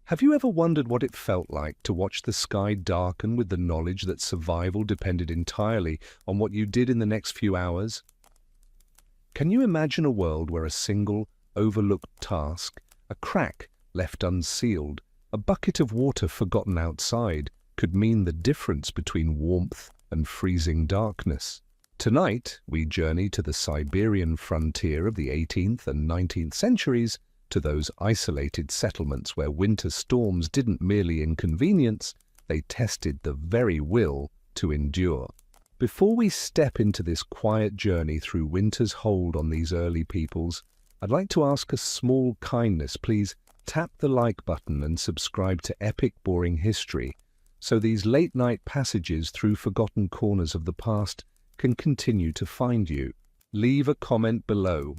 Have you ever wondered what it felt like to watch the sky darken with the knowledge that survival depended entirely on what you did in the next few hours? Can you imagine a world where a single, overlooked task, a crack left unsealed, a bucket of water forgotten outside, could mean the difference between warmth and freezing darkness? Tonight, we journey to the Siberian frontier of the 18th and 19th centuries, to those isolated settlements where winter storms didn't merely inconvenience, they tested the very will to endure. Before we step into this quiet journey through winter's hold on these early peoples, I'd like to ask a small kindness. Please tap the like button and subscribe to Epic Boring History, so these late-night passages through forgotten corners of the past can continue to find you. Leave a comment below.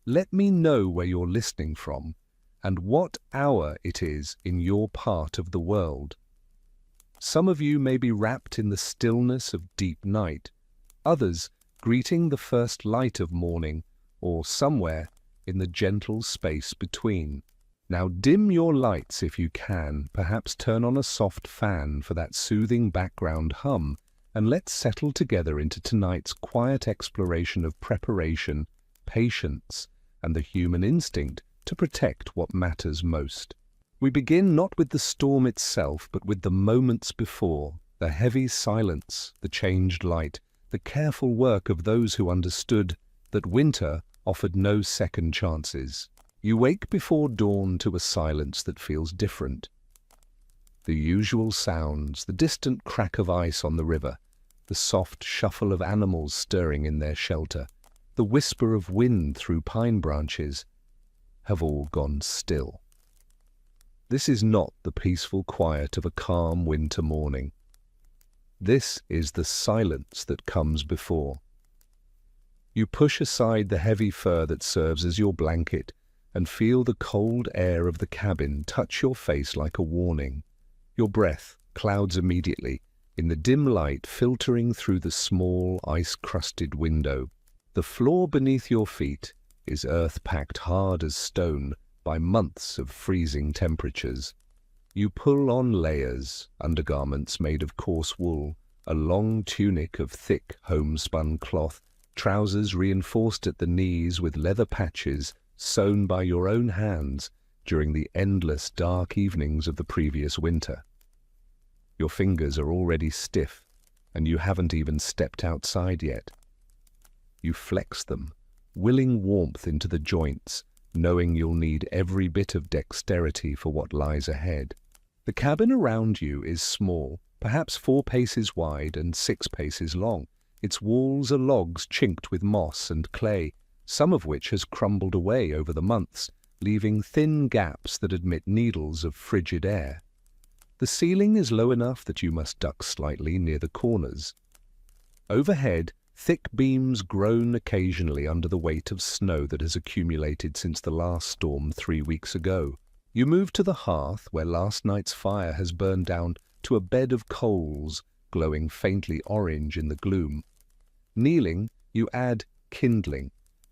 Let me know where you're listening from and what hour it is in your part of the world. Some of you may be wrapped in the stillness of deep night, others greeting the first light of morning, or somewhere in the gentle space between. Now dim your lights if you can, perhaps turn on a soft fan for that soothing background hum, and let's settle together into tonight's quiet exploration of preparation, patience, and the human instinct to protect what matters most. We begin not with the storm itself, but with the moments before, the heavy silence, the changed light, the careful work of those who understood that winter offered no second chances. You wake before dawn to a silence that feels different. The usual sounds, the distant crack of ice on the river, the soft shuffle of animals stirring in their shelter, the whisper of wind through pine branches, have all gone still. This is not the peaceful quiet of a calm winter morning. This is the silence that comes before. You push aside the heavy fur that serves as your blanket and feel the cold air of the cabin touch your face like a warning. Your breath clouds immediately in the dim light filtering through the small ice-crusted window. The floor beneath your feet is earth packed hard as stone by months of freezing temperatures. You pull on layers, undergarments made of coarse wool, a long tunic of thick homespun cloth, trousers reinforced at the knees with leather patches sewn by your own hands during the endless dark evenings of the previous winter. Your fingers are already stiff, and you haven't even stepped outside yet. You flex them, willing warmth into the joints, knowing you'll need every bit of dexterity for what lies ahead. The cabin around you is small, perhaps 4 paces wide and 6 paces long. Its walls are logs chinked with moss and clay, some of which has crumbled away over the months, leaving thin gaps that admit needles of frigid air. The ceiling is low enough that you must duck slightly near the corners. Overhead, thick beams groan occasionally under the weight of snow that has accumulated since the last storm 3 weeks ago. You move to the hearth where last night's fire has burned down to a bed of coals glowing faintly orange in the gloom. Kneeling, you add kindling,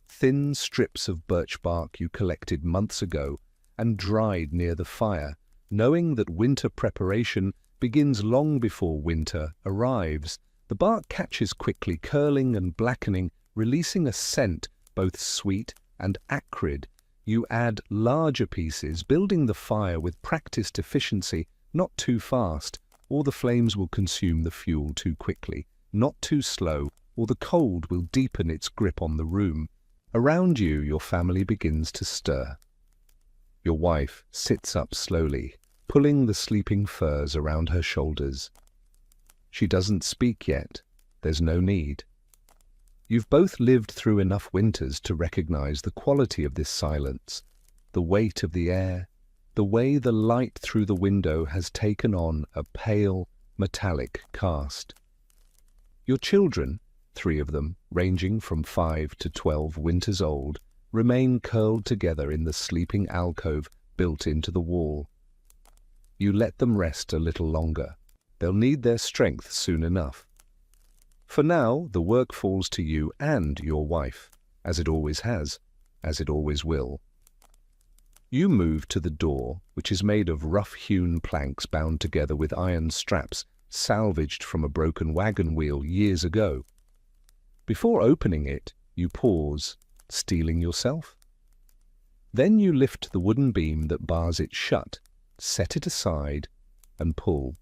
thin strips of birch bark you collected months ago and dried near the fire, knowing that winter preparation begins long before winter arrives. The bark catches quickly, curling and blackening, releasing a scent both sweet and acrid. You add larger pieces, building the fire with practiced efficiency, not too fast, or the flames will consume the fuel too quickly, not too slow, or the cold will deepen its grip on the room. Around you, your family begins to stir. Your wife sits up slowly, pulling the sleeping furs around her shoulders. She doesn't speak yet. There's no need. You've both lived through enough winters to recognize the quality of this silence, the weight of the air, the way the light through the window has taken on a pale, metallic cast. Your children, 3 of them, ranging from 5 to 12 winters old, remain curled together in the sleeping alcove built into the wall. You let them rest a little longer. They'll need their strength soon enough. For now, the work falls to you and your wife, as it always has, as it always will. You move to the door, which is made of rough-hewn planks bound together with iron straps salvaged from a broken wagon wheel years ago. Before opening it, you pause, steeling yourself. Then you lift the wooden beam that bars it shut, set it aside, and pull.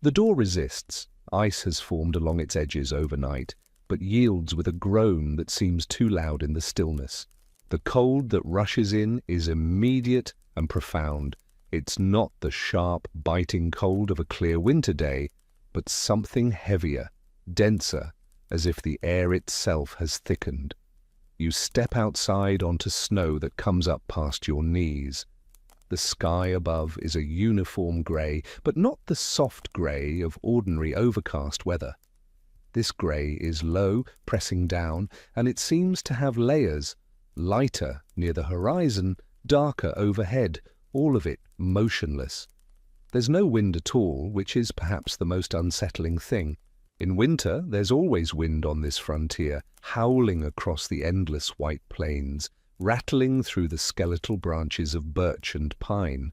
The door resists. Ice has formed along its edges overnight, but yields with a groan that seems too loud in the stillness. The cold that rushes in is immediate and profound. It's not the sharp, biting cold of a clear winter day, but something heavier, denser, as if the air itself has thickened. You step outside onto snow that comes up past your knees. The sky above is a uniform grey, but not the soft grey of ordinary overcast weather. This grey is low, pressing down, and it seems to have layers, lighter near the horizon, darker overhead, all of it motionless. There's no wind at all, which is perhaps the most unsettling thing. In winter, there's always wind on this frontier, howling across the endless white plains, rattling through the skeletal branches of birch and pine.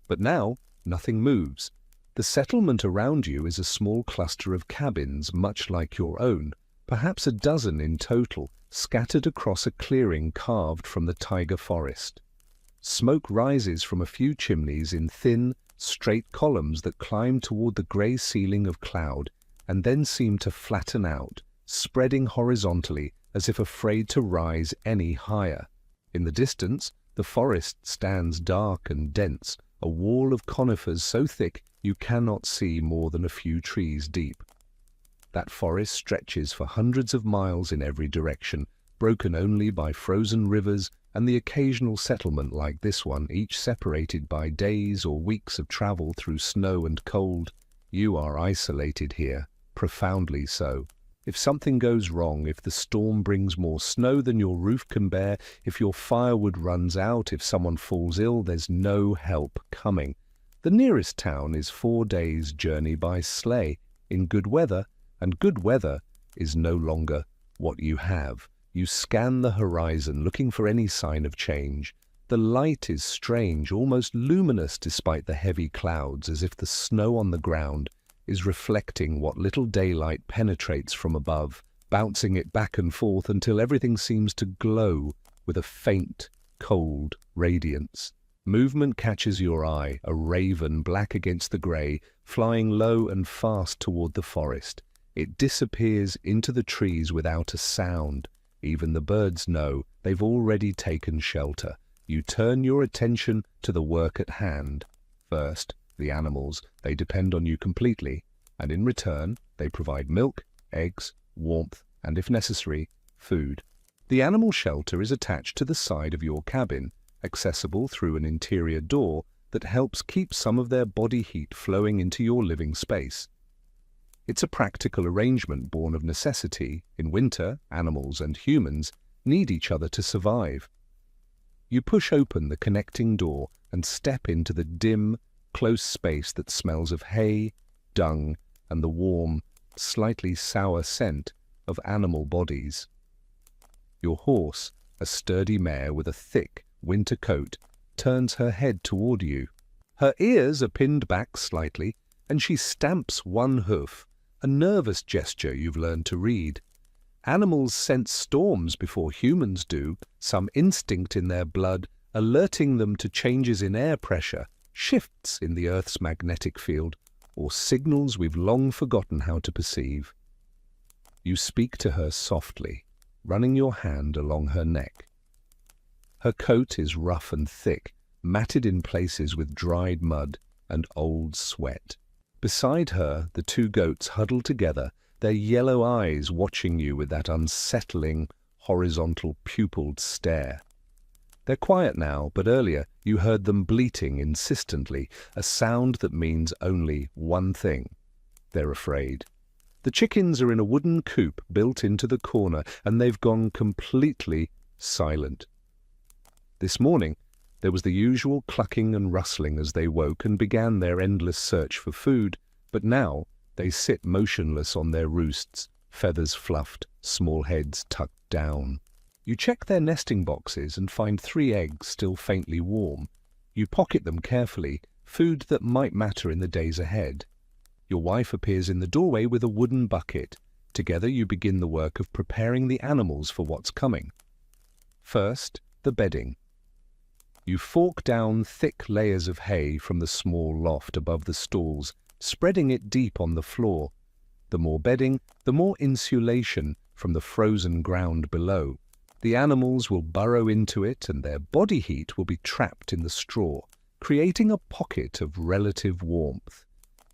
But now, nothing moves. The settlement around you is a small cluster of cabins much like your own, perhaps a dozen in total, scattered across a clearing carved from the taiga forest. Smoke rises from a few chimneys in thin, straight columns that climb toward the grey ceiling of cloud and then seem to flatten out, spreading horizontally as if afraid to rise any higher. In the distance, the forest stands dark and dense, a wall of conifers so thick you cannot see more than a few trees deep. That forest stretches for hundreds of miles in every direction, broken only by frozen rivers and the occasional settlement like this one, each separated by days or weeks of travel through snow and cold. You are isolated here, profoundly so. If something goes wrong, if the storm brings more snow than your roof can bear, if your firewood runs out, if someone falls ill, there's no help coming. The nearest town is 4 days' journey by sleigh, in good weather, and good weather is no longer what you have. You scan the horizon, looking for any sign of change. The light is strange, almost luminous despite the heavy clouds, as if the snow on the ground is reflecting what little daylight penetrates from above, bouncing it back and forth until everything seems to glow with a faint, cold radiance. Movement catches your eye, a raven black against the grey, flying low and fast toward the forest. It disappears into the trees without a sound. Even the birds know they've already taken shelter. You turn your attention to the work at hand. First, the animals. They depend on you completely, and in return, they provide milk, eggs, warmth, and if necessary, food. The animal shelter is attached to the side of your cabin, accessible through an interior door that helps keep some of their body heat flowing into your living space. It's a practical arrangement born of necessity. In winter, animals and humans need each other to survive. You push open the connecting door and step into the dim, close space that smells of hay, dung, and the warm, slightly sour scent of animal bodies. Your horse, a sturdy mare with a thick winter coat, turns her head toward you. Her ears are pinned back slightly, and she stamps one hoof, a nervous gesture you've learned to read. Animals sense storms before humans do, some instinct in their blood alerting them to changes in air pressure, shifts in the Earth's magnetic field, or signals we've long forgotten how to perceive. You speak to her softly, running your hand along her neck. Her coat is rough and thick, matted in places with dried mud and old sweat. Beside her, the 2 goats huddle together, their yellow eyes watching you with that unsettling, horizontal pupilled stare. They're quiet now, but earlier you heard them bleating insistently, a sound that means only one thing. They're afraid. The chickens are in a wooden coop built into the corner, and they've gone completely silent. This morning, there was the usual clucking and rustling as they woke and began their endless search for food, but now they sit motionless on their roosts, feathers fluffed, small heads tucked down. You check their nesting boxes and find 3 eggs still faintly warm. You pocket them carefully, food that might matter in the days ahead. Your wife appears in the doorway with a wooden bucket. Together you begin the work of preparing the animals for what's coming. First, the bedding. You fork down thick layers of hay from the small loft above the stalls, spreading it deep on the floor. The more bedding, the more insulation from the frozen ground below. The animals will burrow into it and their body heat will be trapped in the straw, creating a pocket of relative warmth.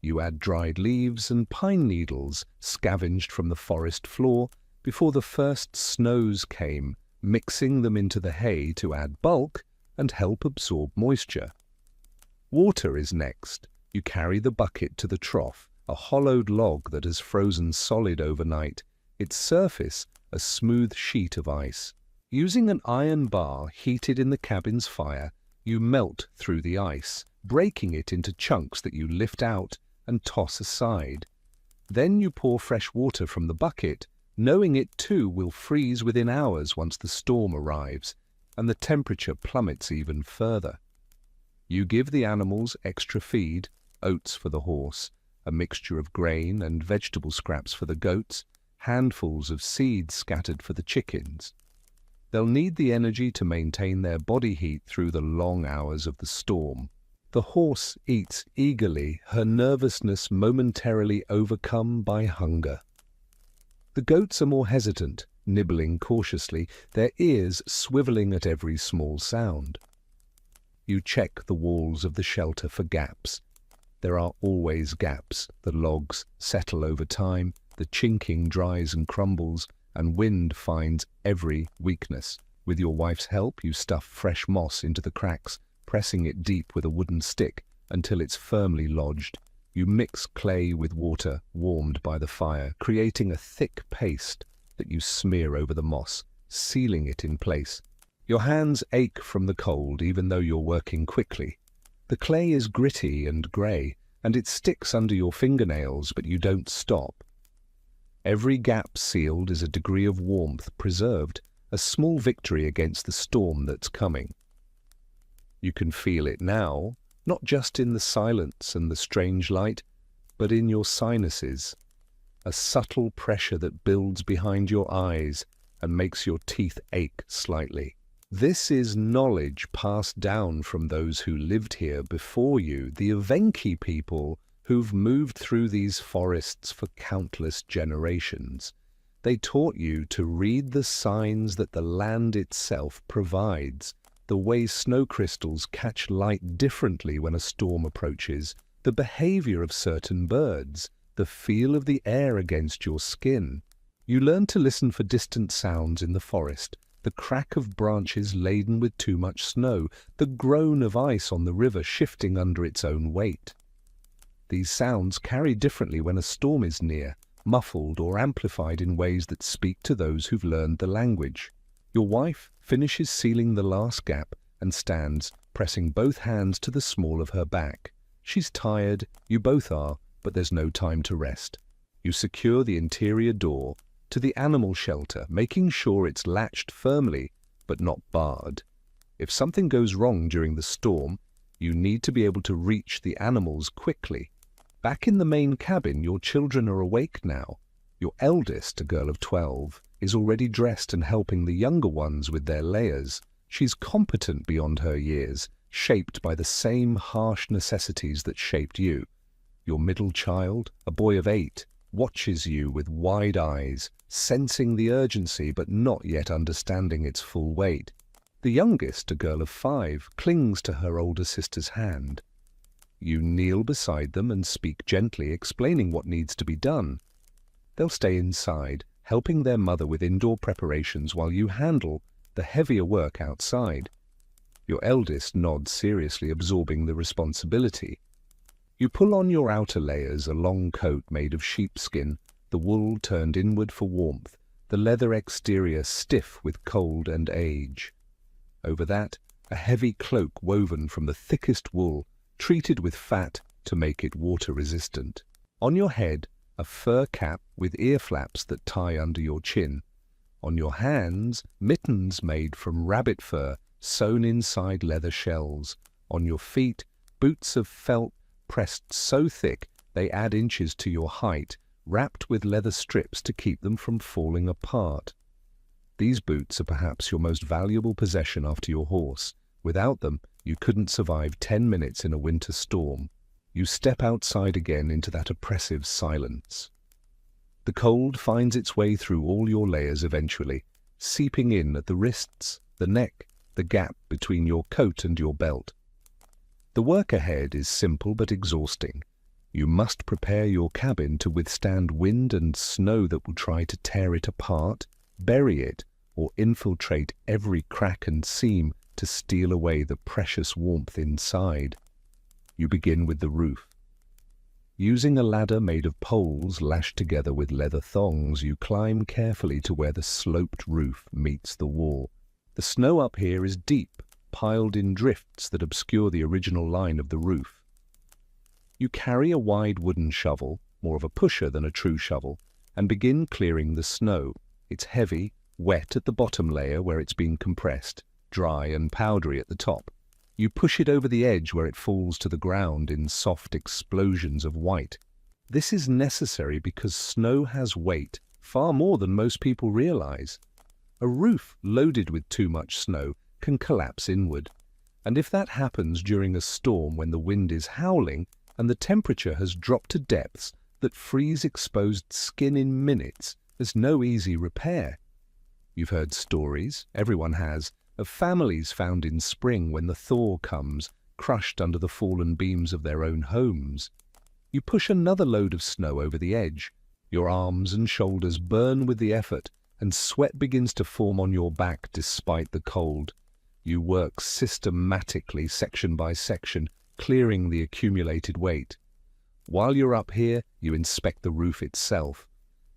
You add dried leaves and pine needles scavenged from the forest floor before the first snows came, mixing them into the hay to add bulk and help absorb moisture. Water is next. You carry the bucket to the trough, a hollowed log that has frozen solid overnight, its surface a smooth sheet of ice. Using an iron bar heated in the cabin's fire, you melt through the ice, breaking it into chunks that you lift out and toss aside. Then you pour fresh water from the bucket, knowing it too will freeze within hours once the storm arrives and the temperature plummets even further. You give the animals extra feed, oats for the horse, a mixture of grain and vegetable scraps for the goats, handfuls of seeds scattered for the chickens. They'll need the energy to maintain their body heat through the long hours of the storm. The horse eats eagerly, her nervousness momentarily overcome by hunger. The goats are more hesitant, nibbling cautiously, their ears swiveling at every small sound. You check the walls of the shelter for gaps. There are always gaps. The logs settle over time, the chinking dries and crumbles, and wind finds every weakness. With your wife's help, you stuff fresh moss into the cracks, pressing it deep with a wooden stick until it's firmly lodged. You mix clay with water warmed by the fire, creating a thick paste that you smear over the moss, sealing it in place. Your hands ache from the cold even though you're working quickly. The clay is gritty and grey, and it sticks under your fingernails, but you don't stop. Every gap sealed is a degree of warmth preserved, a small victory against the storm that's coming. You can feel it now, not just in the silence and the strange light, but in your sinuses, a subtle pressure that builds behind your eyes and makes your teeth ache slightly. This is knowledge passed down from those who lived here before you, the Evenki people who've moved through these forests for countless generations. They taught you to read the signs that the land itself provides, the way snow crystals catch light differently when a storm approaches, the behavior of certain birds, the feel of the air against your skin. You learn to listen for distant sounds in the forest, the crack of branches laden with too much snow, the groan of ice on the river shifting under its own weight. These sounds carry differently when a storm is near, muffled or amplified in ways that speak to those who've learned the language. Your wife finishes sealing the last gap and stands, pressing both hands to the small of her back. She's tired, you both are, but there's no time to rest. You secure the interior door to the animal shelter, making sure it's latched firmly but not barred. If something goes wrong during the storm, you need to be able to reach the animals quickly. Back in the main cabin, your children are awake now. Your eldest, a girl of 12, is already dressed and helping the younger ones with their layers. She's competent beyond her years, shaped by the same harsh necessities that shaped you. Your middle child, a boy of 8, watches you with wide eyes, sensing the urgency but not yet understanding its full weight. The youngest, a girl of 5, clings to her older sister's hand. You kneel beside them and speak gently, explaining what needs to be done. They'll stay inside, helping their mother with indoor preparations while you handle the heavier work outside. Your eldest nods seriously, absorbing the responsibility. You pull on your outer layers, a long coat made of sheepskin, the wool turned inward for warmth, the leather exterior stiff with cold and age. Over that, a heavy cloak woven from the thickest wool, treated with fat to make it water-resistant. On your head, a fur cap with ear flaps that tie under your chin. On your hands, mittens made from rabbit fur sewn inside leather shells. On your feet, boots of felt pressed so thick they add inches to your height, wrapped with leather strips to keep them from falling apart. These boots are perhaps your most valuable possession after your horse. Without them, you couldn't survive 10 minutes in a winter storm. You step outside again into that oppressive silence. The cold finds its way through all your layers eventually, seeping in at the wrists, the neck, the gap between your coat and your belt. The work ahead is simple but exhausting. You must prepare your cabin to withstand wind and snow that will try to tear it apart, bury it, or infiltrate every crack and seam to steal away the precious warmth inside. You begin with the roof. Using a ladder made of poles lashed together with leather thongs, you climb carefully to where the sloped roof meets the wall. The snow up here is deep, piled in drifts that obscure the original line of the roof. You carry a wide wooden shovel, more of a pusher than a true shovel, and begin clearing the snow. It's heavy, wet at the bottom layer where it's been compressed, dry and powdery at the top. You push it over the edge where it falls to the ground in soft explosions of white. This is necessary because snow has weight, far more than most people realize. A roof loaded with too much snow can collapse inward, and if that happens during a storm when the wind is howling and the temperature has dropped to depths that freeze exposed skin in minutes, there's no easy repair. You've heard stories, everyone has, of families found in spring when the thaw comes, crushed under the fallen beams of their own homes. You push another load of snow over the edge. Your arms and shoulders burn with the effort, and sweat begins to form on your back despite the cold. You work systematically, section by section, clearing the accumulated weight. While you're up here, you inspect the roof itself.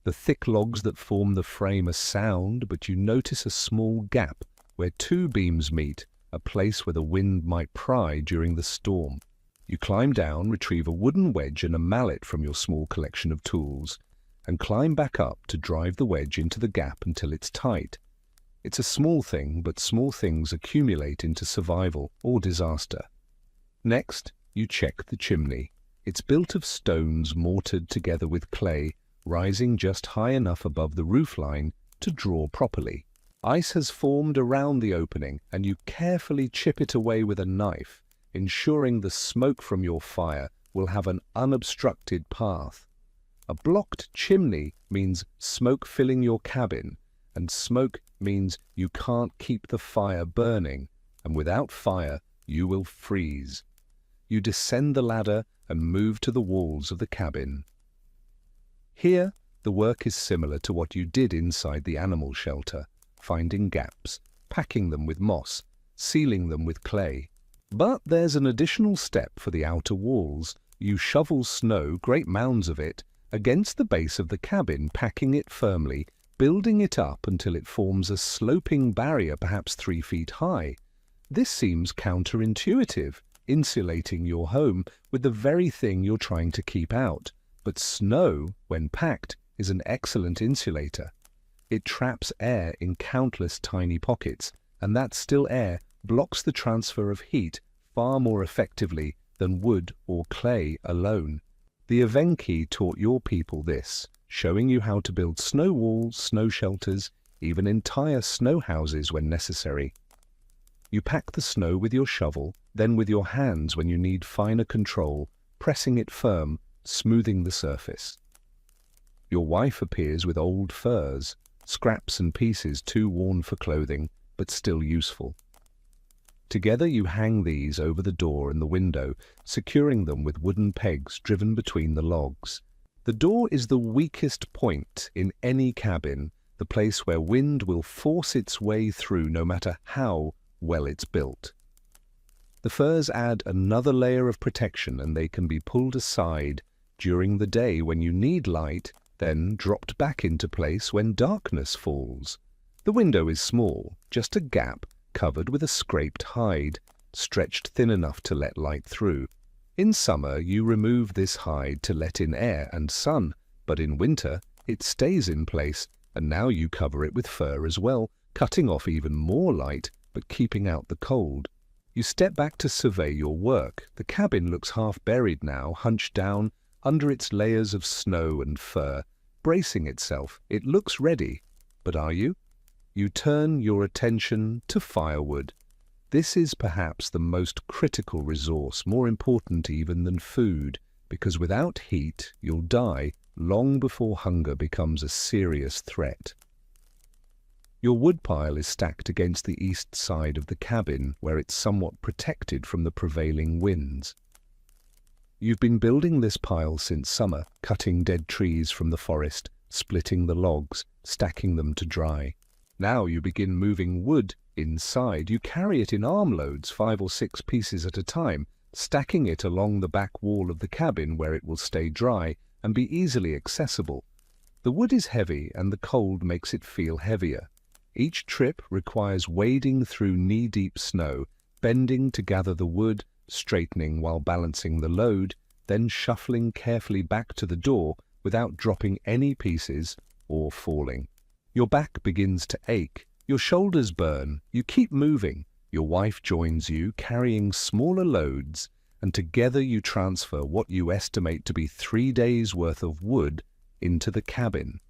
The thick logs that form the frame are sound, but you notice a small gap where two beams meet, a place where the wind might pry during the storm. You climb down, retrieve a wooden wedge and a mallet from your small collection of tools, and climb back up to drive the wedge into the gap until it's tight. It's a small thing, but small things accumulate into survival or disaster. Next, you check the chimney. It's built of stones mortared together with clay, rising just high enough above the roofline to draw properly. Ice has formed around the opening, and you carefully chip it away with a knife, ensuring the smoke from your fire will have an unobstructed path. A blocked chimney means smoke filling your cabin, and smoke means you can't keep the fire burning, and without fire you will freeze. You descend the ladder and move to the walls of the cabin. Here, the work is similar to what you did inside the animal shelter, finding gaps, packing them with moss, sealing them with clay. But there's an additional step for the outer walls. You shovel snow, great mounds of it, against the base of the cabin, packing it firmly, building it up until it forms a sloping barrier perhaps 3 feet high. This seems counterintuitive, insulating your home with the very thing you're trying to keep out. But snow, when packed, is an excellent insulator. It traps air in countless tiny pockets, and that still air blocks the transfer of heat far more effectively than wood or clay alone. The Evenki taught your people this, showing you how to build snow walls, snow shelters, even entire snow houses when necessary. You pack the snow with your shovel, then with your hands when you need finer control, pressing it firm, smoothing the surface. Your wife appears with old furs, scraps and pieces too worn for clothing, but still useful. Together you hang these over the door and the window, securing them with wooden pegs driven between the logs. The door is the weakest point in any cabin, the place where wind will force its way through no matter how well it's built. The furs add another layer of protection, and they can be pulled aside during the day when you need light, then dropped back into place when darkness falls. The window is small, just a gap covered with a scraped hide, stretched thin enough to let light through. In summer, you remove this hide to let in air and sun, but in winter, it stays in place, and now you cover it with fur as well, cutting off even more light, but keeping out the cold. You step back to survey your work. The cabin looks half buried now, hunched down under its layers of snow and fur, bracing itself. It looks ready, but are you? You turn your attention to firewood. This is perhaps the most critical resource, more important even than food, because without heat you'll die long before hunger becomes a serious threat. Your woodpile is stacked against the east side of the cabin, where it's somewhat protected from the prevailing winds. You've been building this pile since summer, cutting dead trees from the forest, splitting the logs, stacking them to dry. Now you begin moving wood inside. You carry it in armloads, 5 or 6 pieces at a time, stacking it along the back wall of the cabin where it will stay dry and be easily accessible. The wood is heavy and the cold makes it feel heavier. Each trip requires wading through knee-deep snow, bending to gather the wood, straightening while balancing the load, then shuffling carefully back to the door without dropping any pieces or falling. Your back begins to ache, your shoulders burn, you keep moving. Your wife joins you, carrying smaller loads, and together you transfer what you estimate to be 3 days' worth of wood into the cabin.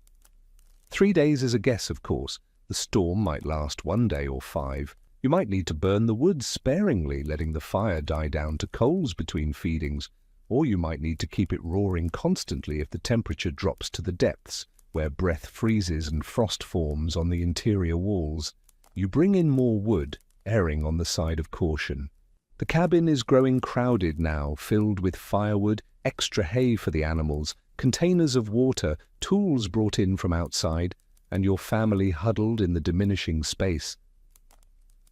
3 days is a guess, of course. The storm might last 1 day or 5. You might need to burn the wood sparingly, letting the fire die down to coals between feedings, or you might need to keep it roaring constantly if the temperature drops to the depths, where breath freezes and frost forms on the interior walls. You bring in more wood, erring on the side of caution. The cabin is growing crowded now, filled with firewood, extra hay for the animals, containers of water, tools brought in from outside, and your family huddled in the diminishing space.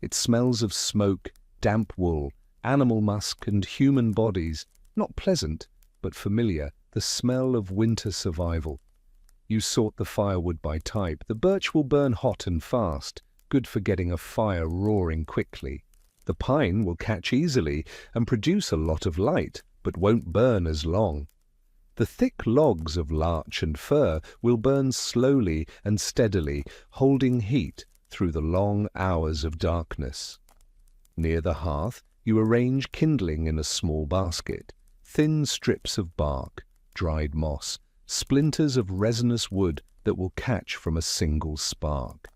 It smells of smoke, damp wool, animal musk, and human bodies. Not pleasant, but familiar, the smell of winter survival. You sort the firewood by type. The birch will burn hot and fast, good for getting a fire roaring quickly. The pine will catch easily and produce a lot of light, but won't burn as long. The thick logs of larch and fir will burn slowly and steadily, holding heat through the long hours of darkness. Near the hearth, you arrange kindling in a small basket, thin strips of bark, dried moss, splinters of resinous wood that will catch from a single spark.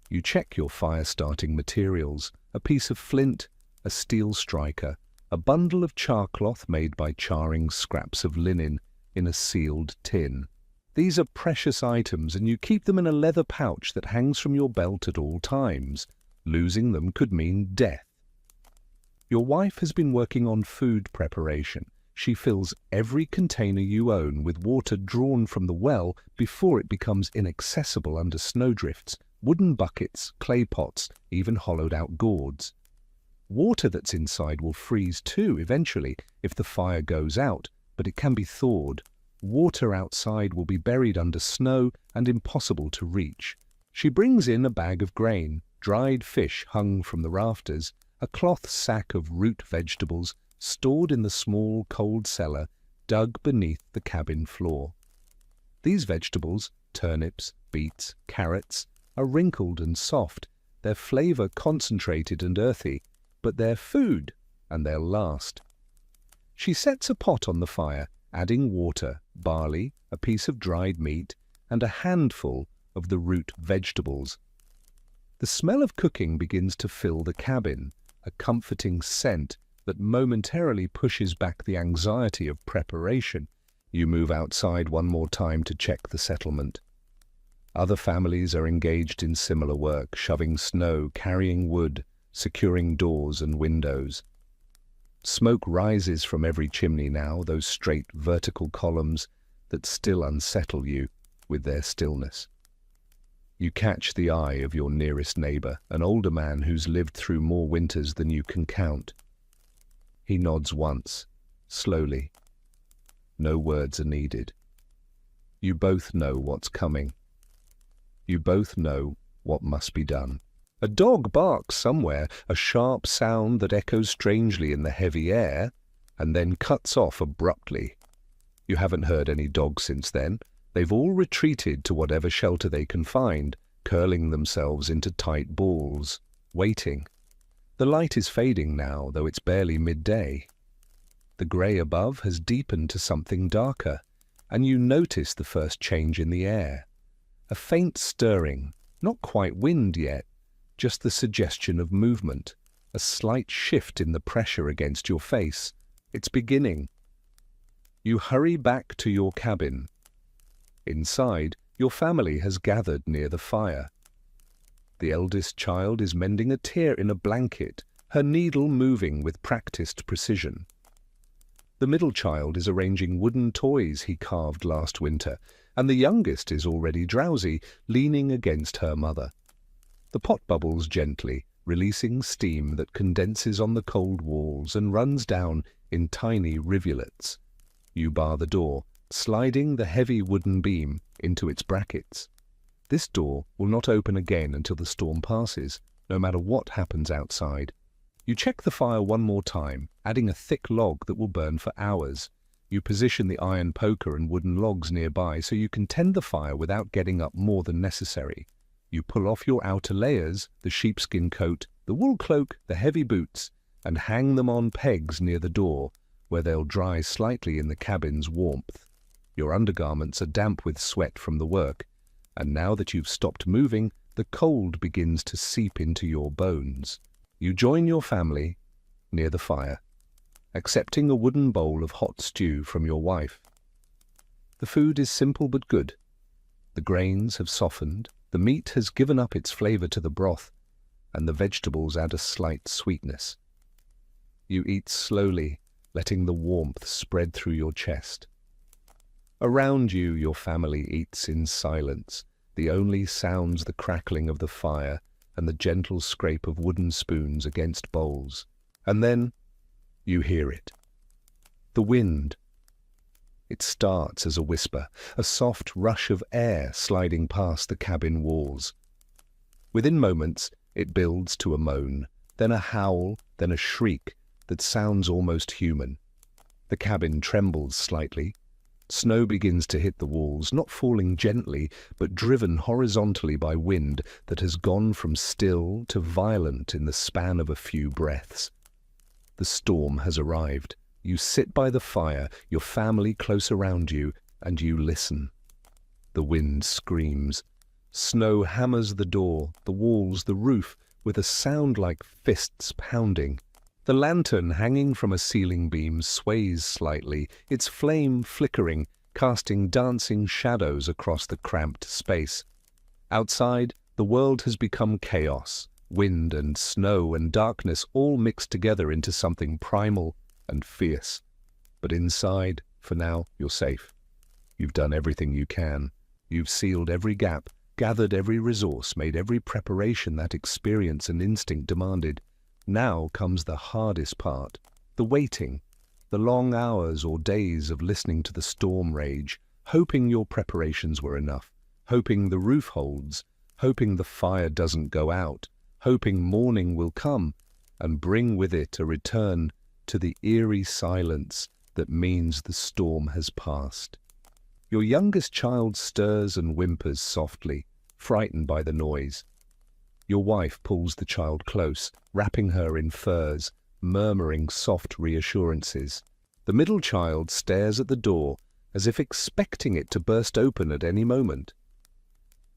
You check your fire-starting materials, a piece of flint, a steel striker, a bundle of char cloth made by charring scraps of linen in a sealed tin. These are precious items, and you keep them in a leather pouch that hangs from your belt at all times. Losing them could mean death. Your wife has been working on food preparation. She fills every container you own with water drawn from the well before it becomes inaccessible under snowdrifts, wooden buckets, clay pots, even hollowed-out gourds. Water that's inside will freeze too eventually if the fire goes out, but it can be thawed. Water outside will be buried under snow and impossible to reach. She brings in a bag of grain, dried fish hung from the rafters, a cloth sack of root vegetables stored in the small cold cellar dug beneath the cabin floor. These vegetables, turnips, beets, carrots, are wrinkled and soft, their flavor concentrated and earthy, but they're food, and they'll last. She sets a pot on the fire, adding water, barley, a piece of dried meat, and a handful of the root vegetables. The smell of cooking begins to fill the cabin, a comforting scent that momentarily pushes back the anxiety of preparation. You move outside one more time to check the settlement. Other families are engaged in similar work, shoving snow, carrying wood, securing doors and windows. Smoke rises from every chimney now, those straight vertical columns that still unsettle you with their stillness. You catch the eye of your nearest neighbor, an older man who's lived through more winters than you can count. He nods once, slowly. No words are needed. You both know what's coming. You both know what must be done. A dog barks somewhere, a sharp sound that echoes strangely in the heavy air, and then cuts off abruptly. You haven't heard any dogs since then, They've all retreated to whatever shelter they can find, curling themselves into tight balls, waiting. The light is fading now, though it's barely midday. The grey above has deepened to something darker, and you notice the first change in the air. A faint stirring, not quite wind yet, just the suggestion of movement, a slight shift in the pressure against your face. It's beginning. You hurry back to your cabin. Inside, your family has gathered near the fire. The eldest child is mending a tear in a blanket, her needle moving with practiced precision. The middle child is arranging wooden toys he carved last winter, and the youngest is already drowsy, leaning against her mother. The pot bubbles gently, releasing steam that condenses on the cold walls and runs down in tiny rivulets. You bar the door, sliding the heavy wooden beam into its brackets. This door will not open again until the storm passes, no matter what happens outside. You check the fire one more time, adding a thick log that will burn for hours. You position the iron poker and wooden logs nearby so you can tend the fire without getting up more than necessary. You pull off your outer layers, the sheepskin coat, the wool cloak, the heavy boots, and hang them on pegs near the door, where they'll dry slightly in the cabin's warmth. Your undergarments are damp with sweat from the work, and now that you've stopped moving, the cold begins to seep into your bones. You join your family near the fire, accepting a wooden bowl of hot stew from your wife. The food is simple but good. The grains have softened, the meat has given up its flavor to the broth, and the vegetables add a slight sweetness. You eat slowly, letting the warmth spread through your chest. Around you, your family eats in silence, the only sounds the crackling of the fire and the gentle scrape of wooden spoons against bowls. And then you hear it. The wind. It starts as a whisper, a soft rush of air sliding past the cabin walls. Within moments, it builds to a moan, then a howl, then a shriek that sounds almost human. The cabin trembles slightly. Snow begins to hit the walls, not falling gently, but driven horizontally by wind that has gone from still to violent in the span of a few breaths. The storm has arrived. You sit by the fire, your family close around you, and you listen. The wind screams. Snow hammers the door, the walls, the roof, with a sound like fists pounding. The lantern hanging from a ceiling beam sways slightly, its flame flickering, casting dancing shadows across the cramped space. Outside, the world has become chaos. Wind and snow and darkness all mixed together into something primal and fierce. But inside, for now, you're safe. You've done everything you can. You've sealed every gap, gathered every resource, made every preparation that experience and instinct demanded. Now comes the hardest part, the waiting, the long hours or days of listening to the storm rage, hoping your preparations were enough, hoping the roof holds, hoping the fire doesn't go out, hoping morning will come and bring with it a return to the eerie silence that means the storm has passed. Your youngest child stirs and whimpers softly, frightened by the noise. Your wife pulls the child close, wrapping her in furs, murmuring soft reassurances. The middle child stares at the door, as if expecting it to burst open at any moment.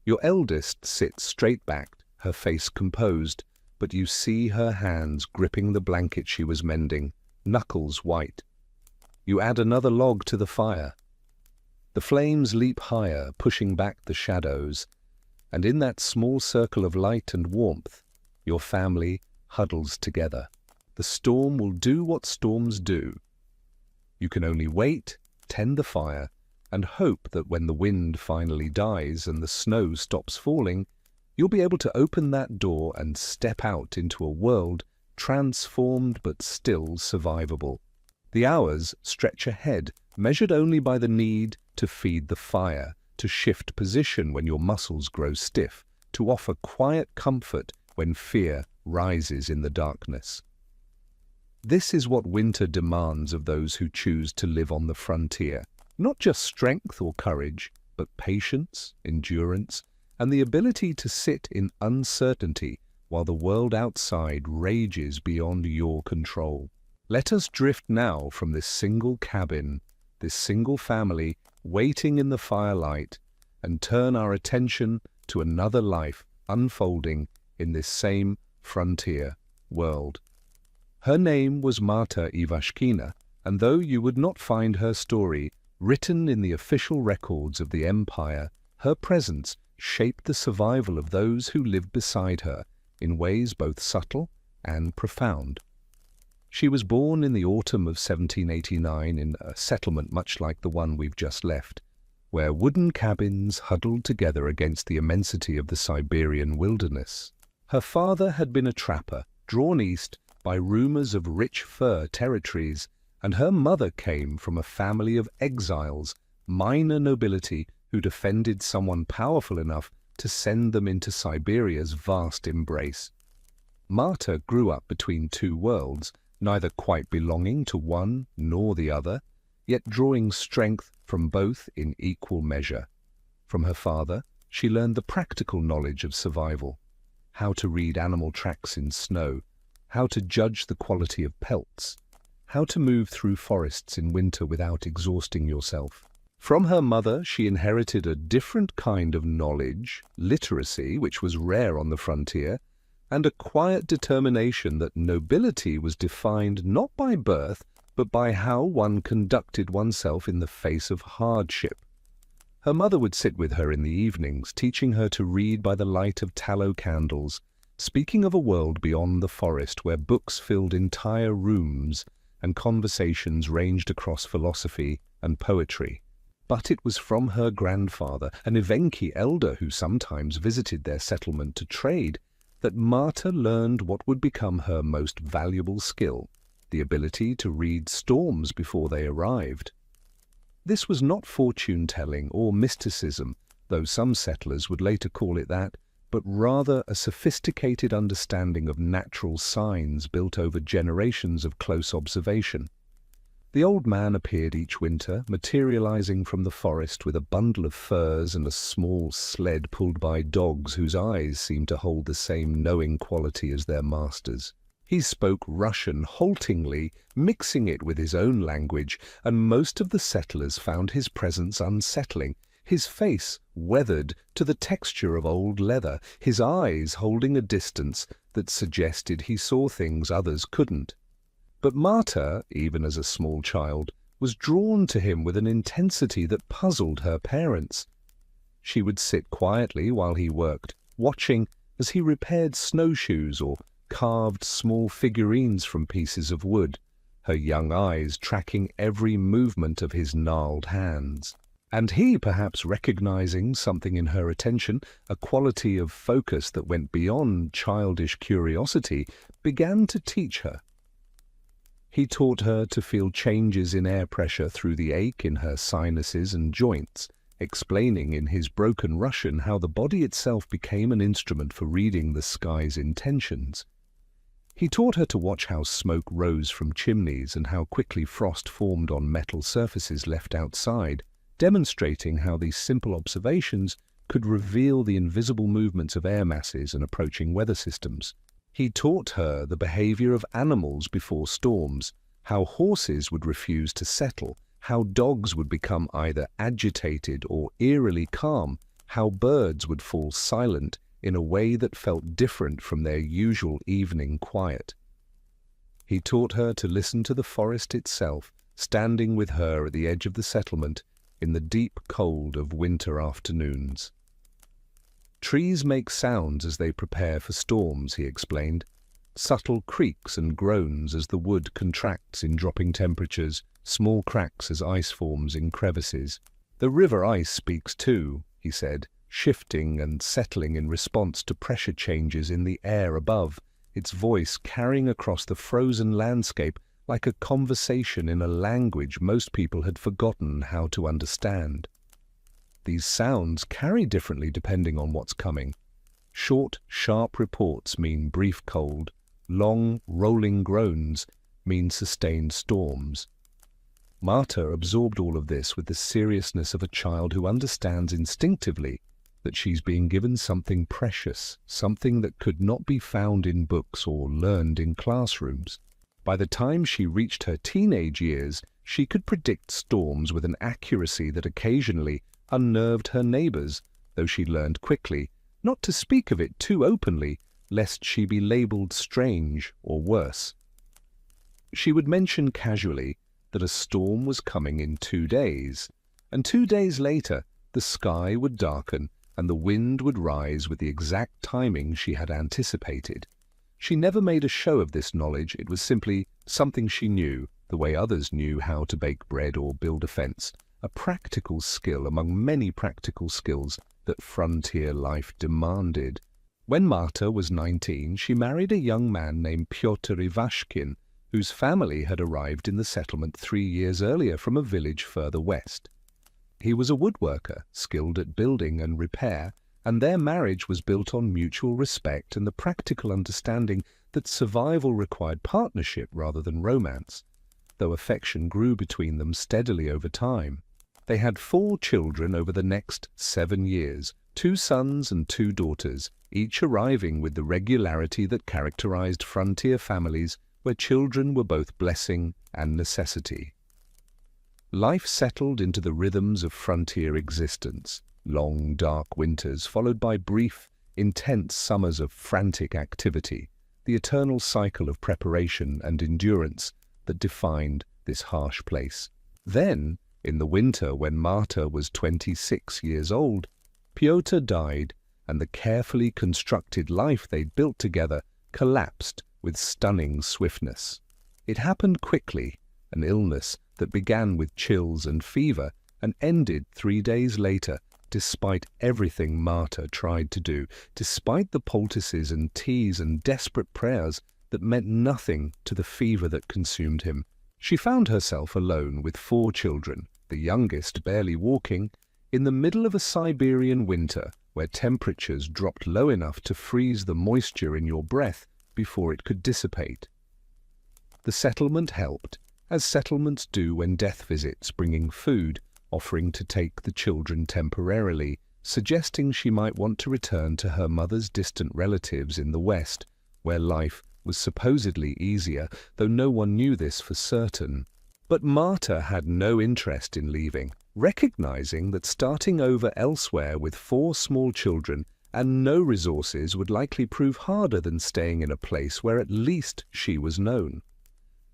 Your eldest sits straight-backed, her face composed, but you see her hands gripping the blanket she was mending, knuckles white. You add another log to the fire. The flames leap higher, pushing back the shadows, and in that small circle of light and warmth, your family huddles together. The storm will do what storms do. You can only wait, tend the fire, and hope that when the wind finally dies and the snow stops falling, you'll be able to open that door and step out into a world transformed but still survivable. The hours stretch ahead, measured only by the need to feed the fire, to shift position when your muscles grow stiff, to offer quiet comfort when fear rises in the darkness. This is what winter demands of those who choose to live on the frontier. Not just strength or courage, but patience, endurance, and the ability to sit in uncertainty while the world outside rages beyond your control. Let us drift now from this single cabin, this single family waiting in the firelight, and turn our attention to another life unfolding in this same frontier world. Her name was Marta Ivashkina, and though you would not find her story written in the official records of the empire, her presence shaped the survival of those who lived beside her in ways both subtle and profound. She was born in the autumn of 1789 in a settlement much like the one we've just left, where wooden cabins huddled together against the immensity of the Siberian wilderness. Her father had been a trapper, drawn east by rumors of rich fur territories, and her mother came from a family of exiles, minor nobility who defended someone powerful enough to send them into Siberia's vast embrace. Marta grew up between two worlds, neither quite belonging to one nor the other, yet drawing strength from both in equal measure. From her father, she learned the practical knowledge of survival, how to read animal tracks in snow, how to judge the quality of pelts, how to move through forests in winter without exhausting yourself. From her mother, she inherited a different kind of knowledge, literacy, which was rare on the frontier, and a quiet determination that nobility was defined not by birth, but by how one conducted oneself in the face of hardship. Her mother would sit with her in the evenings, teaching her to read by the light of tallow candles, speaking of a world beyond the forest where books filled entire rooms and conversations ranged across philosophy and poetry. But it was from her grandfather, an Evenki elder who sometimes visited their settlement to trade, that Marta learned what would become her most valuable skill, the ability to read storms before they arrived. This was not fortune-telling or mysticism, though some settlers would later call it that, but rather a sophisticated understanding of natural signs built over generations of close observation. The old man appeared each winter, materializing from the forest with a bundle of furs and a small sled pulled by dogs whose eyes seemed to hold the same knowing quality as their masters. He spoke Russian haltingly, mixing it with his own language, and most of the settlers found his presence unsettling, his face weathered to the texture of old leather, his eyes holding a distance that suggested he saw things others couldn't. But Marta, even as a small child, was drawn to him with an intensity that puzzled her parents. She would sit quietly while he worked, watching as he repaired snowshoes or carved small figurines from pieces of wood, her young eyes tracking every movement of his gnarled hands. And he, perhaps recognizing something in her attention, a quality of focus that went beyond childish curiosity, began to teach her. He taught her to feel changes in air pressure through the ache in her sinuses and joints, explaining in his broken Russian how the body itself became an instrument for reading the sky's intentions. He taught her to watch how smoke rose from chimneys and how quickly frost formed on metal surfaces left outside, demonstrating how these simple observations could reveal the invisible movements of air masses and approaching weather systems. He taught her the behavior of animals before storms, how horses would refuse to settle, how dogs would become either agitated or eerily calm, how birds would fall silent in a way that felt different from their usual evening quiet. He taught her to listen to the forest itself, standing with her at the edge of the settlement in the deep cold of winter afternoons. Trees make sounds as they prepare for storms, he explained. Subtle creaks and groans as the wood contracts in dropping temperatures, small cracks as ice forms in crevices. The river ice speaks too, he said, shifting and settling in response to pressure changes in the air above, its voice carrying across the frozen landscape like a conversation in a language most people had forgotten how to understand. These sounds carry differently depending on what's coming. Short, sharp reports mean brief cold. Long, rolling groans mean sustained storms. Marta absorbed all of this with the seriousness of a child who understands instinctively that she's being given something precious, something that could not be found in books or learned in classrooms. By the time she reached her teenage years, she could predict storms with an accuracy that occasionally unnerved her neighbors, though she learned quickly not to speak of it too openly, lest she be labeled strange or worse. She would mention casually that a storm was coming in 2 days, and 2 days later the sky would darken and the wind would rise with the exact timing she had anticipated. She never made a show of this knowledge. It was simply something she knew, the way others knew how to bake bread or build a fence, a practical skill among many practical skills that frontier life demanded. When Marta was 19, she married a young man named Pyotr Ivashkin, whose family had arrived in the settlement 3 years earlier from a village further west. He was a woodworker, skilled at building and repair, and their marriage was built on mutual respect and the practical understanding that survival required partnership rather than romance, though affection grew between them steadily over time. They had 4 children over the next 7 years, 2 sons and 2 daughters, each arriving with the regularity that characterized frontier families where children were both blessing and necessity. Life settled into the rhythms of frontier existence, long, dark winters followed by brief, intense summers of frantic activity, the eternal cycle of preparation and endurance that defined this harsh place. Then, in the winter when Marta was 26 years old, Pyotr died, and the carefully constructed life they'd built together collapsed with stunning swiftness. It happened quickly, an illness that began with chills and fever and ended 3 days later, despite everything Marta tried to do, despite the poultices and teas and desperate prayers that meant nothing to the fever that consumed him. She found herself alone with 4 children, the youngest barely walking, in the middle of a Siberian winter where temperatures dropped low enough to freeze the moisture in your breath before it could dissipate. The settlement helped, as settlements do when death visits, bringing food, offering to take the children temporarily, suggesting she might want to return to her mother's distant relatives in the West, where life was supposedly easier, though no one knew this for certain. But Marta had no interest in leaving, recognizing that starting over elsewhere with 4 small children and no resources would likely prove harder than staying in a place where at least she was known.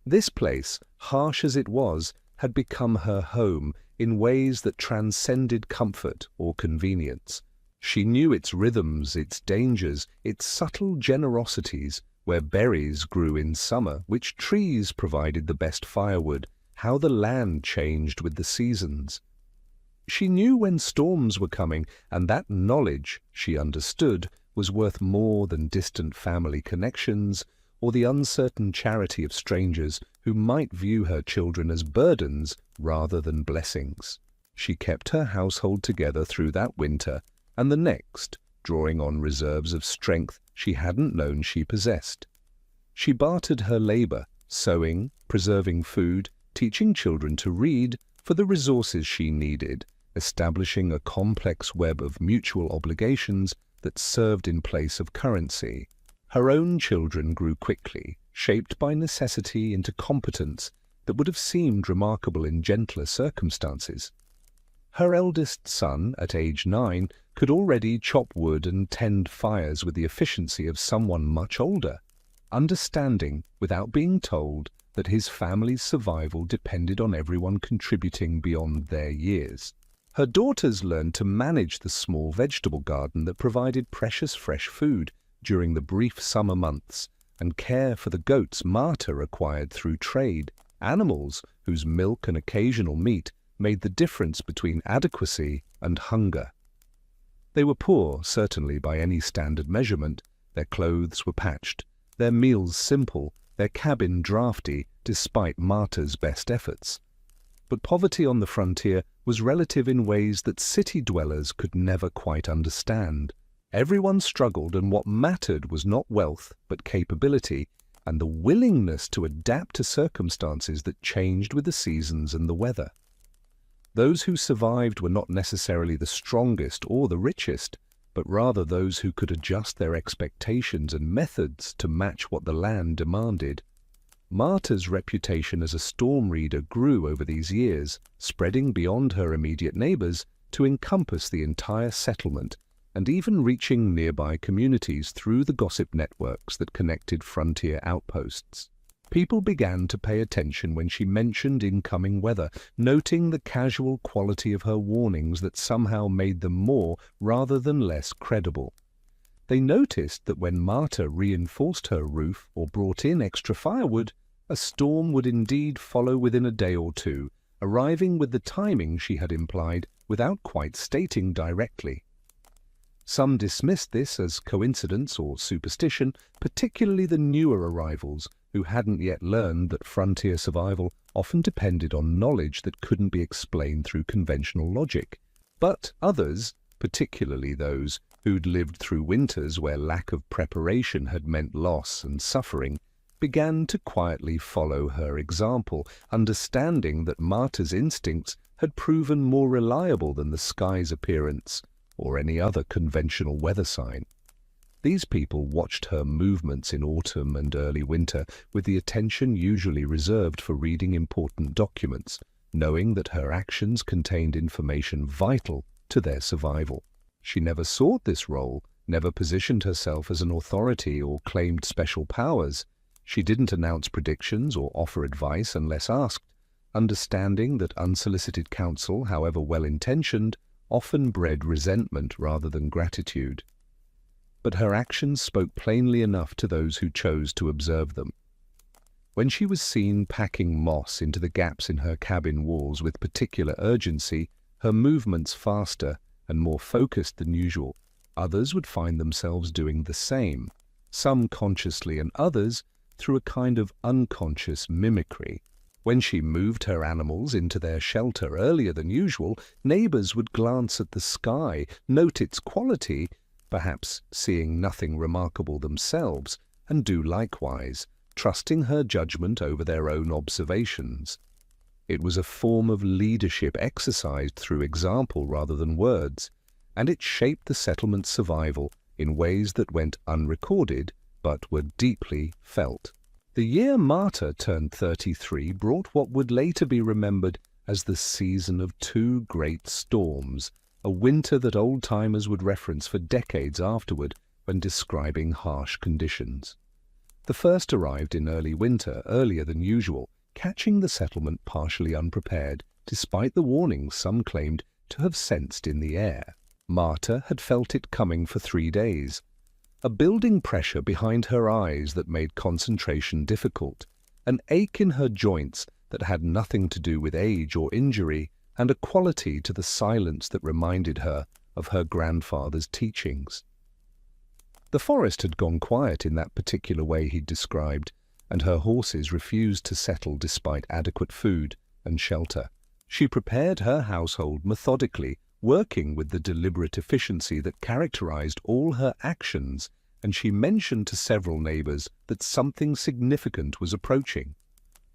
This place, harsh as it was, had become her home in ways that transcended comfort or convenience. She knew its rhythms, its dangers, its subtle generosities, where berries grew in summer, which trees provided the best firewood, how the land changed with the seasons. She knew when storms were coming, and that knowledge, she understood, was worth more than distant family connections or the uncertain charity of strangers who might view her children as burdens rather than blessings. She kept her household together through that winter and the next, drawing on reserves of strength she hadn't known she possessed. She bartered her labor, sewing, preserving food, teaching children to read, for the resources she needed, establishing a complex web of mutual obligations that served in place of currency. Her own children grew quickly, shaped by necessity into competence that would have seemed remarkable in gentler circumstances. Her eldest son, at age 9, could already chop wood and tend fires with the efficiency of someone much older, understanding, without being told, that his family's survival depended on everyone contributing beyond their years. Her daughters learned to manage the small vegetable garden that provided precious fresh food during the brief summer months, and care for the goats Marta acquired through trade, animals whose milk and occasional meat made the difference between adequacy and hunger. They were poor, certainly by any standard measurement. Their clothes were patched, their meals simple, their cabin drafty, despite Marta's best efforts. But poverty on the frontier was relative in ways that city dwellers could never quite understand. Everyone struggled, and what mattered was not wealth but capability, and the willingness to adapt to circumstances that changed with the seasons and the weather. Those who survived were not necessarily the strongest or the richest, but rather those who could adjust their expectations and methods to match what the land demanded. Marta's reputation as a storm reader grew over these years, spreading beyond her immediate neighbors to encompass the entire settlement and even reaching nearby communities through the gossip networks that connected frontier outposts. People began to pay attention when she mentioned incoming weather, noting the casual quality of her warnings that somehow made them more rather than less credible. They noticed that when Marta reinforced her roof or brought in extra firewood, a storm would indeed follow within a day or two, arriving with the timing she had implied without quite stating directly. Some dismissed this as coincidence or superstition, particularly the newer arrivals who hadn't yet learned that frontier survival often depended on knowledge that couldn't be explained through conventional logic. But others, particularly those who'd lived through winters where lack of preparation had meant loss and suffering, began to quietly follow her example, understanding that Marta's instincts had proven more reliable than the sky's appearance or any other conventional weather sign. These people watched her movements in autumn and early winter with the attention usually reserved for reading important documents, knowing that her actions contained information vital to their survival. She never sought this role, never positioned herself as an authority or claimed special powers. She didn't announce predictions or offer advice unless asked, understanding that unsolicited counsel, however well-intentioned, often bred resentment rather than gratitude. But her actions spoke plainly enough to those who chose to observe them. When she was seen packing moss into the gaps in her cabin walls with particular urgency, her movements faster and more focused than usual, others would find themselves doing the same, some consciously and others through a kind of unconscious mimicry. When she moved her animals into their shelter earlier than usual, neighbors would glance at the sky, note its quality, perhaps seeing nothing remarkable themselves, and do likewise, trusting her judgment over their own observations. It was a form of leadership exercised through example rather than words, and it shaped the settlement's survival in ways that went unrecorded but were deeply felt. The year Marta turned 33 brought what would later be remembered as the season of two great storms, a winter that old-timers would reference for decades afterward when describing harsh conditions. The first arrived in early winter, earlier than usual, catching the settlement partially unprepared, despite the warnings some claimed to have sensed in the air. Marta had felt it coming for 3 days, a building pressure behind her eyes that made concentration difficult, an ache in her joints that had nothing to do with age or injury, and a quality to the silence that reminded her of her grandfather's teachings. The forest had gone quiet in that particular way he'd described, and her horses refused to settle despite adequate food and shelter. She prepared her household methodically, working with the deliberate efficiency that characterized all her actions, and she mentioned to several neighbors that something significant was approaching.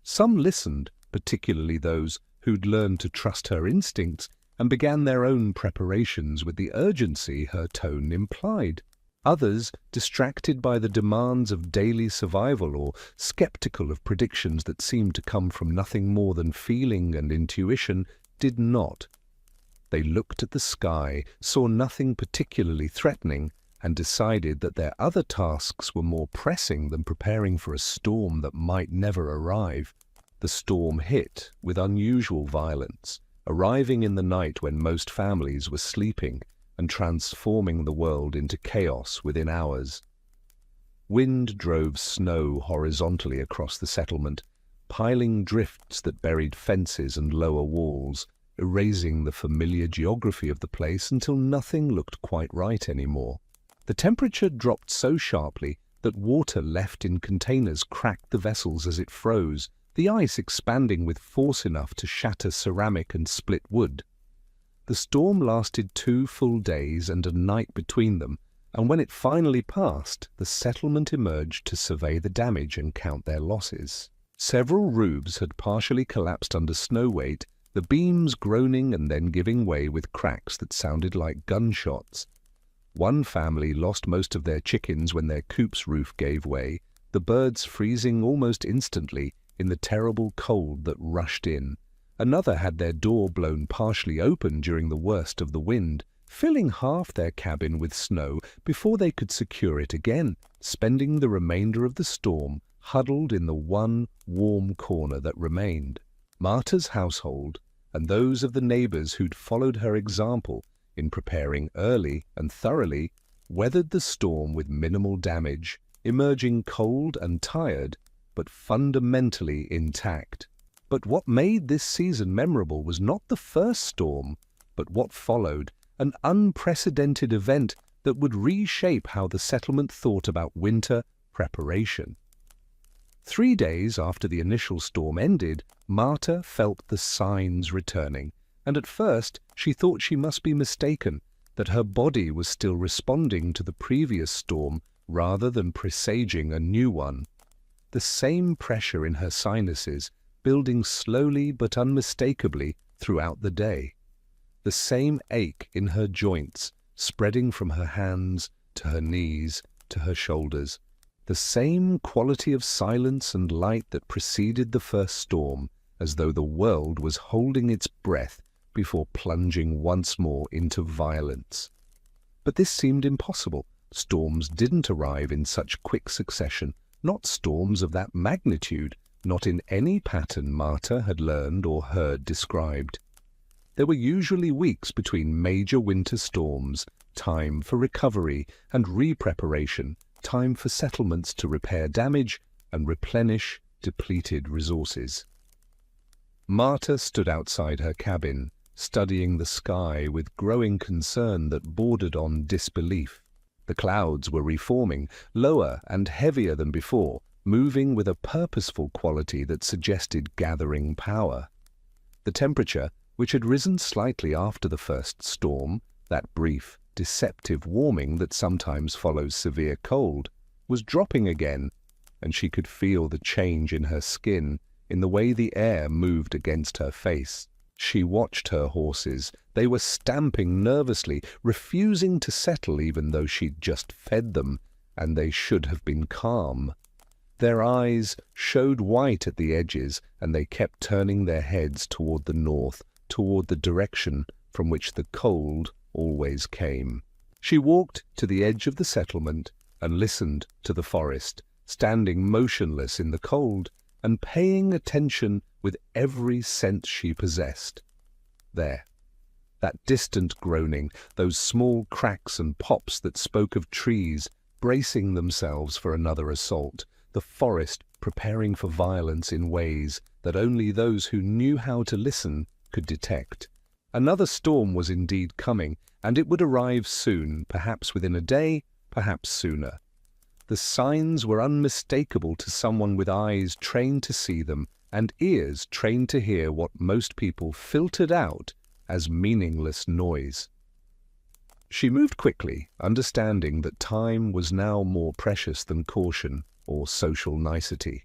Some listened, particularly those who'd learned to trust her instincts and began their own preparations with the urgency her tone implied. Others, distracted by the demands of daily survival or skeptical of predictions that seemed to come from nothing more than feeling and intuition, did not. They looked at the sky, saw nothing particularly threatening, and decided that their other tasks were more pressing than preparing for a storm that might never arrive. The storm hit with unusual violence, arriving in the night when most families were sleeping and transforming the world into chaos within hours. Wind drove snow horizontally across the settlement, piling drifts that buried fences and lower walls, erasing the familiar geography of the place until nothing looked quite right anymore. The temperature dropped so sharply that water left in containers cracked the vessels as it froze, the ice expanding with force enough to shatter ceramic and split wood. The storm lasted 2 full days and a night between them, and when it finally passed, the settlement emerged to survey the damage and count their losses. Several roofs had partially collapsed under snow weight, the beams groaning and then giving way with cracks that sounded like gunshots. One family lost most of their chickens when their coop's roof gave way, the birds freezing almost instantly in the terrible cold that rushed in. Another had their door blown partially open during the worst of the wind, filling half their cabin with snow before they could secure it again, spending the remainder of the storm huddled in the one warm corner that remained. Marta's household, and those of the neighbors who'd followed her example in preparing early and thoroughly, weathered the storm with minimal damage, emerging cold and tired, but fundamentally intact. But what made this season memorable was not the first storm, but what followed, an unprecedented event that would reshape how the settlement thought about winter preparation. 3 days after the initial storm ended, Marta felt the signs returning, and at first she thought she must be mistaken, that her body was still responding to the previous storm rather than presaging a new one. The same pressure in her sinuses, building slowly but unmistakably throughout the day. The same ache in her joints, spreading from her hands to her knees to her shoulders. The same quality of silence and light that preceded the first storm, as though the world was holding its breath before plunging once more into violence. But this seemed impossible. Storms didn't arrive in such quick succession, not storms of that magnitude, not in any pattern Marta had learned or heard described. There were usually weeks between major winter storms, time for recovery and re-preparation, time for settlements to repair damage and replenish depleted resources. Marta stood outside her cabin, studying the sky with growing concern that bordered on disbelief. The clouds were reforming, lower and heavier than before, moving with a purposeful quality that suggested gathering power. The temperature, which had risen slightly after the first storm, that brief, deceptive warming that sometimes follows severe cold, was dropping again, and she could feel the change in her skin, in the way the air moved against her face. She watched her horses. They were stamping nervously, refusing to settle even though she'd just fed them, and they should have been calm. Their eyes showed white at the edges, and they kept turning their heads toward the north, toward the direction from which the cold always came. She walked to the edge of the settlement and listened to the forest, standing motionless in the cold and paying attention with every sense she possessed. There, that distant groaning, those small cracks and pops that spoke of trees bracing themselves for another assault, the forest preparing for violence in ways that only those who knew how to listen could detect. Another storm was indeed coming, and it would arrive soon, perhaps within a day, perhaps sooner. The signs were unmistakable to someone with eyes trained to see them and ears trained to hear what most people filtered out as meaningless noise. She moved quickly, understanding that time was now more precious than caution or social nicety.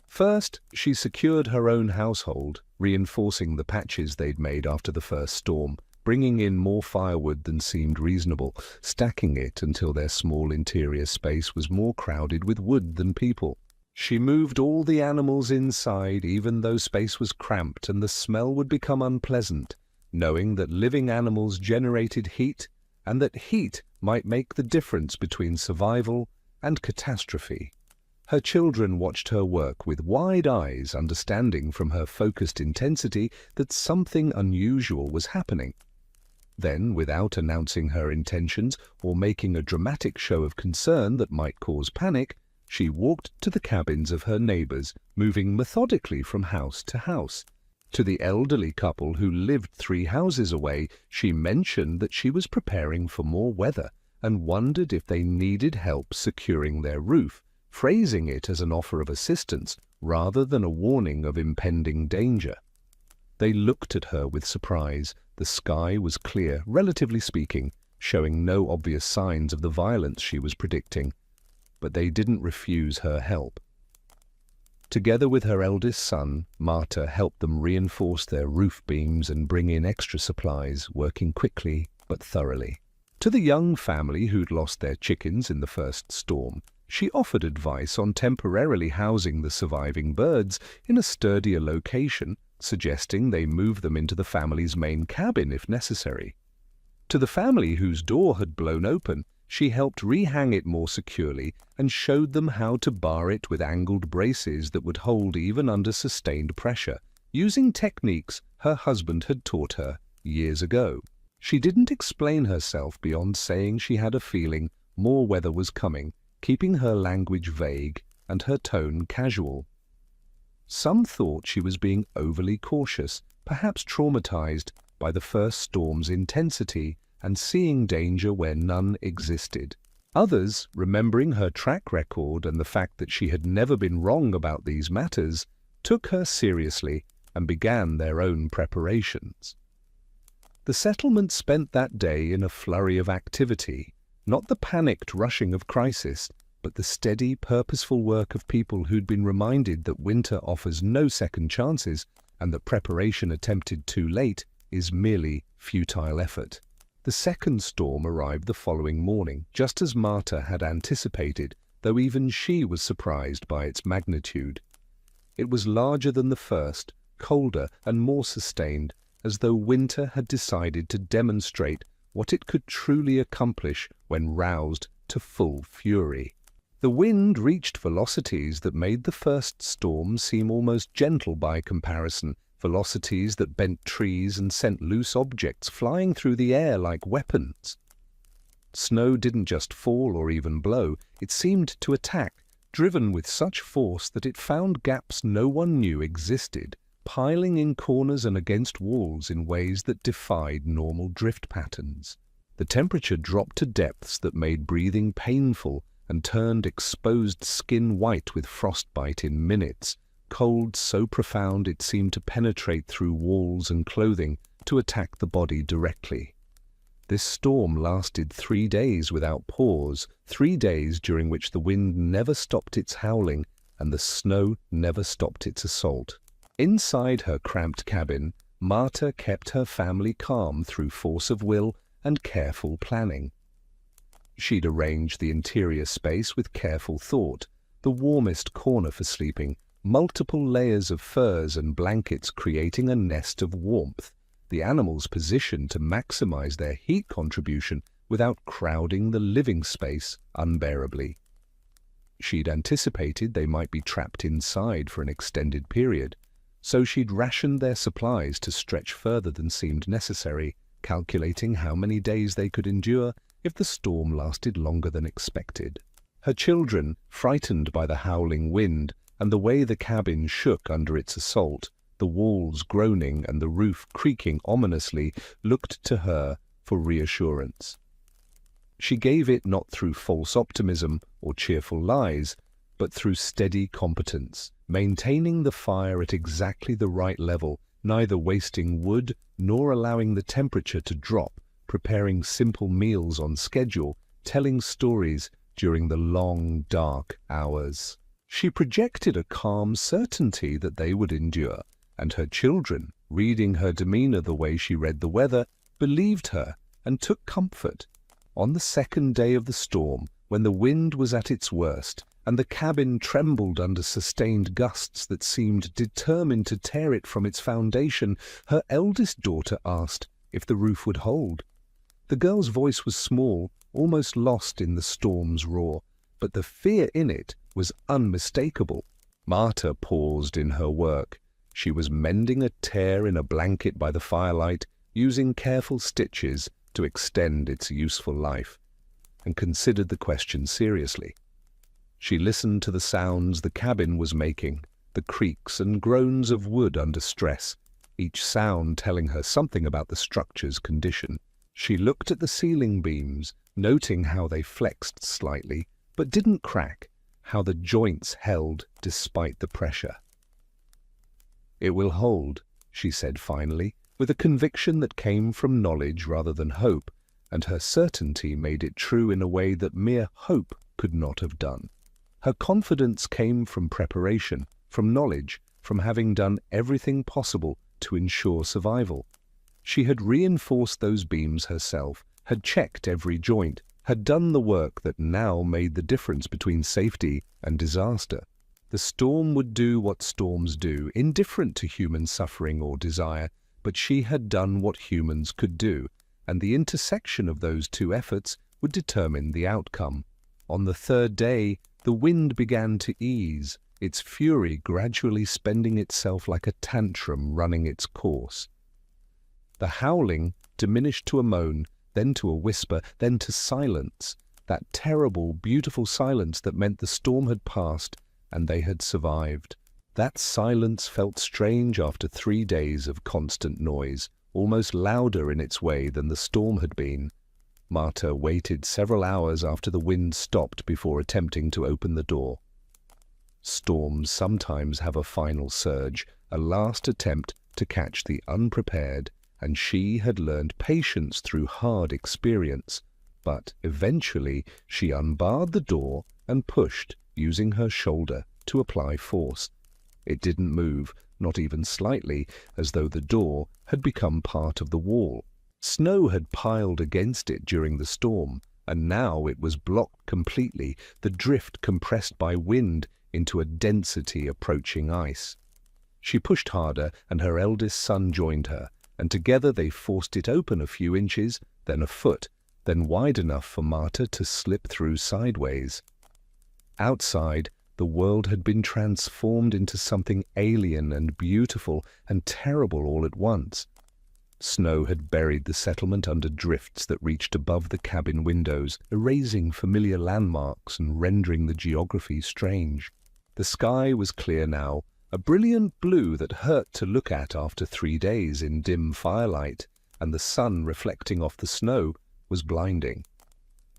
First, she secured her own household, reinforcing the patches they'd made after the first storm, bringing in more firewood than seemed reasonable, stacking it until their small interior space was more crowded with wood than people. She moved all the animals inside, even though space was cramped and the smell would become unpleasant, knowing that living animals generated heat and that heat might make the difference between survival and catastrophe. Her children watched her work with wide eyes, understanding from her focused intensity that something unusual was happening. Then, without announcing her intentions or making a dramatic show of concern that might cause panic, she walked to the cabins of her neighbors, moving methodically from house to house. To the elderly couple who lived 3 houses away, she mentioned that she was preparing for more weather and wondered if they needed help securing their roof, phrasing it as an offer of assistance rather than a warning of impending danger. They looked at her with surprise. The sky was clear, relatively speaking, showing no obvious signs of the violence she was predicting, but they didn't refuse her help. Together with her eldest son, Marta helped them reinforce their roof beams and bring in extra supplies, working quickly but thoroughly. To the young family who'd lost their chickens in the first storm, she offered advice on temporarily housing the surviving birds in a sturdier location, suggesting they move them into the family's main cabin if necessary. To the family whose door had blown open, she helped rehang it more securely and showed them how to bar it with angled braces that would hold even under sustained pressure, using techniques her husband had taught her years ago. She didn't explain herself beyond saying she had a feeling more weather was coming, keeping her language vague and her tone casual. Some thought she was being overly cautious, perhaps traumatized by the first storm's intensity and seeing danger where none existed. Others, remembering her track record and the fact that she had never been wrong about these matters, took her seriously and began their own preparations. The settlement spent that day in a flurry of activity, not the panicked rushing of crisis, but the steady, purposeful work of people who'd been reminded that winter offers no second chances and that preparation attempted too late is merely futile effort. The second storm arrived the following morning, just as Marta had anticipated, though even she was surprised by its magnitude. It was larger than the first, colder and more sustained, as though winter had decided to demonstrate what it could truly accomplish when roused to full fury. The wind reached velocities that made the first storm seem almost gentle by comparison, velocities that bent trees and sent loose objects flying through the air like weapons. Snow didn't just fall or even blow, it seemed to attack, driven with such force that it found gaps no one knew existed, piling in corners and against walls in ways that defied normal drift patterns. The temperature dropped to depths that made breathing painful and turned exposed skin white with frostbite in minutes, cold so profound it seemed to penetrate through walls and clothing to attack the body directly. This storm lasted 3 days without pause, 3 days during which the wind never stopped its howling and the snow never stopped its assault. Inside her cramped cabin, Marta kept her family calm through force of will and careful planning. She'd arranged the interior space with careful thought, the warmest corner for sleeping, multiple layers of furs and blankets creating a nest of warmth, the animals positioned to maximize their heat contribution without crowding the living space unbearably. She'd anticipated they might be trapped inside for an extended period, so she'd rationed their supplies to stretch further than seemed necessary, calculating how many days they could endure if the storm lasted longer than expected. Her children, frightened by the howling wind and the way the cabin shook under its assault, the walls groaning and the roof creaking ominously, looked to her for reassurance. She gave it not through false optimism or cheerful lies, but through steady competence, maintaining the fire at exactly the right level, neither wasting wood nor allowing the temperature to drop, preparing simple meals on schedule, telling stories during the long, dark hours. She projected a calm certainty that they would endure, and her children, reading her demeanor the way she read the weather, believed her and took comfort. On the second day of the storm, when the wind was at its worst, and the cabin trembled under sustained gusts that seemed determined to tear it from its foundation, her eldest daughter asked if the roof would hold. The girl's voice was small, almost lost in the storm's roar, but the fear in it was unmistakable. Marta paused in her work. She was mending a tear in a blanket by the firelight, using careful stitches to extend its useful life, and considered the question seriously. She listened to the sounds the cabin was making, the creaks and groans of wood under stress, each sound telling her something about the structure's condition. She looked at the ceiling beams, noting how they flexed slightly, but didn't crack, how the joints held despite the pressure. "It will hold," she said finally, with a conviction that came from knowledge rather than hope, and her certainty made it true in a way that mere hope could not have done. Her confidence came from preparation, from knowledge, from having done everything possible to ensure survival. She had reinforced those beams herself, had checked every joint, had done the work that now made the difference between safety and disaster. The storm would do what storms do, indifferent to human suffering or desire, but she had done what humans could do, and the intersection of those two efforts would determine the outcome. On the third day, the wind began to ease, its fury gradually spending itself like a tantrum running its course. The howling diminished to a moan, then to a whisper, then to silence, that terrible, beautiful silence that meant the storm had passed and they had survived. That silence felt strange after 3 days of constant noise, almost louder in its way than the storm had been. Marta waited several hours after the wind stopped before attempting to open the door. Storms sometimes have a final surge, a last attempt to catch the unprepared, and she had learned patience through hard experience. But eventually she unbarred the door and pushed, using her shoulder to apply force. It didn't move, not even slightly, as though the door had become part of the wall. Snow had piled against it during the storm, and now it was blocked completely, the drift compressed by wind into a density approaching ice. She pushed harder, and her eldest son joined her, and together they forced it open a few inches, then a foot, then wide enough for Marta to slip through sideways. Outside, the world had been transformed into something alien and beautiful and terrible all at once. Snow had buried the settlement under drifts that reached above the cabin windows, erasing familiar landmarks and rendering the geography strange. The sky was clear now, a brilliant blue that hurt to look at after 3 days in dim firelight, and the sun reflecting off the snow was blinding.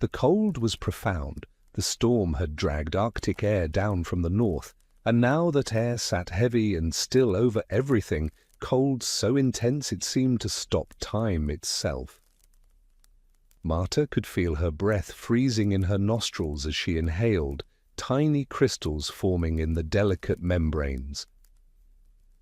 The cold was profound. The storm had dragged Arctic air down from the north, and now that air sat heavy and still over everything, cold so intense it seemed to stop time itself. Marta could feel her breath freezing in her nostrils as she inhaled, tiny crystals forming in the delicate membranes.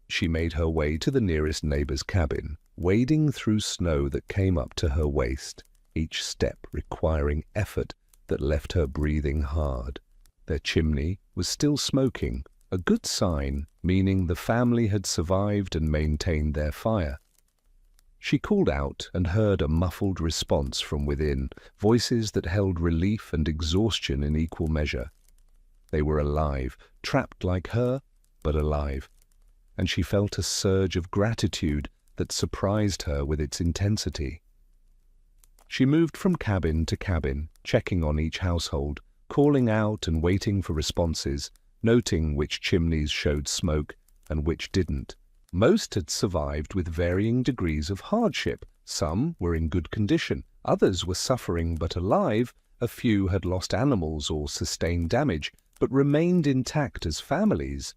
She made her way to the nearest neighbor's cabin, wading through snow that came up to her waist, each step requiring effort that left her breathing hard. Their chimney was still smoking, a good sign, meaning the family had survived and maintained their fire. She called out and heard a muffled response from within, voices that held relief and exhaustion in equal measure. They were alive, trapped like her, but alive, and she felt a surge of gratitude that surprised her with its intensity. She moved from cabin to cabin, checking on each household, calling out and waiting for responses, noting which chimneys showed smoke and which didn't. Most had survived with varying degrees of hardship. Some were in good condition, others were suffering but alive, a few had lost animals or sustained damage, but remained intact as families.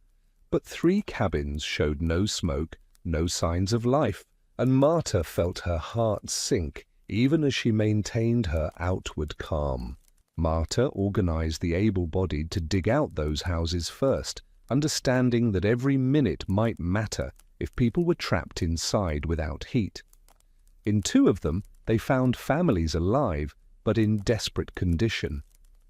But 3 cabins showed no smoke, no signs of life, and Marta felt her heart sink, even as she maintained her outward calm. Marta organized the able-bodied to dig out those houses first, understanding that every minute might matter if people were trapped inside without heat. In 2 of them, they found families alive, but in desperate condition.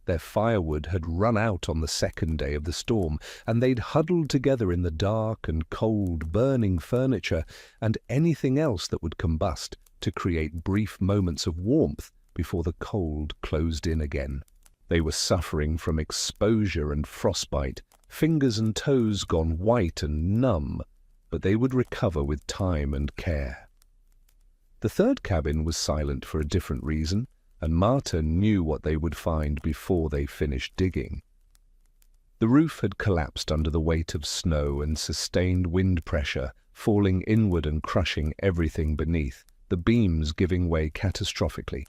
Their firewood had run out on the 2nd day of the storm, and they'd huddled together in the dark and cold, burning furniture and anything else that would combust to create brief moments of warmth before the cold closed in again. They were suffering from exposure and frostbite, fingers and toes gone white and numb, but they would recover with time and care. The 3rd cabin was silent for a different reason, and Marta knew what they would find before they finished digging. The roof had collapsed under the weight of snow and sustained wind pressure, falling inward and crushing everything beneath, the beams giving way catastrophically.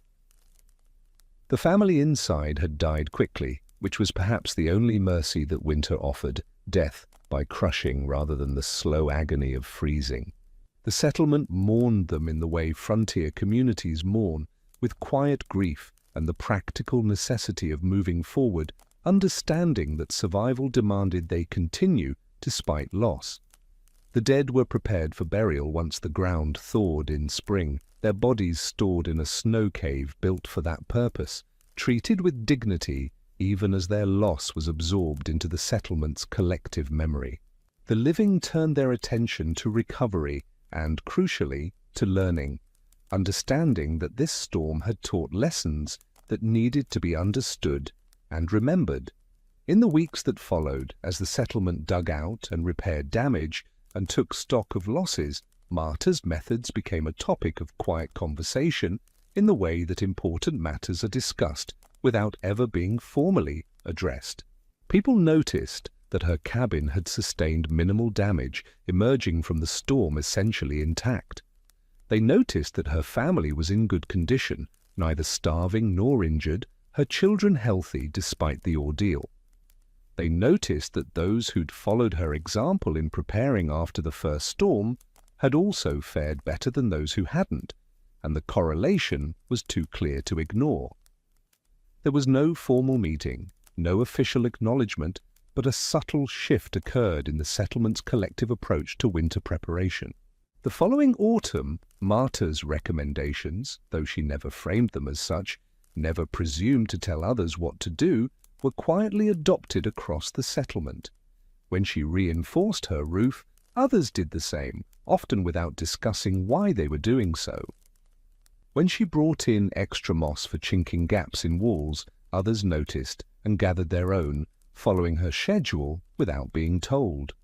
The family inside had died quickly, which was perhaps the only mercy that winter offered, death by crushing rather than the slow agony of freezing. The settlement mourned them in the way frontier communities mourn, with quiet grief and the practical necessity of moving forward, understanding that survival demanded they continue despite loss. The dead were prepared for burial once the ground thawed in spring, their bodies stored in a snow cave built for that purpose, treated with dignity even as their loss was absorbed into the settlement's collective memory. The living turned their attention to recovery and, crucially, to learning, understanding that this storm had taught lessons that needed to be understood and remembered. In the weeks that followed, as the settlement dug out and repaired damage and took stock of losses, Marta's methods became a topic of quiet conversation in the way that important matters are discussed without ever being formally addressed. People noticed that her cabin had sustained minimal damage, emerging from the storm essentially intact. They noticed that her family was in good condition, neither starving nor injured, her children healthy despite the ordeal. They noticed that those who'd followed her example in preparing after the first storm had also fared better than those who hadn't, and the correlation was too clear to ignore. There was no formal meeting, no official acknowledgement, but a subtle shift occurred in the settlement's collective approach to winter preparation. The following autumn, Marta's recommendations, though she never framed them as such, never presumed to tell others what to do, were quietly adopted across the settlement. When she reinforced her roof, others did the same, often without discussing why they were doing so. When she brought in extra moss for chinking gaps in walls, others noticed and gathered their own, following her schedule without being told.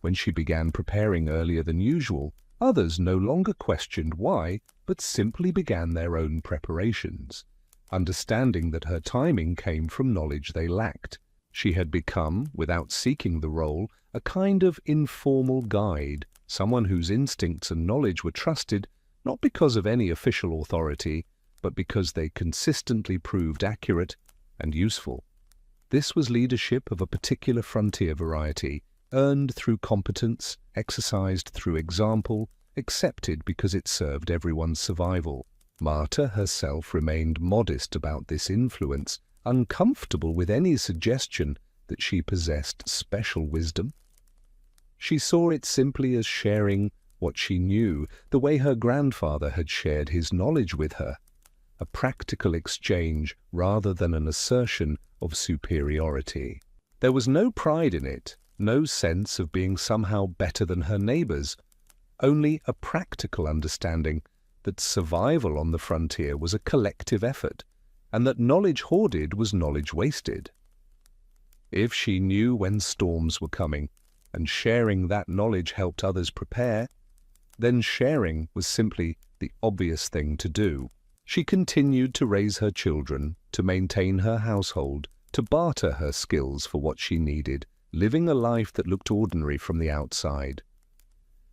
When she began preparing earlier than usual, others no longer questioned why, but simply began their own preparations, understanding that her timing came from knowledge they lacked. She had become, without seeking the role, a kind of informal guide, someone whose instincts and knowledge were trusted not because of any official authority, but because they consistently proved accurate and useful. This was leadership of a particular frontier variety, earned through competence, exercised through example, accepted because it served everyone's survival. Marta herself remained modest about this influence, uncomfortable with any suggestion that she possessed special wisdom. She saw it simply as sharing what she knew, the way her grandfather had shared his knowledge with her, a practical exchange rather than an assertion of superiority. There was no pride in it, no sense of being somehow better than her neighbors, only a practical understanding that survival on the frontier was a collective effort, and that knowledge hoarded was knowledge wasted. If she knew when storms were coming, and sharing that knowledge helped others prepare, then sharing was simply the obvious thing to do. She continued to raise her children, to maintain her household, to barter her skills for what she needed, living a life that looked ordinary from the outside.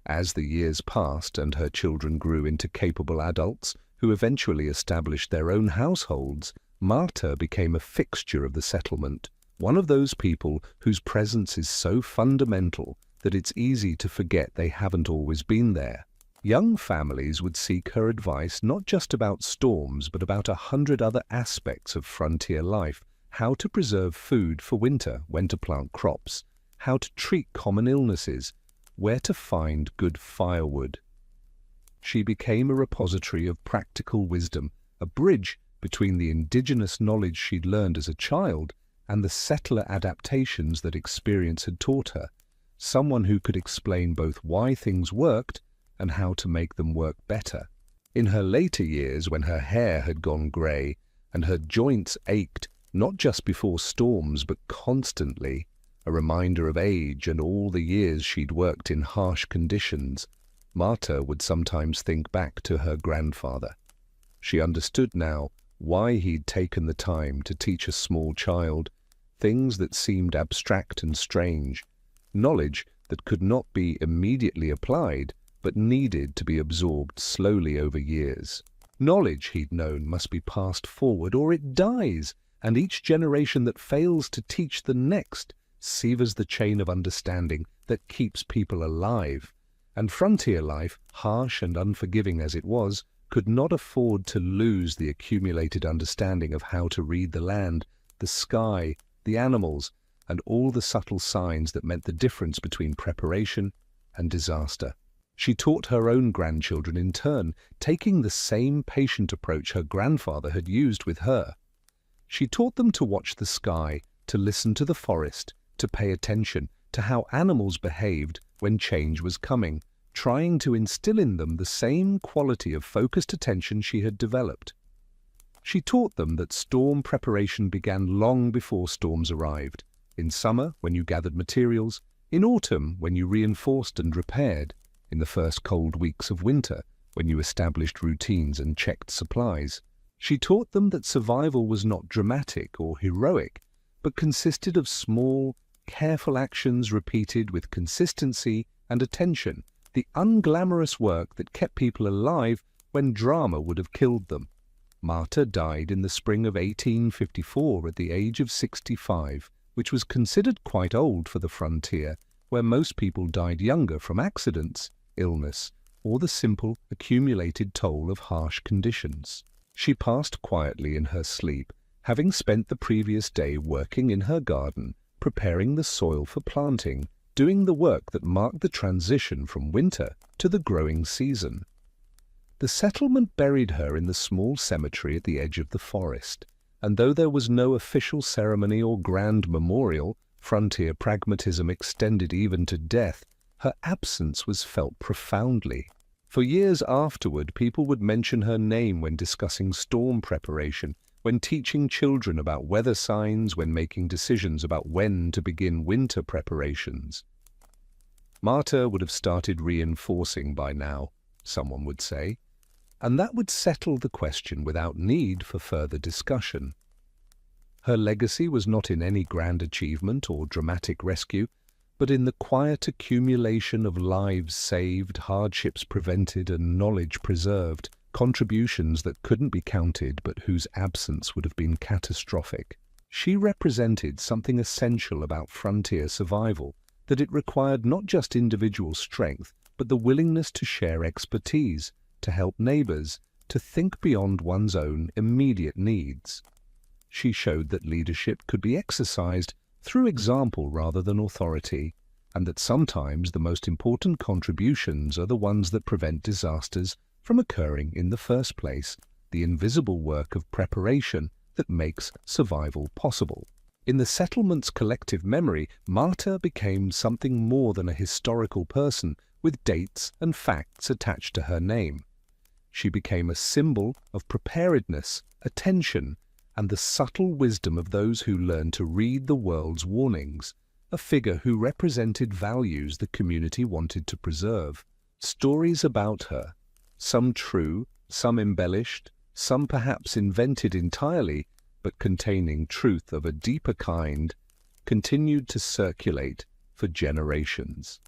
As the years passed and her children grew into capable adults who eventually established their own households, Marta became a fixture of the settlement, one of those people whose presence is so fundamental that it's easy to forget they haven't always been there. Young families would seek her advice not just about storms, but about 100 other aspects of frontier life: how to preserve food for winter, when to plant crops, how to treat common illnesses, where to find good firewood. She became a repository of practical wisdom, a bridge between the indigenous knowledge she'd learned as a child and the settler adaptations that experience had taught her, someone who could explain both why things worked and how to make them work better. In her later years, when her hair had gone grey and her joints ached, not just before storms but constantly, a reminder of age and all the years she'd worked in harsh conditions, Marta would sometimes think back to her grandfather. She understood now why he'd taken the time to teach a small child things that seemed abstract and strange, knowledge that could not be immediately applied but needed to be absorbed slowly over years. Knowledge, he'd known, must be passed forward or it dies, and each generation that fails to teach the next severs the chain of understanding that keeps people alive. And frontier life, harsh and unforgiving as it was, could not afford to lose the accumulated understanding of how to read the land, the sky, the animals, and all the subtle signs that meant the difference between preparation and disaster. She taught her own grandchildren in turn, taking the same patient approach her grandfather had used with her. She taught them to watch the sky, to listen to the forest, to pay attention to how animals behaved when change was coming, trying to instill in them the same quality of focused attention she had developed. She taught them that storm preparation began long before storms arrived, in summer when you gathered materials, in autumn when you reinforced and repaired, in the first cold weeks of winter when you established routines and checked supplies. She taught them that survival was not dramatic or heroic, but consisted of small, careful actions repeated with consistency and attention, the unglamorous work that kept people alive when drama would have killed them. Marta died in the spring of 1854 at the age of 65, which was considered quite old for the frontier, where most people died younger from accidents, illness, or the simple accumulated toll of harsh conditions. She passed quietly in her sleep, having spent the previous day working in her garden, preparing the soil for planting, doing the work that marked the transition from winter to the growing season. The settlement buried her in the small cemetery at the edge of the forest, and though there was no official ceremony or grand memorial, frontier pragmatism extended even to death, her absence was felt profoundly. For years afterward, people would mention her name when discussing storm preparation, when teaching children about weather signs, when making decisions about when to begin winter preparations. Marta would have started reinforcing by now, someone would say, and that would settle the question without need for further discussion. Her legacy was not in any grand achievement or dramatic rescue, but in the quiet accumulation of lives saved, hardships prevented, and knowledge preserved, contributions that couldn't be counted but whose absence would have been catastrophic. She represented something essential about frontier survival, that it required not just individual strength, but the willingness to share expertise, to help neighbors, to think beyond one's own immediate needs. She showed that leadership could be exercised through example rather than authority, and that sometimes the most important contributions are the ones that prevent disasters from occurring in the first place, the invisible work of preparation that makes survival possible. In the settlement's collective memory, Marta became something more than a historical person with dates and facts attached to her name. She became a symbol of preparedness, attention, and the subtle wisdom of those who learned to read the world's warnings, a figure who represented values the community wanted to preserve. Stories about her, some true, some embellished, some perhaps invented entirely, but containing truth of a deeper kind, continued to circulate for generations.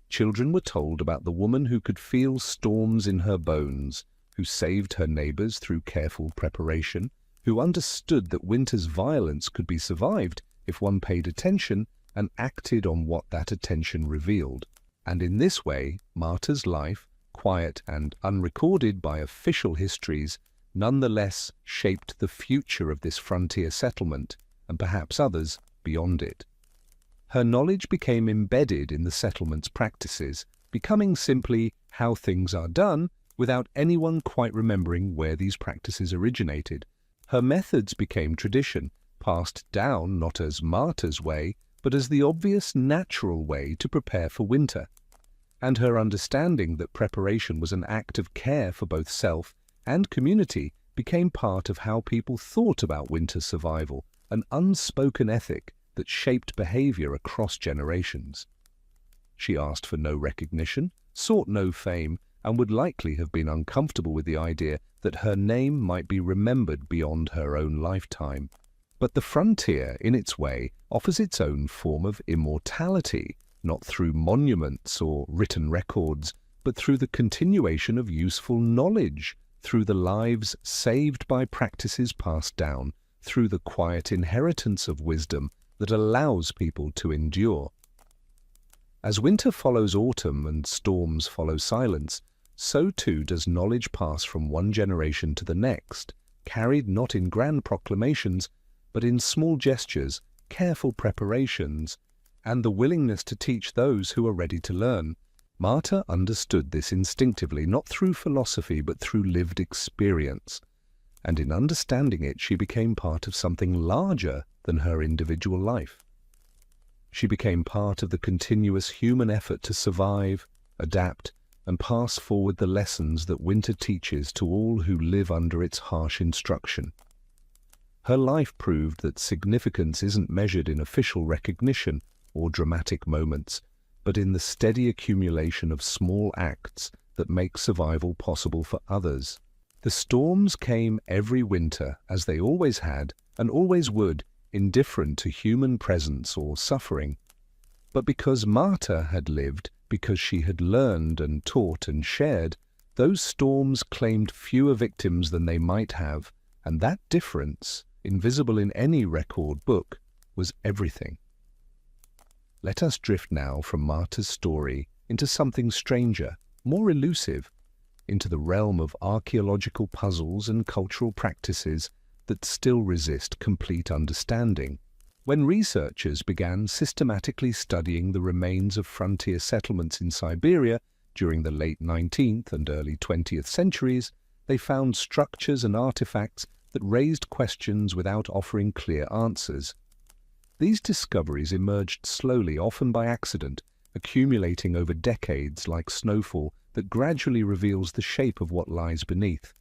Children were told about the woman who could feel storms in her bones, who saved her neighbors through careful preparation, who understood that winter's violence could be survived if one paid attention and acted on what that attention revealed. And in this way, Marta's life, quiet and unrecorded by official histories, nonetheless shaped the future of this frontier settlement, and perhaps others beyond it. Her knowledge became embedded in the settlement's practices, becoming simply how things are done without anyone quite remembering where these practices originated. Her methods became tradition, passed down not as Marta's way, but as the obvious natural way to prepare for winter. And her understanding that preparation was an act of care for both self and community became part of how people thought about winter survival, an unspoken ethic that shaped behavior across generations. She asked for no recognition, sought no fame, and would likely have been uncomfortable with the idea that her name might be remembered beyond her own lifetime. But the frontier, in its way, offers its own form of immortality, not through monuments or written records, but through the continuation of useful knowledge, through the lives saved by practices passed down, through the quiet inheritance of wisdom that allows people to endure. As winter follows autumn and storms follow silence, so too does knowledge pass from one generation to the next, carried not in grand proclamations, but in small gestures, careful preparations, and the willingness to teach those who are ready to learn. Marta understood this instinctively, not through philosophy, but through lived experience. And in understanding it, she became part of something larger than her individual life. She became part of the continuous human effort to survive, adapt, and pass forward the lessons that winter teaches to all who live under its harsh instruction. Her life proved that significance isn't measured in official recognition or dramatic moments, but in the steady accumulation of small acts that make survival possible for others. The storms came every winter, as they always had and always would, indifferent to human presence or suffering. But because Marta had lived, because she had learned and taught and shared, those storms claimed fewer victims than they might have, and that difference, invisible in any record book, was everything. Let us drift now from Marta's story into something stranger, more elusive, into the realm of archaeological puzzles and cultural practices that still resist complete understanding. When researchers began systematically studying the remains of frontier settlements in Siberia during the late 19th and early 20th centuries, they found structures and artifacts that raised questions without offering clear answers. These discoveries emerged slowly, often by accident, accumulating over decades like snowfall that gradually reveals the shape of what lies beneath.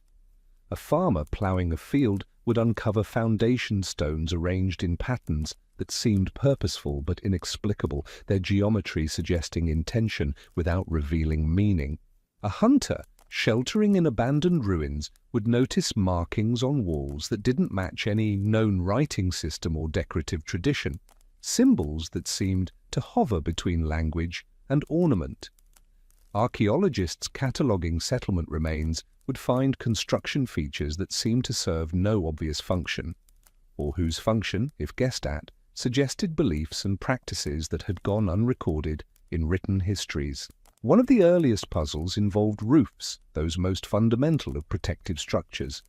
A farmer ploughing a field would uncover foundation stones arranged in patterns that seemed purposeful but inexplicable, their geometry suggesting intention without revealing meaning. A hunter, sheltering in abandoned ruins, would notice markings on walls that didn't match any known writing system or decorative tradition, symbols that seemed to hover between language and ornament. Archaeologists cataloguing settlement remains would find construction features that seemed to serve no obvious function, or whose function, if guessed at, suggested beliefs and practices that had gone unrecorded in written histories. One of the earliest puzzles involved roofs, those most fundamental of protective structures.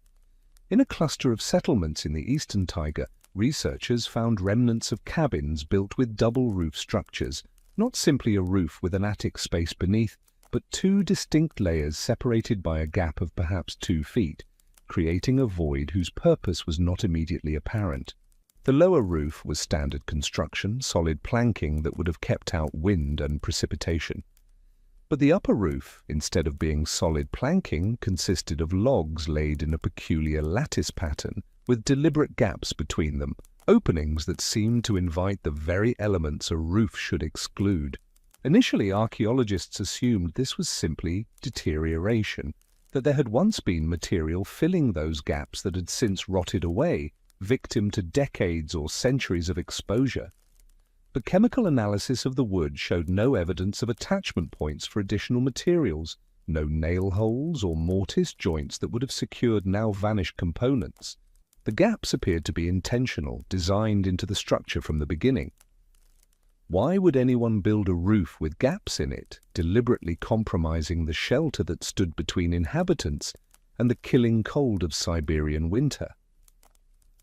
In a cluster of settlements in the eastern taiga, researchers found remnants of cabins built with double roof structures, not simply a roof with an attic space beneath, but two distinct layers separated by a gap of perhaps 2 feet, creating a void whose purpose was not immediately apparent. The lower roof was standard construction, solid planking that would have kept out wind and precipitation. But the upper roof, instead of being solid planking, consisted of logs laid in a peculiar lattice pattern with deliberate gaps between them, openings that seemed to invite the very elements a roof should exclude. Initially, archaeologists assumed this was simply deterioration, that there had once been material filling those gaps that had since rotted away, victim to decades or centuries of exposure. But chemical analysis of the wood showed no evidence of attachment points for additional materials, no nail holes or mortise joints that would have secured now vanished components. The gaps appeared to be intentional, designed into the structure from the beginning. Why would anyone build a roof with gaps in it, deliberately compromising the shelter that stood between inhabitants and the killing cold of Siberian winter?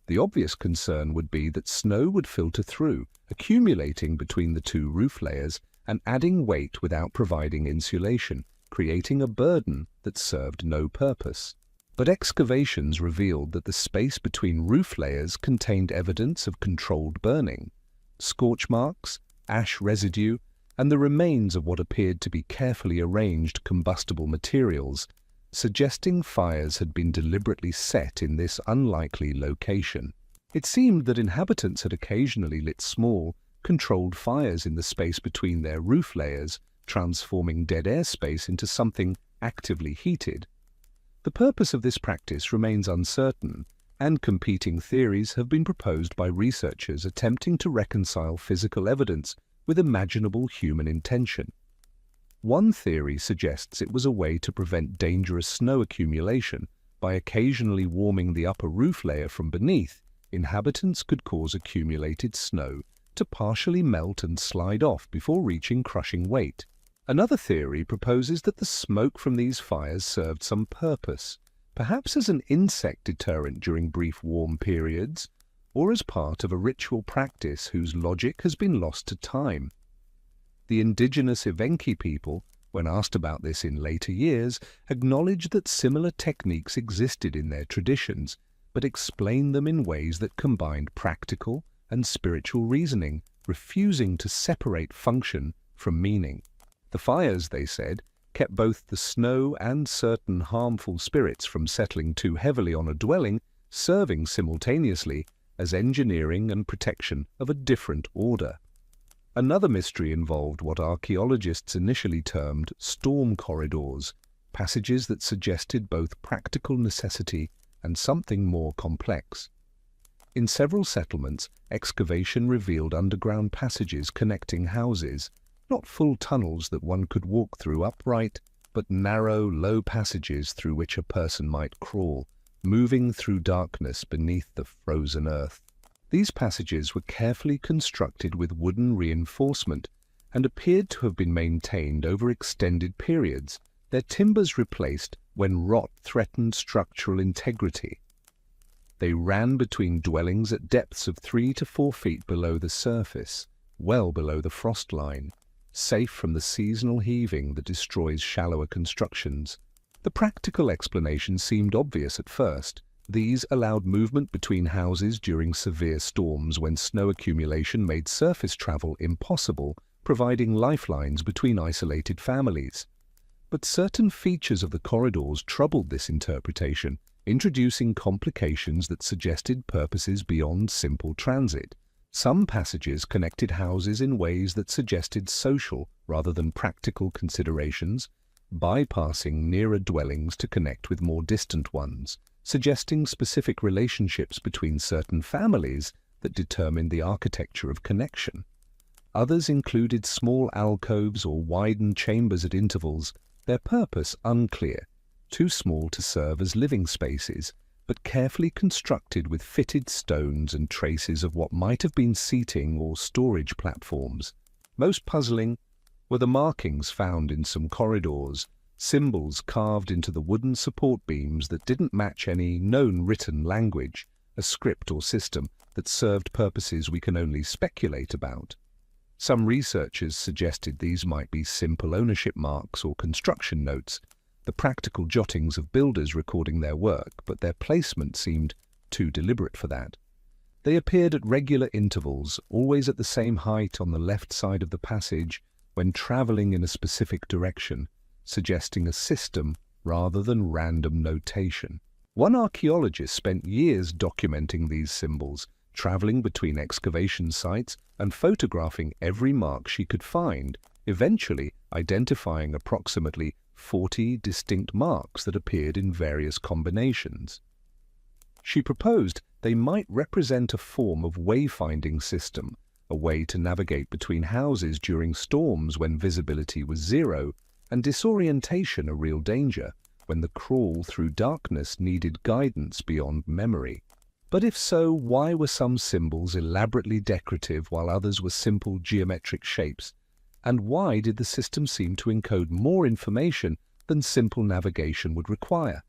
The obvious concern would be that snow would filter through, accumulating between the two roof layers and adding weight without providing insulation, creating a burden that served no purpose. But excavations revealed that the space between roof layers contained evidence of controlled burning, scorch marks, ash residue, and the remains of what appeared to be carefully arranged combustible materials, suggesting fires had been deliberately set in this unlikely location. It seemed that inhabitants had occasionally lit small, controlled fires in the space between their roof layers, transforming dead air space into something actively heated. The purpose of this practice remains uncertain, and competing theories have been proposed by researchers attempting to reconcile physical evidence with imaginable human intention. One theory suggests it was a way to prevent dangerous snow accumulation. By occasionally warming the upper roof layer from beneath, inhabitants could cause accumulated snow to partially melt and slide off before reaching crushing weight. Another theory proposes that the smoke from these fires served some purpose, perhaps as an insect deterrent during brief warm periods, or as part of a ritual practice whose logic has been lost to time. The indigenous Evenki people, when asked about this in later years, acknowledged that similar techniques existed in their traditions, but explained them in ways that combined practical and spiritual reasoning, refusing to separate function from meaning. The fires, they said, kept both the snow and certain harmful spirits from settling too heavily on a dwelling, serving simultaneously as engineering and protection of a different order. Another mystery involved what archaeologists initially termed storm corridors, passages that suggested both practical necessity and something more complex. In several settlements, excavation revealed underground passages connecting houses, not full tunnels that one could walk through upright, but narrow, low passages through which a person might crawl, moving through darkness beneath the frozen earth. These passages were carefully constructed with wooden reinforcement and appeared to have been maintained over extended periods, their timbers replaced when rot threatened structural integrity. They ran between dwellings at depths of 3 to 4 feet below the surface, well below the frost line, safe from the seasonal heaving that destroys shallower constructions. The practical explanation seemed obvious at first. These allowed movement between houses during severe storms when snow accumulation made surface travel impossible, providing lifelines between isolated families. But certain features of the corridors troubled this interpretation, introducing complications that suggested purposes beyond simple transit. Some passages connected houses in ways that suggested social rather than practical considerations, bypassing nearer dwellings to connect with more distant ones, suggesting specific relationships between certain families that determined the architecture of connection. Others included small alcoves or widened chambers at intervals, their purpose unclear, too small to serve as living spaces, but carefully constructed with fitted stones and traces of what might have been seating or storage platforms. Most puzzling were the markings found in some corridors, symbols carved into the wooden support beams that didn't match any known written language, a script or system that served purposes we can only speculate about. Some researchers suggested these might be simple ownership marks or construction notes, the practical jottings of builders recording their work, but their placement seemed too deliberate for that. They appeared at regular intervals, always at the same height on the left side of the passage when traveling in a specific direction, suggesting a system rather than random notation. One archaeologist spent years documenting these symbols, traveling between excavation sites and photographing every mark she could find, eventually identifying approximately 40 distinct marks that appeared in various combinations. She proposed they might represent a form of wayfinding system, a way to navigate between houses during storms when visibility was zero, and disorientation a real danger when the crawl through darkness needed guidance beyond memory. But if so, why were some symbols elaborately decorative while others were simple geometric shapes? And why did the system seem to encode more information than simple navigation would require?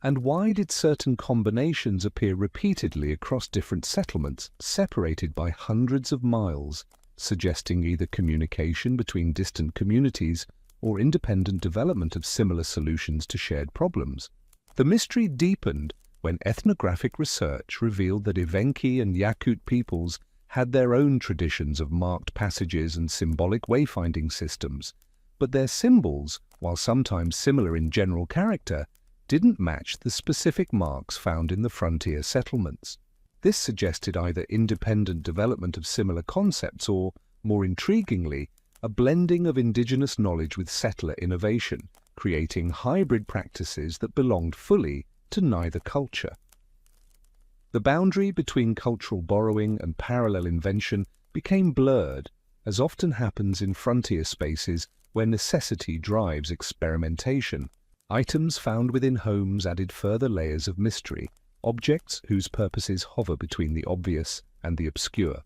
And why did certain combinations appear repeatedly across different settlements, separated by hundreds of miles, suggesting either communication between distant communities or independent development of similar solutions to shared problems? The mystery deepened when ethnographic research revealed that Evenki and Yakut peoples had their own traditions of marked passages and symbolic wayfinding systems, but their symbols, while sometimes similar in general character, didn't match the specific marks found in the frontier settlements. This suggested either independent development of similar concepts or, more intriguingly, a blending of indigenous knowledge with settler innovation, creating hybrid practices that belonged fully to neither culture. The boundary between cultural borrowing and parallel invention became blurred, as often happens in frontier spaces where necessity drives experimentation. Items found within homes added further layers of mystery, objects whose purposes hover between the obvious and the obscure.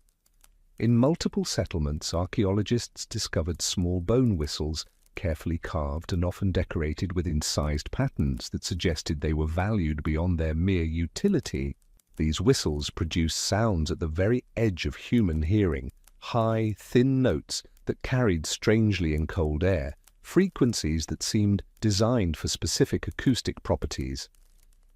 In multiple settlements, archaeologists discovered small bone whistles, carefully carved and often decorated with incised patterns that suggested they were valued beyond their mere utility. These whistles produced sounds at the very edge of human hearing, high, thin notes that carried strangely in cold air, frequencies that seemed designed for specific acoustic properties.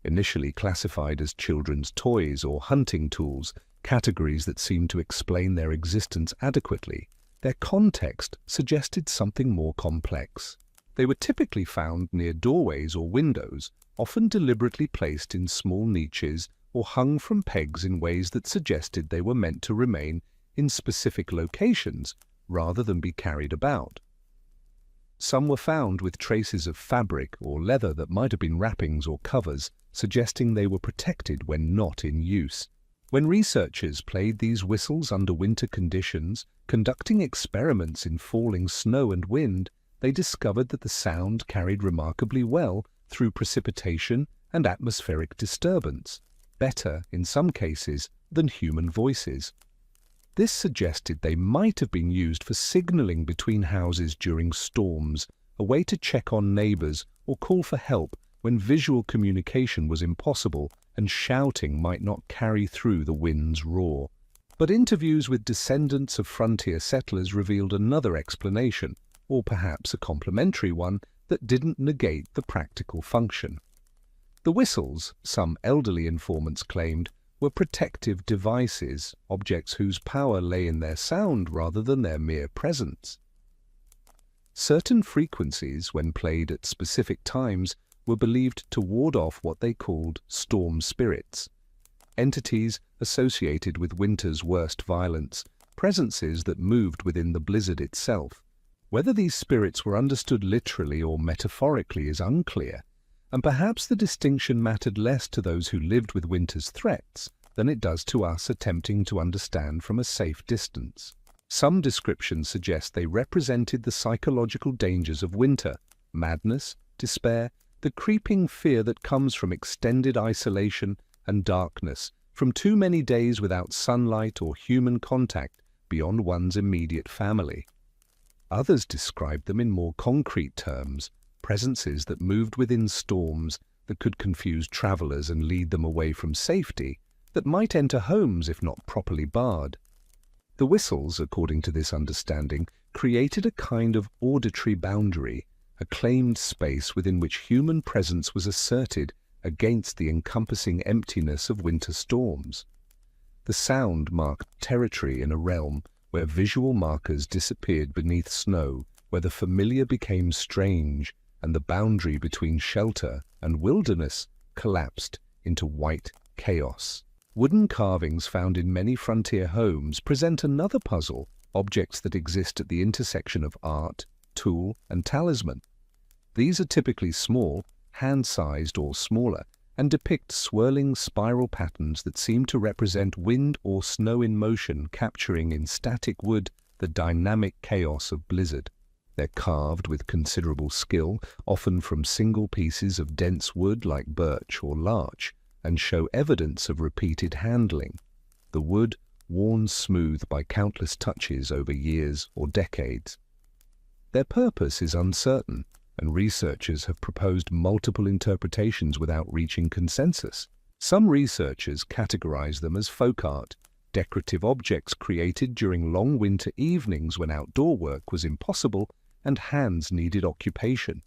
Initially classified as children's toys or hunting tools, categories that seemed to explain their existence adequately, their context suggested something more complex. They were typically found near doorways or windows, often deliberately placed in small niches or hung from pegs in ways that suggested they were meant to remain in specific locations rather than be carried about. Some were found with traces of fabric or leather that might have been wrappings or covers, suggesting they were protected when not in use. When researchers played these whistles under winter conditions, conducting experiments in falling snow and wind, they discovered that the sound carried remarkably well through precipitation and atmospheric disturbance, better, in some cases, than human voices. This suggested they might have been used for signaling between houses during storms, a way to check on neighbors or call for help when visual communication was impossible and shouting might not carry through the wind's roar. But interviews with descendants of frontier settlers revealed another explanation, or perhaps a complementary one, that didn't negate the practical function. The whistles, some elderly informants claimed, were protective devices, objects whose power lay in their sound rather than their mere presence. Certain frequencies, when played at specific times, were believed to ward off what they called storm spirits, entities associated with winter's worst violence, presences that moved within the blizzard itself. Whether these spirits were understood literally or metaphorically is unclear, and perhaps the distinction mattered less to those who lived with winter's threats than it does to us attempting to understand from a safe distance. Some descriptions suggest they represented the psychological dangers of winter, madness, despair, the creeping fear that comes from extended isolation and darkness, from too many days without sunlight or human contact beyond one's immediate family. Others described them in more concrete terms, presences that moved within storms, that could confuse travelers and lead them away from safety, that might enter homes if not properly barred. The whistles, according to this understanding, created a kind of auditory boundary, a claimed space within which human presence was asserted against the encompassing emptiness of winter storms. The sound marked territory in a realm where visual markers disappeared beneath snow, where the familiar became strange, and the boundary between shelter and wilderness collapsed into white chaos. Wooden carvings found in many frontier homes present another puzzle, objects that exist at the intersection of art, tool, and talisman. These are typically small, hand-sized or smaller, and depict swirling spiral patterns that seem to represent wind or snow in motion, capturing in static wood the dynamic chaos of blizzard. They're carved with considerable skill, often from single pieces of dense wood like birch or larch, and show evidence of repeated handling. The wood worn smooth by countless touches over years or decades. Their purpose is uncertain, and researchers have proposed multiple interpretations without reaching consensus. Some researchers categorize them as folk art, decorative objects created during long winter evenings when outdoor work was impossible and hands needed occupation.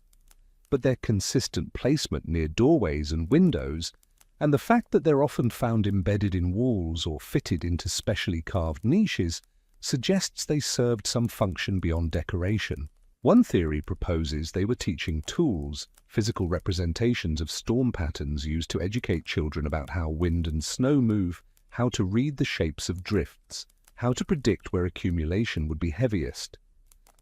But their consistent placement near doorways and windows, and the fact that they're often found embedded in walls or fitted into specially carved niches, suggests they served some function beyond decoration. One theory proposes they were teaching tools, physical representations of storm patterns used to educate children about how wind and snow move, how to read the shapes of drifts, how to predict where accumulation would be heaviest.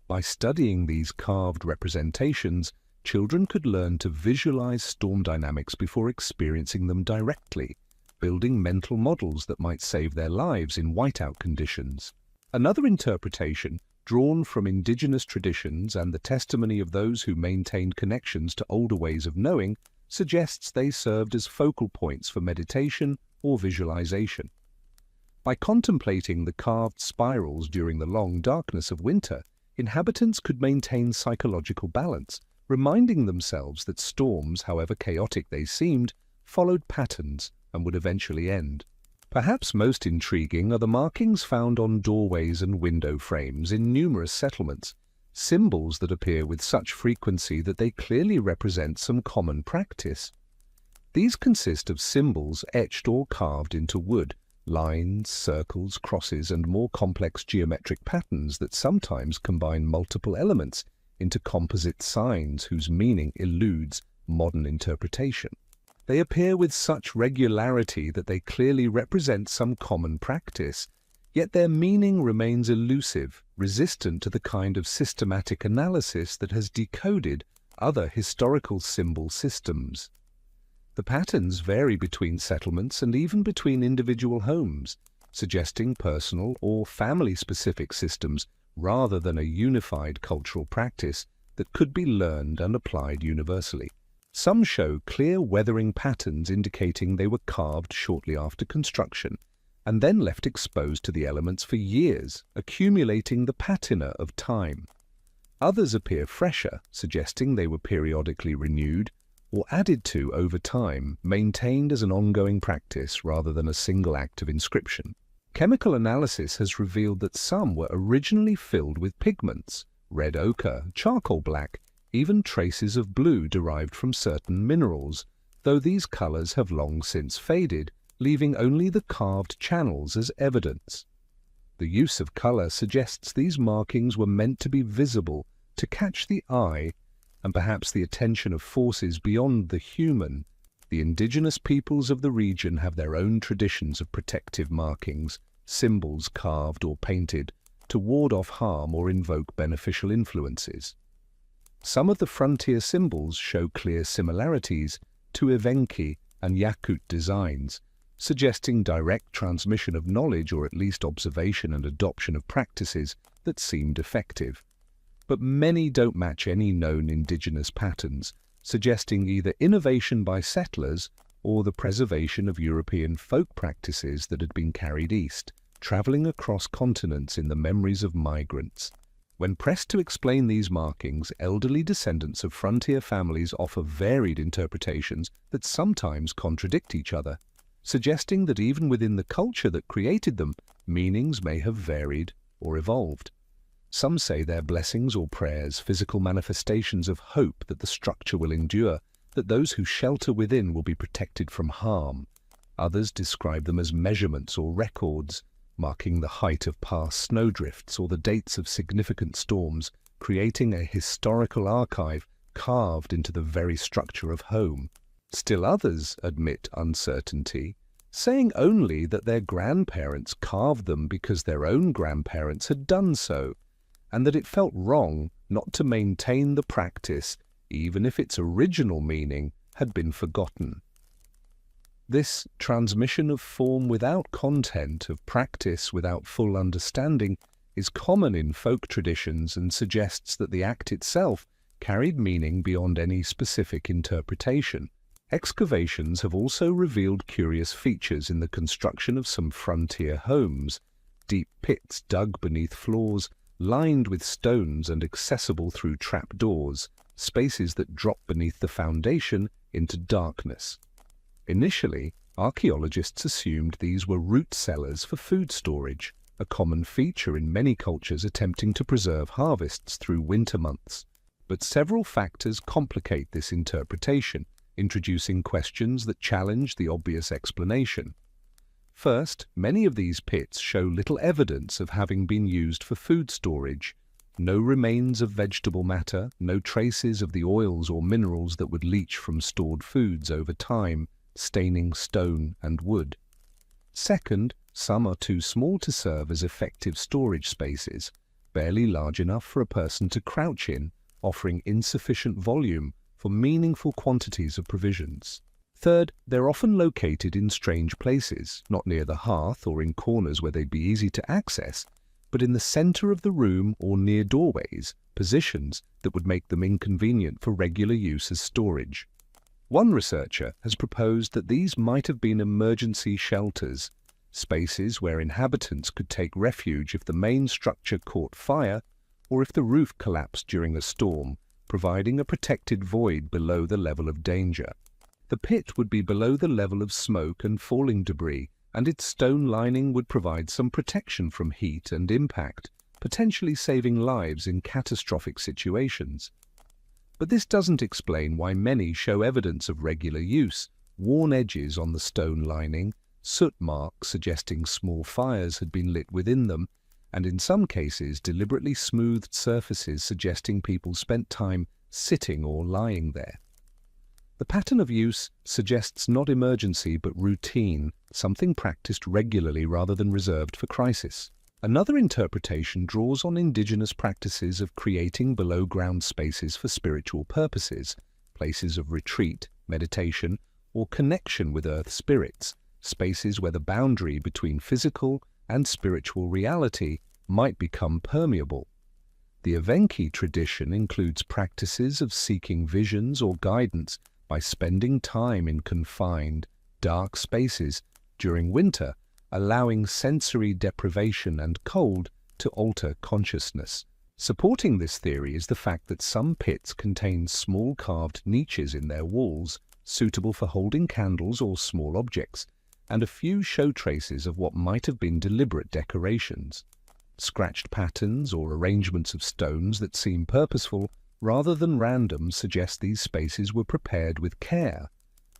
By studying these carved representations, children could learn to visualize storm dynamics before experiencing them directly, building mental models that might save their lives in whiteout conditions. Another interpretation, drawn from indigenous traditions and the testimony of those who maintained connections to older ways of knowing, suggests they served as focal points for meditation or visualization. By contemplating the carved spirals during the long darkness of winter, inhabitants could maintain psychological balance, reminding themselves that storms, however chaotic they seemed, followed patterns and would eventually end. Perhaps most intriguing are the markings found on doorways and window frames in numerous settlements, symbols that appear with such frequency that they clearly represent some common practice. These consist of symbols etched or carved into wood, lines, circles, crosses, and more complex geometric patterns that sometimes combine multiple elements into composite signs whose meaning eludes modern interpretation. They appear with such regularity that they clearly represent some common practice, yet their meaning remains elusive, resistant to the kind of systematic analysis that has decoded other historical symbol systems. The patterns vary between settlements and even between individual homes, suggesting personal or family-specific systems rather than a unified cultural practice that could be learned and applied universally. Some show clear weathering patterns indicating they were carved shortly after construction and then left exposed to the elements for years, accumulating the patina of time. Others appear fresher, suggesting they were periodically renewed or added to over time, maintained as an ongoing practice rather than a single act of inscription. Chemical analysis has revealed that some were originally filled with pigments, red ochre, charcoal black, even traces of blue derived from certain minerals, though these colors have long since faded, leaving only the carved channels as evidence. The use of color suggests these markings were meant to be visible, to catch the eye, and perhaps the attention of forces beyond the human. The indigenous peoples of the region have their own traditions of protective markings, symbols carved or painted, to ward off harm or invoke beneficial influences. Some of the frontier symbols show clear similarities to Evenki and Yakut designs, suggesting direct transmission of knowledge or at least observation and adoption of practices that seemed effective. But many don't match any known indigenous patterns, suggesting either innovation by settlers or the preservation of European folk practices that had been carried east, traveling across continents in the memories of migrants. When pressed to explain these markings, elderly descendants of frontier families offer varied interpretations that sometimes contradict each other, suggesting that even within the culture that created them, meanings may have varied or evolved. Some say they're blessings or prayers, physical manifestations of hope that the structure will endure, that those who shelter within will be protected from harm. Others describe them as measurements or records, marking the height of past snowdrifts or the dates of significant storms, creating a historical archive carved into the very structure of home. Still others admit uncertainty, saying only that their grandparents carved them because their own grandparents had done so, and that it felt wrong not to maintain the practice even if its original meaning had been forgotten. This transmission of form without content, of practice without full understanding, is common in folk traditions and suggests that the act itself carried meaning beyond any specific interpretation. Excavations have also revealed curious features in the construction of some frontier homes, deep pits dug beneath floors, lined with stones and accessible through trapdoors, spaces that drop beneath the foundation into darkness. Initially, archaeologists assumed these were root cellars for food storage, a common feature in many cultures attempting to preserve harvests through winter months. But several factors complicate this interpretation, introducing questions that challenge the obvious explanation. First, many of these pits show little evidence of having been used for food storage. No remains of vegetable matter, no traces of the oils or minerals that would leach from stored foods over time, staining stone and wood. Second, some are too small to serve as effective storage spaces, barely large enough for a person to crouch in, offering insufficient volume for meaningful quantities of provisions. Third, they're often located in strange places, not near the hearth or in corners where they'd be easy to access, but in the center of the room or near doorways, positions that would make them inconvenient for regular use as storage. One researcher has proposed that these might have been emergency shelters, spaces where inhabitants could take refuge if the main structure caught fire or if the roof collapsed during a storm, providing a protected void below the level of danger. The pit would be below the level of smoke and falling debris, and its stone lining would provide some protection from heat and impact, potentially saving lives in catastrophic situations. But this doesn't explain why many show evidence of regular use: worn edges on the stone lining, soot marks suggesting small fires had been lit within them, and in some cases deliberately smoothed surfaces suggesting people spent time sitting or lying there. The pattern of use suggests not emergency but routine, something practiced regularly rather than reserved for crisis. Another interpretation draws on indigenous practices of creating below-ground spaces for spiritual purposes, places of retreat, meditation, or connection with earth spirits, spaces where the boundary between physical and spiritual reality might become permeable. The Evenki tradition includes practices of seeking visions or guidance by spending time in confined, dark spaces during winter, allowing sensory deprivation and cold to alter consciousness. Supporting this theory is the fact that some pits contain small carved niches in their walls, suitable for holding candles or small objects, and a few show traces of what might have been deliberate decorations. Scratched patterns or arrangements of stones that seem purposeful rather than random suggest these spaces were prepared with care,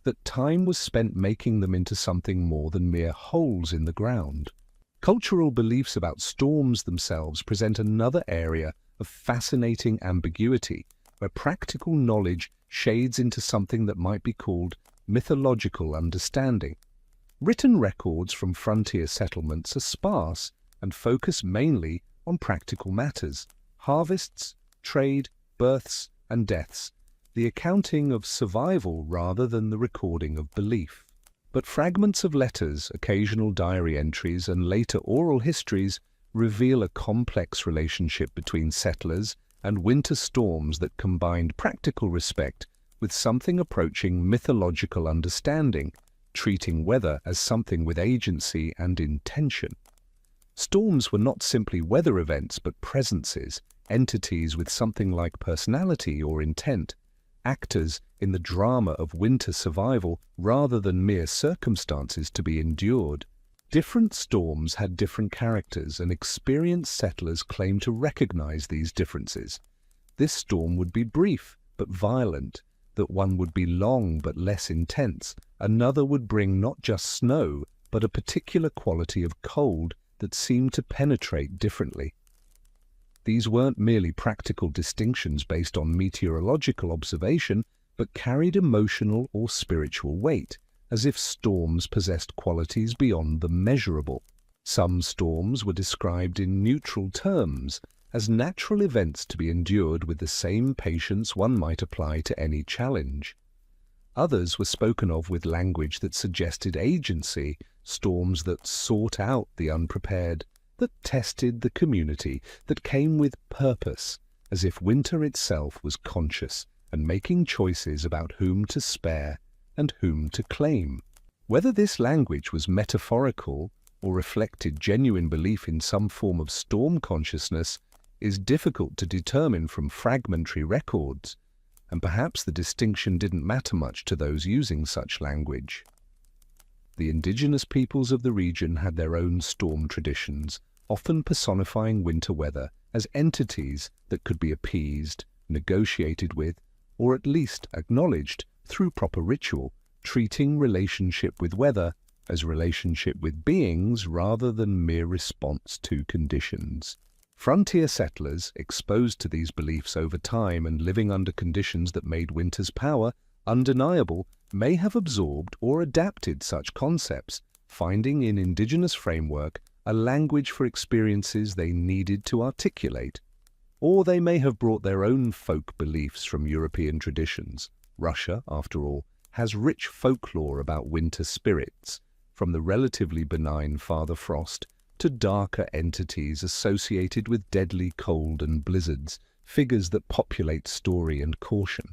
that time was spent making them into something more than mere holes in the ground. Cultural beliefs about storms themselves present another area of fascinating ambiguity, where practical knowledge shades into something that might be called mythological understanding. Written records from frontier settlements are sparse and focus mainly on practical matters: harvests, trade, births, and deaths, the accounting of survival rather than the recording of belief. But fragments of letters, occasional diary entries, and later oral histories reveal a complex relationship between settlers and winter storms that combined practical respect with something approaching mythological understanding, treating weather as something with agency and intention. Storms were not simply weather events but presences, entities with something like personality or intent, actors in the drama of winter survival rather than mere circumstances to be endured. Different storms had different characters, and experienced settlers claimed to recognize these differences. This storm would be brief but violent, that one would be long but less intense, another would bring not just snow but a particular quality of cold that seemed to penetrate differently. These weren't merely practical distinctions based on meteorological observation, but carried emotional or spiritual weight, as if storms possessed qualities beyond the measurable. Some storms were described in neutral terms, as natural events to be endured with the same patience one might apply to any challenge. Others were spoken of with language that suggested agency, storms that sought out the unprepared, that tested the community, that came with purpose, as if winter itself was conscious and making choices about whom to spare and whom to claim. Whether this language was metaphorical or reflected genuine belief in some form of storm consciousness is difficult to determine from fragmentary records, and perhaps the distinction didn't matter much to those using such language. The indigenous peoples of the region had their own storm traditions, often personifying winter weather as entities that could be appeased, negotiated with, or at least acknowledged through proper ritual, treating relationship with weather as relationship with beings rather than mere response to conditions. Frontier settlers, exposed to these beliefs over time and living under conditions that made winter's power undeniable, may have absorbed or adapted such concepts, finding in indigenous framework a language for experiences they needed to articulate. Or they may have brought their own folk beliefs from European traditions. Russia, after all, has rich folklore about winter spirits, from the relatively benign Father Frost to darker entities associated with deadly cold and blizzards, figures that populate story and caution.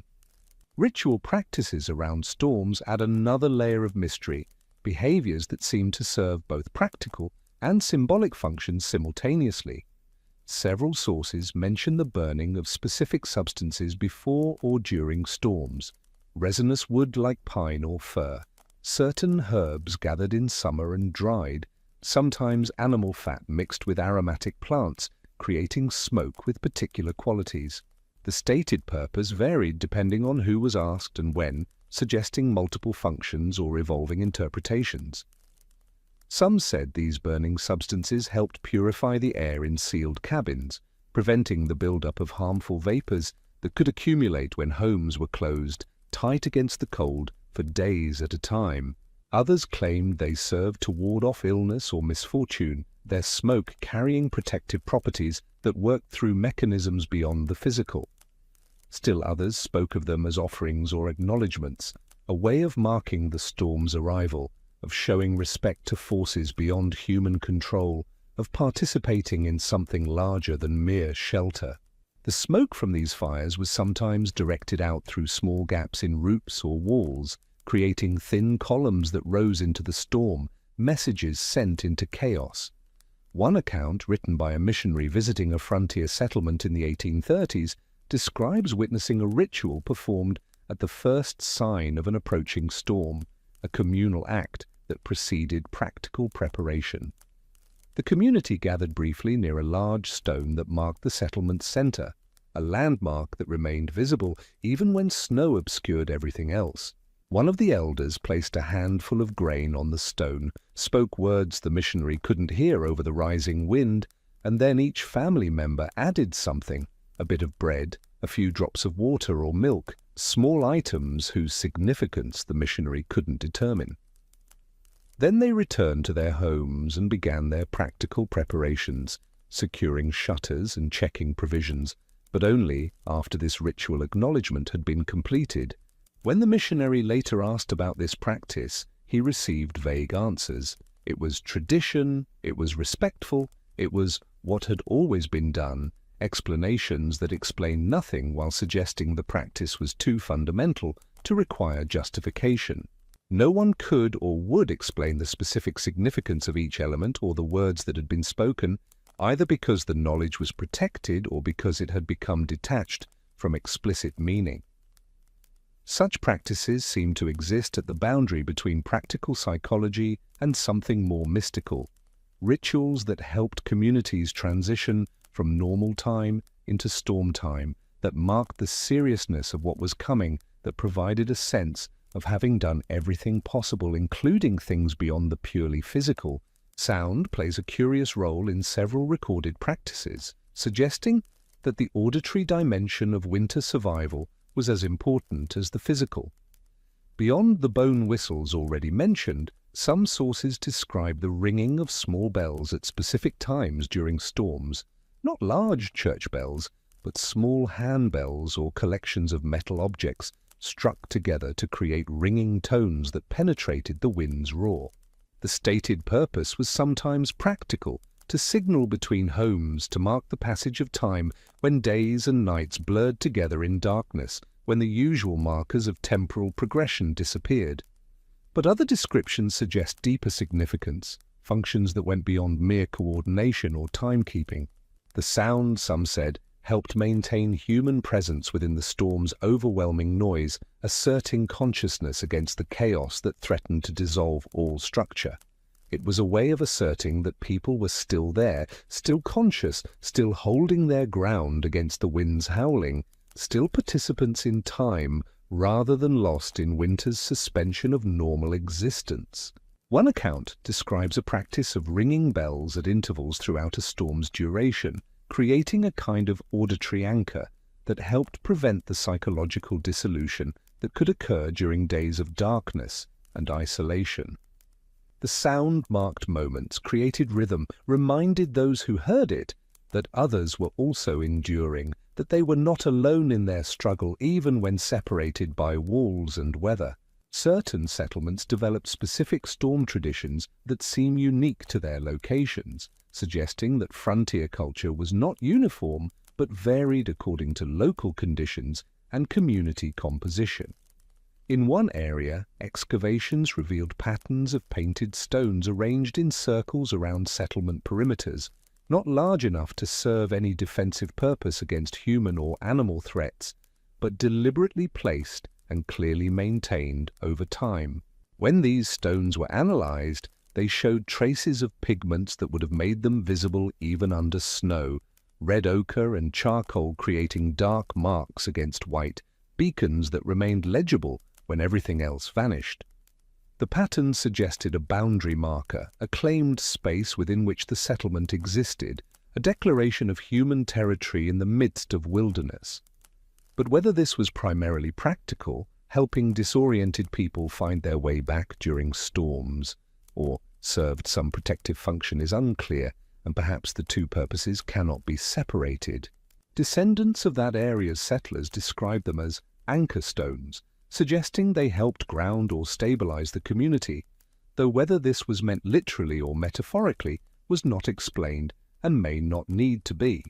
Ritual practices around storms add another layer of mystery, behaviors that seemed to serve both practical and symbolic functions simultaneously. Several sources mention the burning of specific substances before or during storms: resinous wood like pine or fir, certain herbs gathered in summer and dried, sometimes animal fat mixed with aromatic plants, creating smoke with particular qualities. The stated purpose varied depending on who was asked and when, suggesting multiple functions or evolving interpretations. Some said these burning substances helped purify the air in sealed cabins, preventing the buildup of harmful vapors that could accumulate when homes were closed tight against the cold for days at a time. Others claimed they served to ward off illness or misfortune, their smoke carrying protective properties that worked through mechanisms beyond the physical. Still others spoke of them as offerings or acknowledgements, a way of marking the storm's arrival, of showing respect to forces beyond human control, of participating in something larger than mere shelter. The smoke from these fires was sometimes directed out through small gaps in roofs or walls, creating thin columns that rose into the storm, messages sent into chaos. One account, written by a missionary visiting a frontier settlement in the 1830s, describes witnessing a ritual performed at the first sign of an approaching storm, a communal act that preceded practical preparation. The community gathered briefly near a large stone that marked the settlement's center, a landmark that remained visible even when snow obscured everything else. One of the elders placed a handful of grain on the stone, spoke words the missionary couldn't hear over the rising wind, and then each family member added something: a bit of bread, a few drops of water or milk, small items whose significance the missionary couldn't determine. Then they returned to their homes and began their practical preparations, securing shutters and checking provisions, but only after this ritual acknowledgement had been completed. When the missionary later asked about this practice, he received vague answers. It was tradition, it was respectful, it was what had always been done, explanations that explained nothing while suggesting the practice was too fundamental to require justification. No one could or would explain the specific significance of each element or the words that had been spoken, either because the knowledge was protected or because it had become detached from explicit meaning. Such practices seem to exist at the boundary between practical psychology and something more mystical, rituals that helped communities transition from normal time into storm time, that marked the seriousness of what was coming, that provided a sense of having done everything possible, including things beyond the purely physical. Sound plays a curious role in several recorded practices, suggesting that the auditory dimension of winter survival was as important as the physical. Beyond the bone whistles already mentioned, some sources describe the ringing of small bells at specific times during storms, not large church bells, but small handbells or collections of metal objects struck together to create ringing tones that penetrated the wind's roar. The stated purpose was sometimes practical, to signal between homes, to mark the passage of time when days and nights blurred together in darkness, when the usual markers of temporal progression disappeared. But other descriptions suggest deeper significance, functions that went beyond mere coordination or timekeeping. The sound, some said, helped maintain human presence within the storm's overwhelming noise, asserting consciousness against the chaos that threatened to dissolve all structure. It was a way of asserting that people were still there, still conscious, still holding their ground against the wind's howling, still participants in time rather than lost in winter's suspension of normal existence. One account describes a practice of ringing bells at intervals throughout a storm's duration, creating a kind of auditory anchor that helped prevent the psychological dissolution that could occur during days of darkness and isolation. The sound-marked moments created rhythm, reminded those who heard it that others were also enduring, that they were not alone in their struggle even when separated by walls and weather. Certain settlements developed specific storm traditions that seem unique to their locations, suggesting that frontier culture was not uniform but varied according to local conditions and community composition. In one area, excavations revealed patterns of painted stones arranged in circles around settlement perimeters, not large enough to serve any defensive purpose against human or animal threats, but deliberately placed and clearly maintained over time. When these stones were analyzed, they showed traces of pigments that would have made them visible even under snow, red ochre and charcoal creating dark marks against white, beacons that remained legible when everything else vanished. The pattern suggested a boundary marker, a claimed space within which the settlement existed, a declaration of human territory in the midst of wilderness. But whether this was primarily practical, helping disoriented people find their way back during storms, or served some protective function is unclear, and perhaps the two purposes cannot be separated. Descendants of that area's settlers describe them as anchor stones, suggesting they helped ground or stabilize the community, though whether this was meant literally or metaphorically was not explained and may not need to be.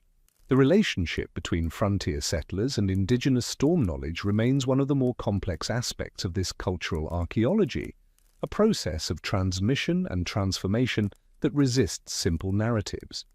The relationship between frontier settlers and indigenous storm knowledge remains one of the more complex aspects of this cultural archaeology, a process of transmission and transformation that resists simple narratives.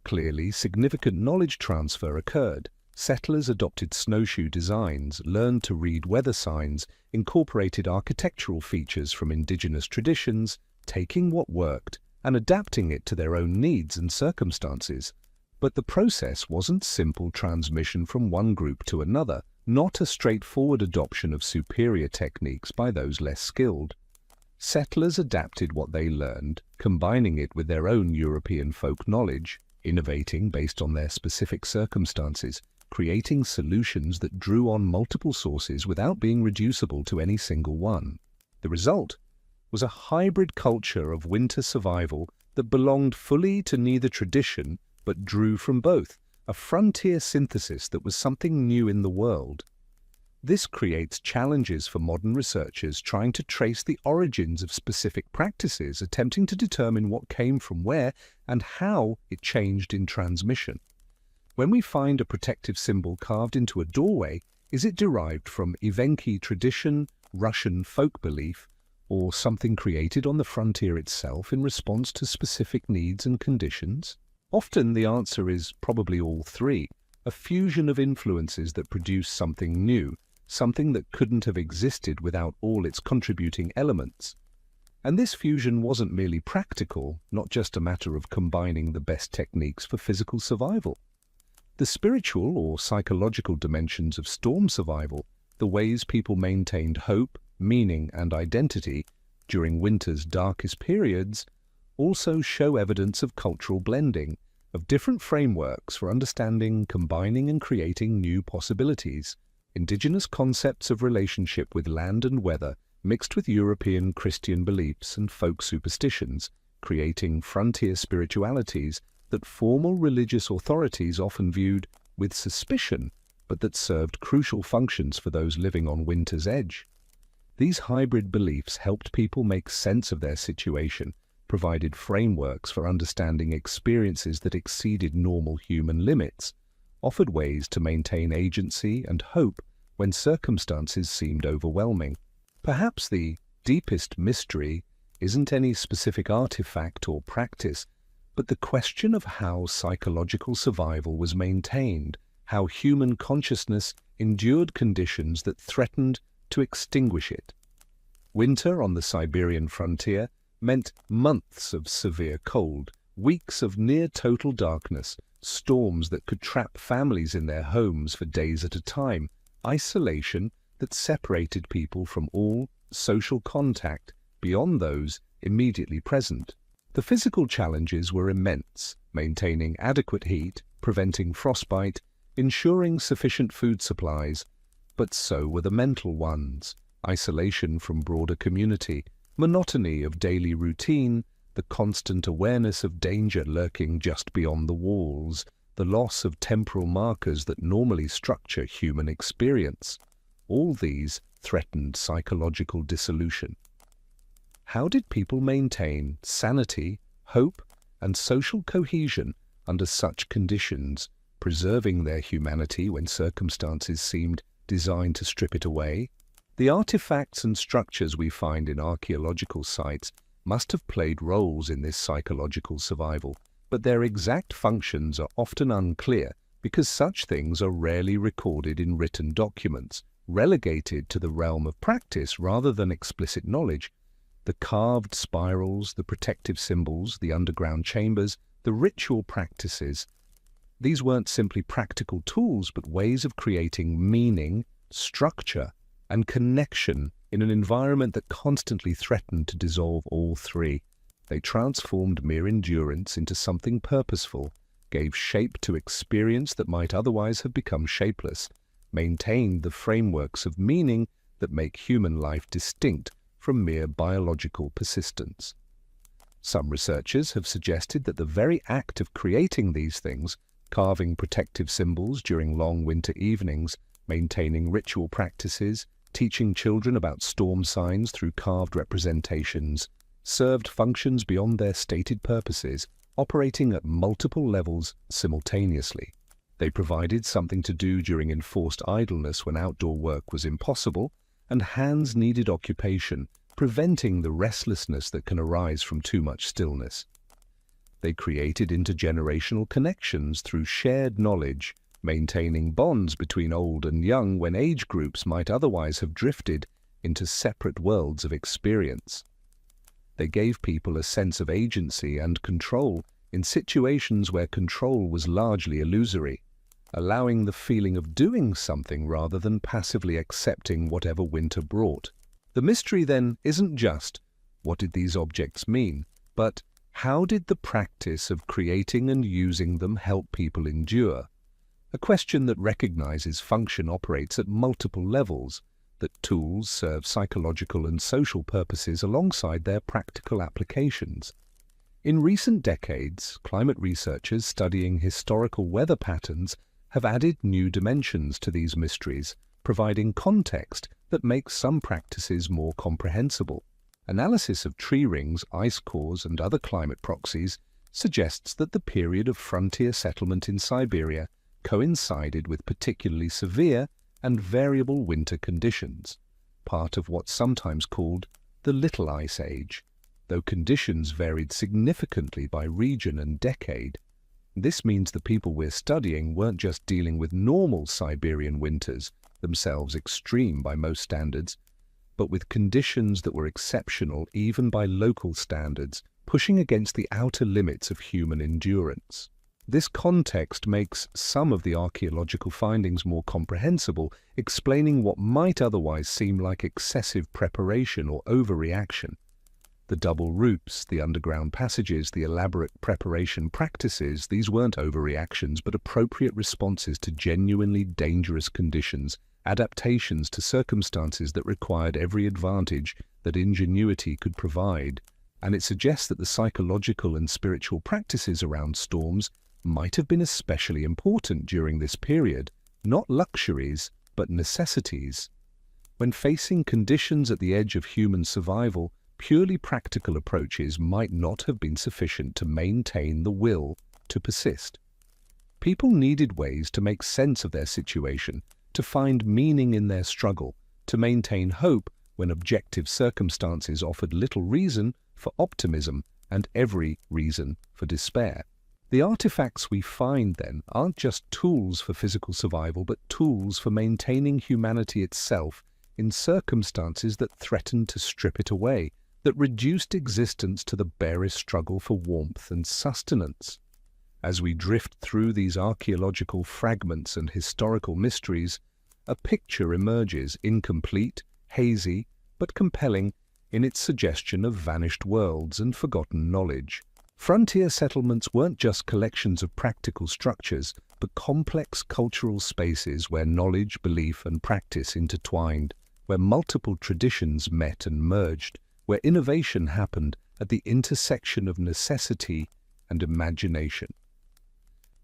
Clearly, significant knowledge transfer occurred. Settlers adopted snowshoe designs, learned to read weather signs, incorporated architectural features from indigenous traditions, taking what worked and adapting it to their own needs and circumstances. But the process wasn't simple transmission from one group to another, not a straightforward adoption of superior techniques by those less skilled. Settlers adapted what they learned, combining it with their own European folk knowledge, innovating based on their specific circumstances, creating solutions that drew on multiple sources without being reducible to any single one. The result was a hybrid culture of winter survival that belonged fully to neither tradition but drew from both, a frontier synthesis that was something new in the world. This creates challenges for modern researchers trying to trace the origins of specific practices, attempting to determine what came from where and how it changed in transmission. When we find a protective symbol carved into a doorway, is it derived from Evenki tradition, Russian folk belief, or something created on the frontier itself in response to specific needs and conditions? Often the answer is probably all three, a fusion of influences that produce something new, something that couldn't have existed without all its contributing elements. And this fusion wasn't merely practical, not just a matter of combining the best techniques for physical survival. The spiritual or psychological dimensions of storm survival, the ways people maintained hope, meaning, and identity during winter's darkest periods, also show evidence of cultural blending, of different frameworks for understanding, combining, and creating new possibilities. Indigenous concepts of relationship with land and weather mixed with European Christian beliefs and folk superstitions, creating frontier spiritualities that formal religious authorities often viewed with suspicion, but that served crucial functions for those living on winter's edge. These hybrid beliefs helped people make sense of their situation, provided frameworks for understanding experiences that exceeded normal human limits, offered ways to maintain agency and hope when circumstances seemed overwhelming. Perhaps the deepest mystery isn't any specific artifact or practice, but the question of how psychological survival was maintained, how human consciousness endured conditions that threatened to extinguish it. Winter on the Siberian frontier meant months of severe cold, weeks of near-total darkness, storms that could trap families in their homes for days at a time, isolation that separated people from all social contact beyond those immediately present. The physical challenges were immense, maintaining adequate heat, preventing frostbite, ensuring sufficient food supplies, but so were the mental ones: isolation from broader community, monotony of daily routine, the constant awareness of danger lurking just beyond the walls, the loss of temporal markers that normally structure human experience. All these threatened psychological dissolution. How did people maintain sanity, hope, and social cohesion under such conditions, preserving their humanity when circumstances seemed designed to strip it away? The artifacts and structures we find in archaeological sites must have played roles in this psychological survival, but their exact functions are often unclear because such things are rarely recorded in written documents, relegated to the realm of practice rather than explicit knowledge. The carved spirals, the protective symbols, the underground chambers, the ritual practices, these weren't simply practical tools but ways of creating meaning, structure, and connection in an environment that constantly threatened to dissolve all three. They transformed mere endurance into something purposeful, gave shape to experience that might otherwise have become shapeless, maintained the frameworks of meaning that make human life distinct from mere biological persistence. Some researchers have suggested that the very act of creating these things, carving protective symbols during long winter evenings, maintaining ritual practices, teaching children about storm signs through carved representations, served functions beyond their stated purposes, operating at multiple levels simultaneously. They provided something to do during enforced idleness when outdoor work was impossible, and hands needed occupation, preventing the restlessness that can arise from too much stillness. They created intergenerational connections through shared knowledge, maintaining bonds between old and young when age groups might otherwise have drifted into separate worlds of experience. They gave people a sense of agency and control in situations where control was largely illusory, allowing the feeling of doing something rather than passively accepting whatever winter brought. The mystery then isn't just, what did these objects mean, but how did the practice of creating and using them help people endure? A question that recognizes function operates at multiple levels, that tools serve psychological and social purposes alongside their practical applications. In recent decades, climate researchers studying historical weather patterns have added new dimensions to these mysteries, providing context that makes some practices more comprehensible. Analysis of tree rings, ice cores, and other climate proxies suggests that the period of frontier settlement in Siberia coincided with particularly severe and variable winter conditions, part of what's sometimes called the Little Ice Age, though conditions varied significantly by region and decade. This means the people we're studying weren't just dealing with normal Siberian winters, themselves extreme by most standards, but with conditions that were exceptional even by local standards, pushing against the outer limits of human endurance. This context makes some of the archaeological findings more comprehensible, explaining what might otherwise seem like excessive preparation or overreaction. The double roofs, the underground passages, the elaborate preparation practices, these weren't overreactions but appropriate responses to genuinely dangerous conditions, adaptations to circumstances that required every advantage that ingenuity could provide. And it suggests that the psychological and spiritual practices around storms might have been especially important during this period, not luxuries, but necessities. When facing conditions at the edge of human survival, purely practical approaches might not have been sufficient to maintain the will to persist. People needed ways to make sense of their situation, to find meaning in their struggle, to maintain hope when objective circumstances offered little reason for optimism and every reason for despair. The artifacts we find, then, aren't just tools for physical survival, but tools for maintaining humanity itself in circumstances that threatened to strip it away, that reduced existence to the barest struggle for warmth and sustenance. As we drift through these archaeological fragments and historical mysteries, a picture emerges, incomplete, hazy, but compelling in its suggestion of vanished worlds and forgotten knowledge. Frontier settlements weren't just collections of practical structures, but complex cultural spaces where knowledge, belief, and practice intertwined, where multiple traditions met and merged, where innovation happened at the intersection of necessity and imagination.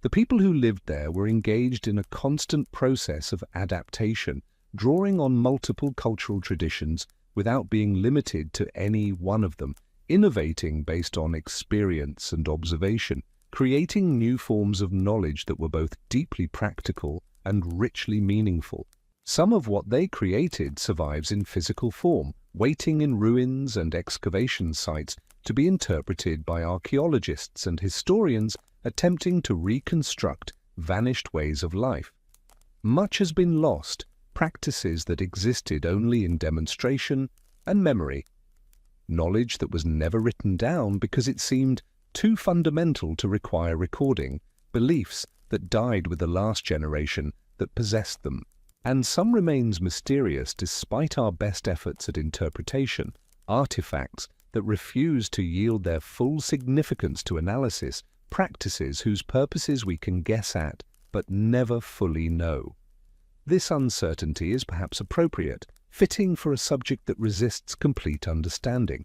The people who lived there were engaged in a constant process of adaptation, drawing on multiple cultural traditions without being limited to any one of them, innovating based on experience and observation, creating new forms of knowledge that were both deeply practical and richly meaningful. Some of what they created survives in physical form, waiting in ruins and excavation sites to be interpreted by archaeologists and historians attempting to reconstruct vanished ways of life. Much has been lost, practices that existed only in demonstration and memory. Knowledge that was never written down because it seemed too fundamental to require recording, beliefs that died with the last generation that possessed them. And some remains mysterious despite our best efforts at interpretation, artifacts that refuse to yield their full significance to analysis, practices whose purposes we can guess at but never fully know. This uncertainty is perhaps appropriate, fitting for a subject that resists complete understanding.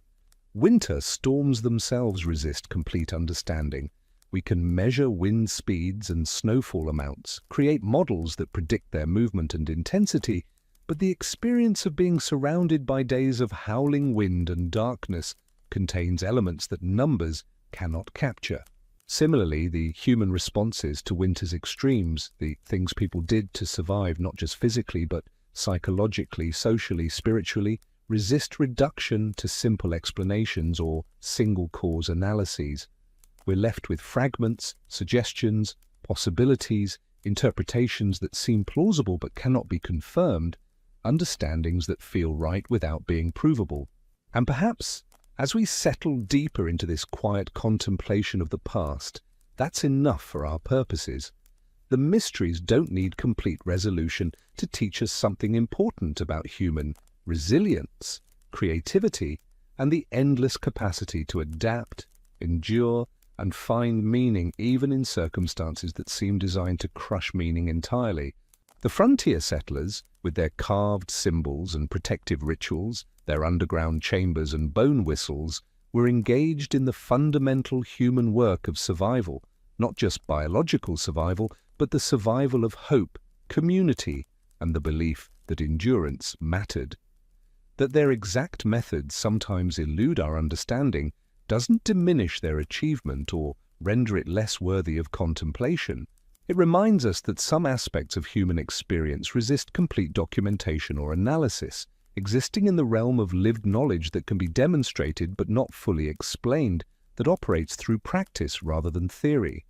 Winter storms themselves resist complete understanding. We can measure wind speeds and snowfall amounts, create models that predict their movement and intensity, but the experience of being surrounded by days of howling wind and darkness contains elements that numbers cannot capture. Similarly, the human responses to winter's extremes, the things people did to survive not just physically but psychologically, socially, spiritually, resist reduction to simple explanations or single-cause analyses. We're left with fragments, suggestions, possibilities, interpretations that seem plausible but cannot be confirmed, understandings that feel right without being provable. And perhaps, as we settle deeper into this quiet contemplation of the past, that's enough for our purposes. The mysteries don't need complete resolution to teach us something important about human resilience, creativity, and the endless capacity to adapt, endure, and find meaning even in circumstances that seem designed to crush meaning entirely. The frontier settlers, with their carved symbols and protective rituals, their underground chambers and bone whistles, were engaged in the fundamental human work of survival, not just biological survival, but the survival of hope, community, and the belief that endurance mattered. That their exact methods sometimes elude our understanding doesn't diminish their achievement or render it less worthy of contemplation. It reminds us that some aspects of human experience resist complete documentation or analysis, existing in the realm of lived knowledge that can be demonstrated but not fully explained, that operates through practice rather than theory.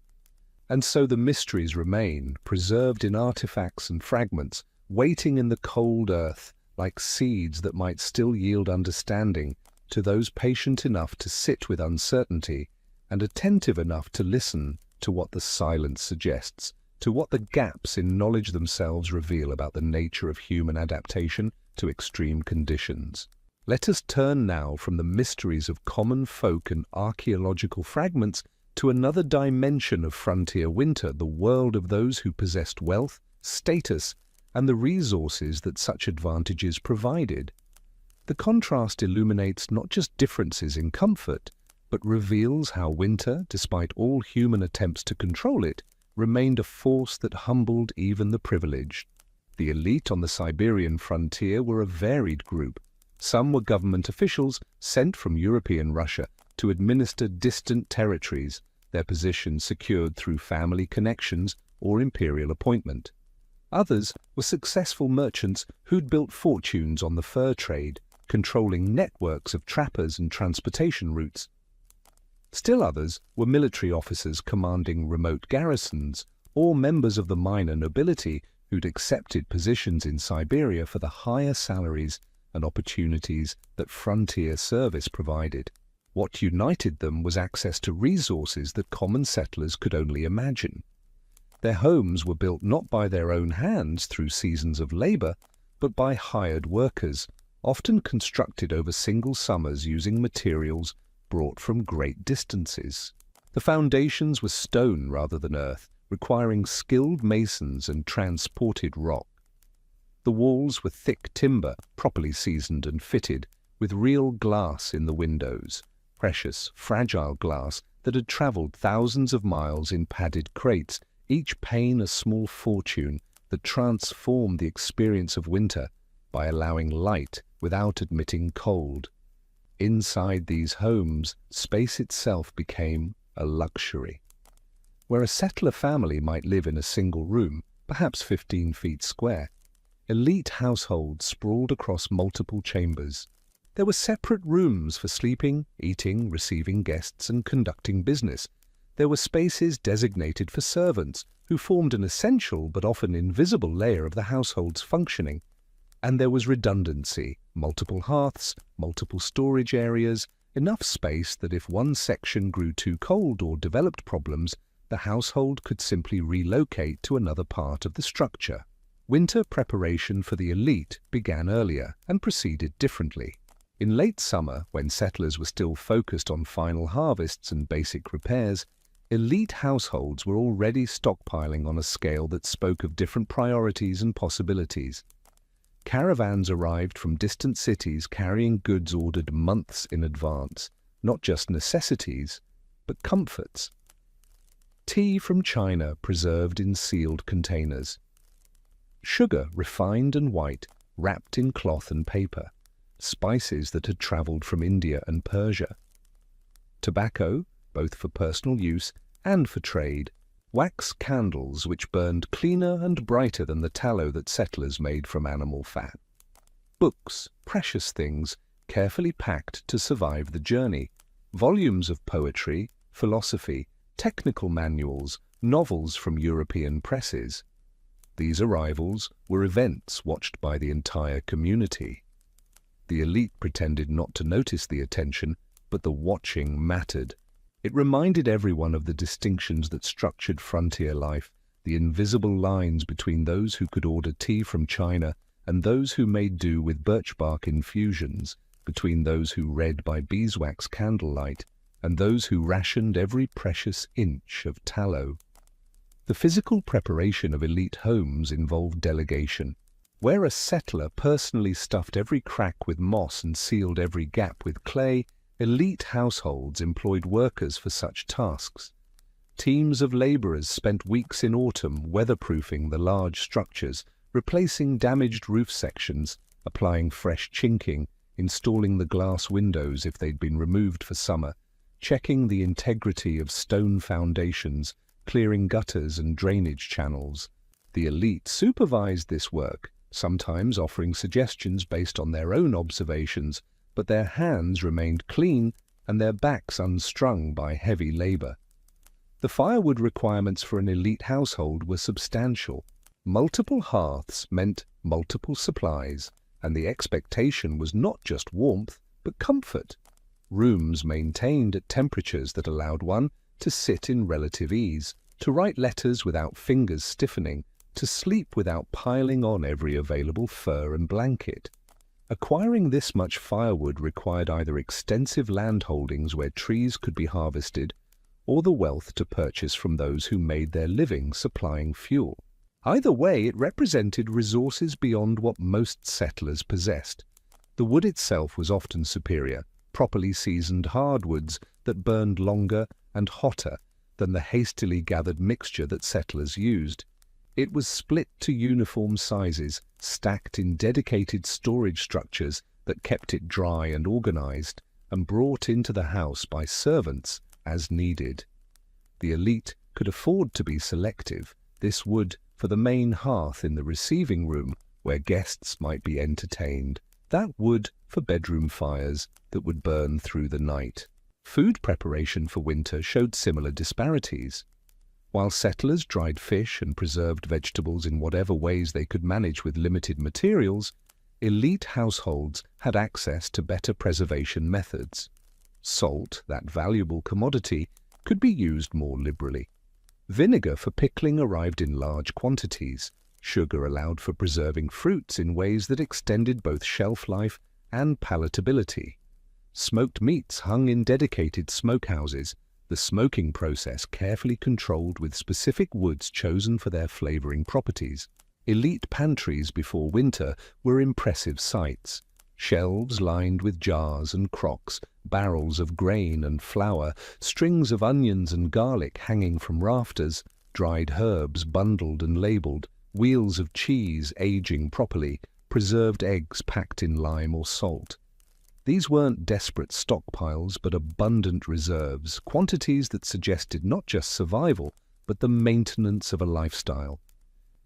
And so the mysteries remain, preserved in artifacts and fragments, waiting in the cold earth, like seeds that might still yield understanding to those patient enough to sit with uncertainty and attentive enough to listen to what the silence suggests, to what the gaps in knowledge themselves reveal about the nature of human adaptation to extreme conditions. Let us turn now from the mysteries of common folk and archaeological fragments to another dimension of frontier winter, the world of those who possessed wealth, status, and the resources that such advantages provided. The contrast illuminates not just differences in comfort, but reveals how winter, despite all human attempts to control it, remained a force that humbled even the privileged. The elite on the Siberian frontier were a varied group. Some were government officials sent from European Russia to administer distant territories, their positions secured through family connections or imperial appointment. Others were successful merchants who'd built fortunes on the fur trade, controlling networks of trappers and transportation routes. Still others were military officers commanding remote garrisons, or members of the minor nobility who'd accepted positions in Siberia for the higher salaries and opportunities that frontier service provided. What united them was access to resources that common settlers could only imagine. Their homes were built not by their own hands through seasons of labor, but by hired workers, often constructed over single summers using materials brought from great distances. The foundations were stone rather than earth, requiring skilled masons and transported rock. The walls were thick timber, properly seasoned and fitted, with real glass in the windows, precious, fragile glass that had traveled thousands of miles in padded crates, each pane a small fortune that transformed the experience of winter by allowing light without admitting cold. Inside these homes, space itself became a luxury. Where a settler family might live in a single room, perhaps 15 feet square, Elite households sprawled across multiple chambers. There were separate rooms for sleeping, eating, receiving guests, and conducting business. There were spaces designated for servants, who formed an essential but often invisible layer of the household's functioning. And there was redundancy, multiple hearths, multiple storage areas, enough space that if one section grew too cold or developed problems, the household could simply relocate to another part of the structure. Winter preparation for the elite began earlier and proceeded differently. In late summer, when settlers were still focused on final harvests and basic repairs, elite households were already stockpiling on a scale that spoke of different priorities and possibilities. Caravans arrived from distant cities carrying goods ordered months in advance, not just necessities, but comforts. Tea from China preserved in sealed containers. Sugar refined and white, wrapped in cloth and paper. Spices that had traveled from India and Persia. Tobacco, both for personal use and for trade. Wax candles which burned cleaner and brighter than the tallow that settlers made from animal fat. Books, precious things, carefully packed to survive the journey. Volumes of poetry, philosophy, technical manuals, novels from European presses. These arrivals were events watched by the entire community. The elite pretended not to notice the attention, but the watching mattered. It reminded everyone of the distinctions that structured frontier life, the invisible lines between those who could order tea from China and those who made do with birch bark infusions, between those who read by beeswax candlelight and those who rationed every precious inch of tallow. The physical preparation of elite homes involved delegation. Where a settler personally stuffed every crack with moss and sealed every gap with clay, elite households employed workers for such tasks. Teams of laborers spent weeks in autumn weatherproofing the large structures, replacing damaged roof sections, applying fresh chinking, installing the glass windows if they'd been removed for summer, checking the integrity of stone foundations, clearing gutters and drainage channels. The elite supervised this work, sometimes offering suggestions based on their own observations, but their hands remained clean and their backs unstrung by heavy labor. The firewood requirements for an elite household were substantial. Multiple hearths meant multiple supplies, and the expectation was not just warmth, but comfort. Rooms maintained at temperatures that allowed one to sit in relative ease, to write letters without fingers stiffening, to sleep without piling on every available fur and blanket. Acquiring this much firewood required either extensive land holdings where trees could be harvested, or the wealth to purchase from those who made their living supplying fuel. Either way, it represented resources beyond what most settlers possessed. The wood itself was often superior, properly seasoned hardwoods that burned longer and hotter than the hastily gathered mixture that settlers used. It was split to uniform sizes, stacked in dedicated storage structures that kept it dry and organized, and brought into the house by servants as needed. The elite could afford to be selective. This wood for the main hearth in the receiving room where guests might be entertained. That wood for bedroom fires that would burn through the night. Food preparation for winter showed similar disparities. While settlers dried fish and preserved vegetables in whatever ways they could manage with limited materials, elite households had access to better preservation methods. Salt, that valuable commodity, could be used more liberally. Vinegar for pickling arrived in large quantities. Sugar allowed for preserving fruits in ways that extended both shelf life and palatability. Smoked meats hung in dedicated smokehouses, the smoking process carefully controlled with specific woods chosen for their flavoring properties. Elite pantries before winter were impressive sights. Shelves lined with jars and crocks, barrels of grain and flour, strings of onions and garlic hanging from rafters, dried herbs bundled and labeled, wheels of cheese aging properly, preserved eggs packed in lime or salt. These weren't desperate stockpiles, but abundant reserves, quantities that suggested not just survival, but the maintenance of a lifestyle.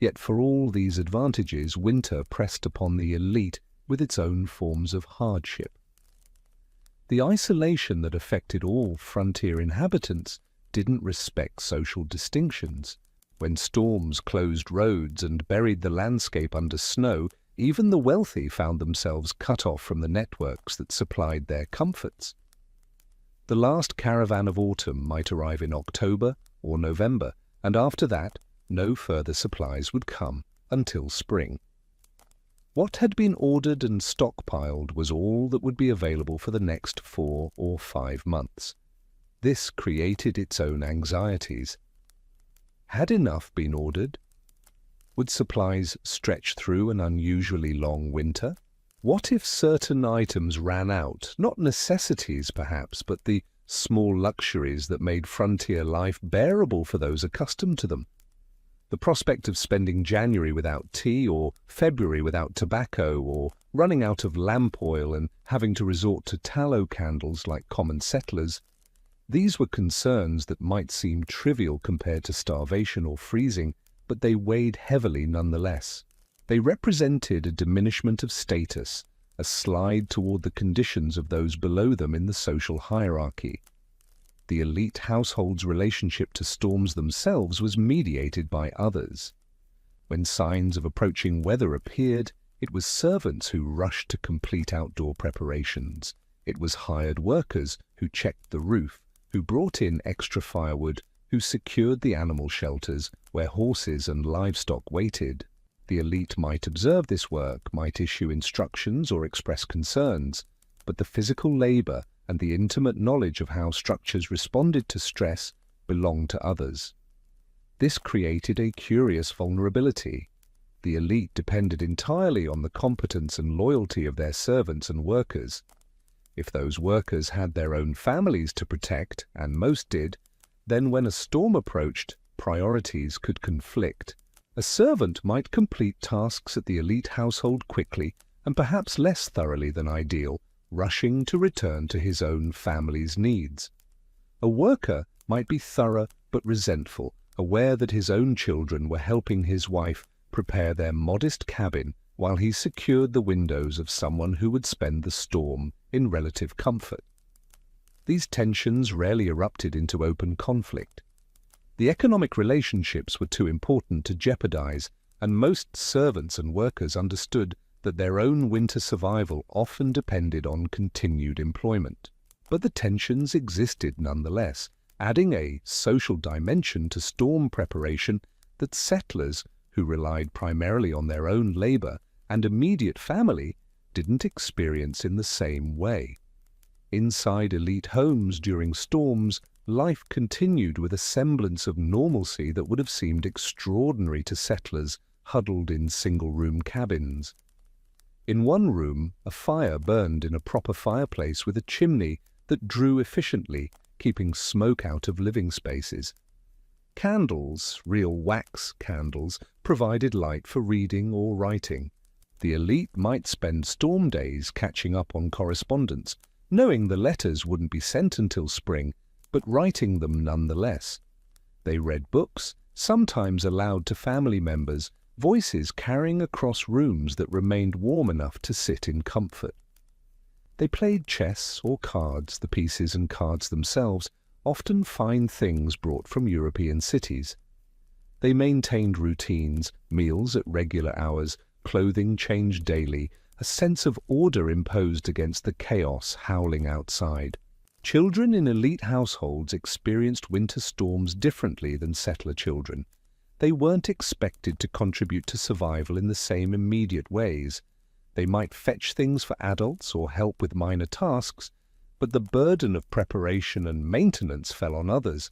Yet for all these advantages, winter pressed upon the elite with its own forms of hardship. The isolation that affected all frontier inhabitants didn't respect social distinctions. When storms closed roads and buried the landscape under snow, even the wealthy found themselves cut off from the networks that supplied their comforts. The last caravan of autumn might arrive in October or November, and after that, no further supplies would come until spring. What had been ordered and stockpiled was all that would be available for the next 4 or 5 months. This created its own anxieties. Had enough been ordered? Would supplies stretch through an unusually long winter? What if certain items ran out, not necessities perhaps, but the small luxuries that made frontier life bearable for those accustomed to them? The prospect of spending January without tea, or February without tobacco, or running out of lamp oil and having to resort to tallow candles like common settlers, these were concerns that might seem trivial compared to starvation or freezing, but they weighed heavily nonetheless. They represented a diminishment of status, a slide toward the conditions of those below them in the social hierarchy. The elite household's relationship to storms themselves was mediated by others. When signs of approaching weather appeared, it was servants who rushed to complete outdoor preparations. It was hired workers who checked the roof, who brought in extra firewood, who secured the animal shelters where horses and livestock waited. The elite might observe this work, might issue instructions or express concerns, but the physical labor and the intimate knowledge of how structures responded to stress belonged to others. This created a curious vulnerability. The elite depended entirely on the competence and loyalty of their servants and workers. If those workers had their own families to protect, and most did, then when a storm approached, priorities could conflict. A servant might complete tasks at the elite household quickly and perhaps less thoroughly than ideal, rushing to return to his own family's needs. A worker might be thorough but resentful, aware that his own children were helping his wife prepare their modest cabin while he secured the windows of someone who would spend the storm in relative comfort. These tensions rarely erupted into open conflict. The economic relationships were too important to jeopardize, and most servants and workers understood that their own winter survival often depended on continued employment. But the tensions existed nonetheless, adding a social dimension to storm preparation that settlers, who relied primarily on their own labor and immediate family, didn't experience in the same way. Inside elite homes during storms, life continued with a semblance of normalcy that would have seemed extraordinary to settlers huddled in single-room cabins. In one room, a fire burned in a proper fireplace with a chimney that drew efficiently, keeping smoke out of living spaces. Candles, real wax candles, provided light for reading or writing. The elite might spend storm days catching up on correspondence, knowing the letters wouldn't be sent until spring, but writing them nonetheless. They read books, sometimes aloud to family members, voices carrying across rooms that remained warm enough to sit in comfort. They played chess or cards, the pieces and cards themselves, often fine things brought from European cities. They maintained routines, meals at regular hours, clothing changed daily, a sense of order imposed against the chaos howling outside. Children in elite households experienced winter storms differently than settler children. They weren't expected to contribute to survival in the same immediate ways. They might fetch things for adults or help with minor tasks, but the burden of preparation and maintenance fell on others.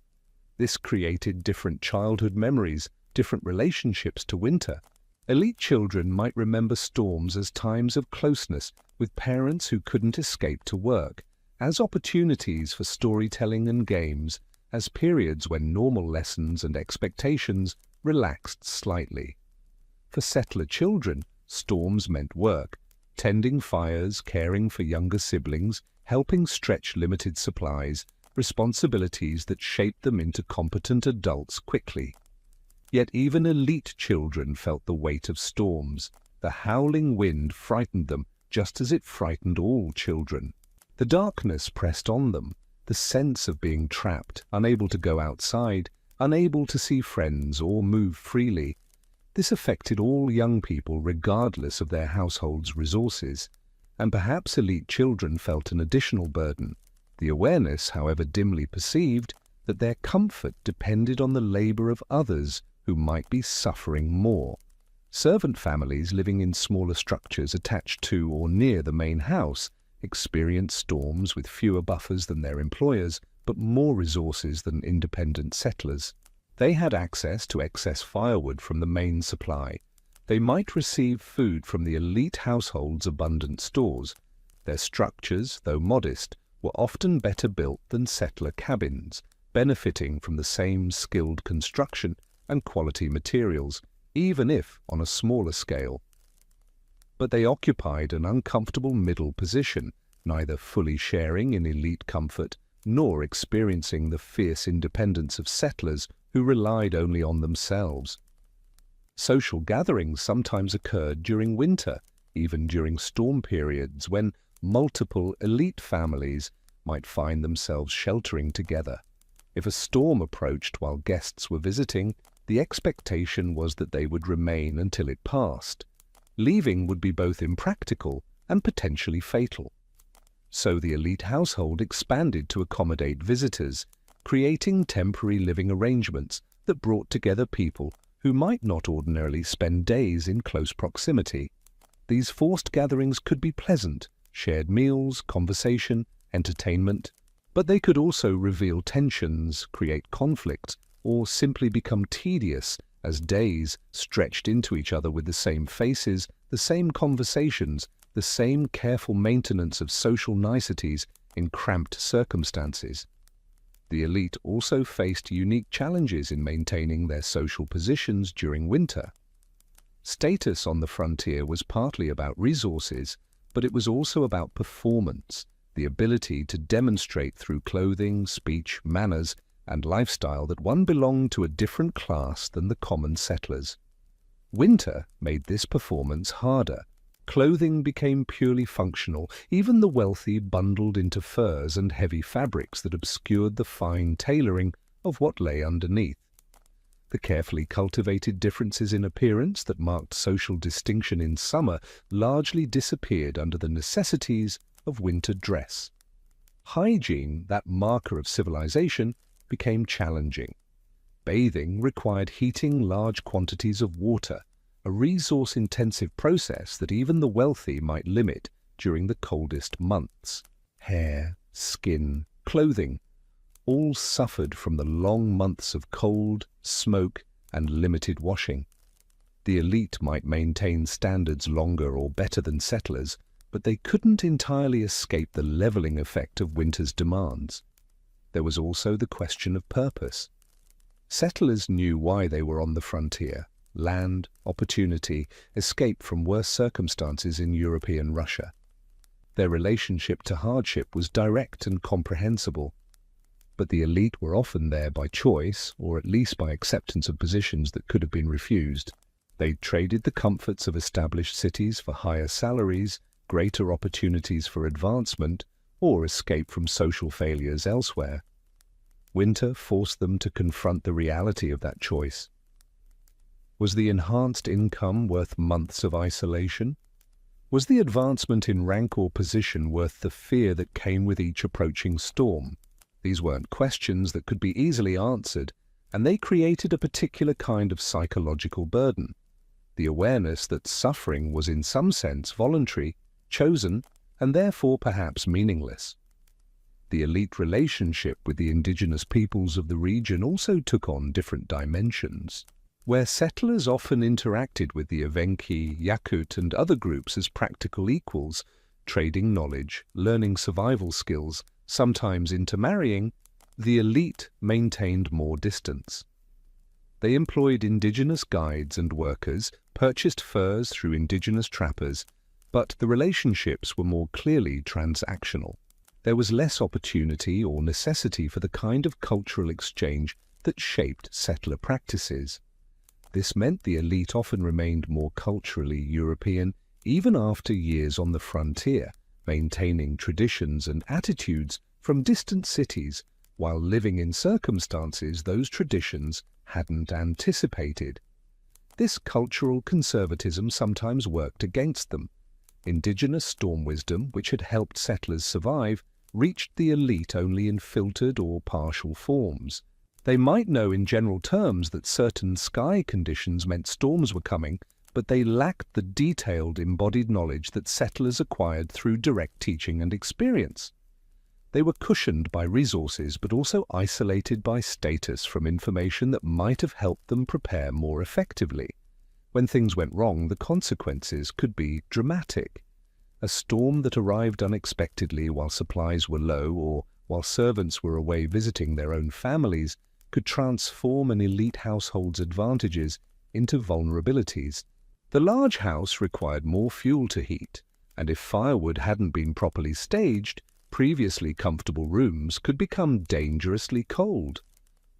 This created different childhood memories, different relationships to winter. Elite children might remember storms as times of closeness with parents who couldn't escape to work, as opportunities for storytelling and games, as periods when normal lessons and expectations relaxed slightly. For settler children, storms meant work, tending fires, caring for younger siblings, helping stretch limited supplies, responsibilities that shaped them into competent adults quickly. Yet even elite children felt the weight of storms. The howling wind frightened them just as it frightened all children. The darkness pressed on them, the sense of being trapped, unable to go outside, unable to see friends or move freely. This affected all young people regardless of their household's resources, and perhaps elite children felt an additional burden, the awareness, however dimly perceived, that their comfort depended on the labor of others who might be suffering more. Servant families living in smaller structures attached to or near the main house experienced storms with fewer buffers than their employers, but more resources than independent settlers. They had access to excess firewood from the main supply. They might receive food from the elite household's abundant stores. Their structures, though modest, were often better built than settler cabins, benefiting from the same skilled construction and quality materials, even if on a smaller scale. But they occupied an uncomfortable middle position, neither fully sharing in elite comfort nor experiencing the fierce independence of settlers who relied only on themselves. Social gatherings sometimes occurred during winter, even during storm periods when multiple elite families might find themselves sheltering together. If a storm approached while guests were visiting, the expectation was that they would remain until it passed. Leaving would be both impractical and potentially fatal. So the elite household expanded to accommodate visitors, creating temporary living arrangements that brought together people who might not ordinarily spend days in close proximity. These forced gatherings could be pleasant, shared meals, conversation, entertainment, but they could also reveal tensions, create conflict, or simply become tedious as days stretched into each other with the same faces, the same conversations, the same careful maintenance of social niceties in cramped circumstances. The elite also faced unique challenges in maintaining their social positions during winter. Status on the frontier was partly about resources, but it was also about performance, the ability to demonstrate through clothing, speech, manners, and lifestyle that one belonged to a different class than the common settlers. Winter made this performance harder. Clothing became purely functional. Even the wealthy bundled into furs and heavy fabrics that obscured the fine tailoring of what lay underneath. The carefully cultivated differences in appearance that marked social distinction in summer largely disappeared under the necessities of winter dress. Hygiene, that marker of civilization, became challenging. Bathing required heating large quantities of water, a resource-intensive process that even the wealthy might limit during the coldest months. Hair, skin, clothing, all suffered from the long months of cold, smoke, and limited washing. The elite might maintain standards longer or better than settlers, but they couldn't entirely escape the leveling effect of winter's demands. There was also the question of purpose. Settlers knew why they were on the frontier: land, opportunity, escape from worse circumstances in European Russia. Their relationship to hardship was direct and comprehensible, but the elite were often there by choice, or at least by acceptance of positions that could have been refused. They traded the comforts of established cities for higher salaries, greater opportunities for advancement, or escape from social failures elsewhere. Winter forced them to confront the reality of that choice. Was the enhanced income worth months of isolation? Was the advancement in rank or position worth the fear that came with each approaching storm? These weren't questions that could be easily answered, and they created a particular kind of psychological burden. The awareness that suffering was in some sense voluntary, chosen, and therefore perhaps meaningless. The elite relationship with the indigenous peoples of the region also took on different dimensions. Where settlers often interacted with the Evenki, Yakut, and other groups as practical equals, trading knowledge, learning survival skills, sometimes intermarrying, the elite maintained more distance. They employed indigenous guides and workers, purchased furs through indigenous trappers, but the relationships were more clearly transactional. There was less opportunity or necessity for the kind of cultural exchange that shaped settler practices. This meant the elite often remained more culturally European even after years on the frontier, maintaining traditions and attitudes from distant cities while living in circumstances those traditions hadn't anticipated. This cultural conservatism sometimes worked against them. Indigenous storm wisdom, which had helped settlers survive, reached the elite only in filtered or partial forms. They might know in general terms that certain sky conditions meant storms were coming, but they lacked the detailed embodied knowledge that settlers acquired through direct teaching and experience. They were cushioned by resources but also isolated by status from information that might have helped them prepare more effectively. When things went wrong, the consequences could be dramatic. A storm that arrived unexpectedly while supplies were low or while servants were away visiting their own families could transform an elite household's advantages into vulnerabilities. The large house required more fuel to heat, and if firewood hadn't been properly staged, previously comfortable rooms could become dangerously cold.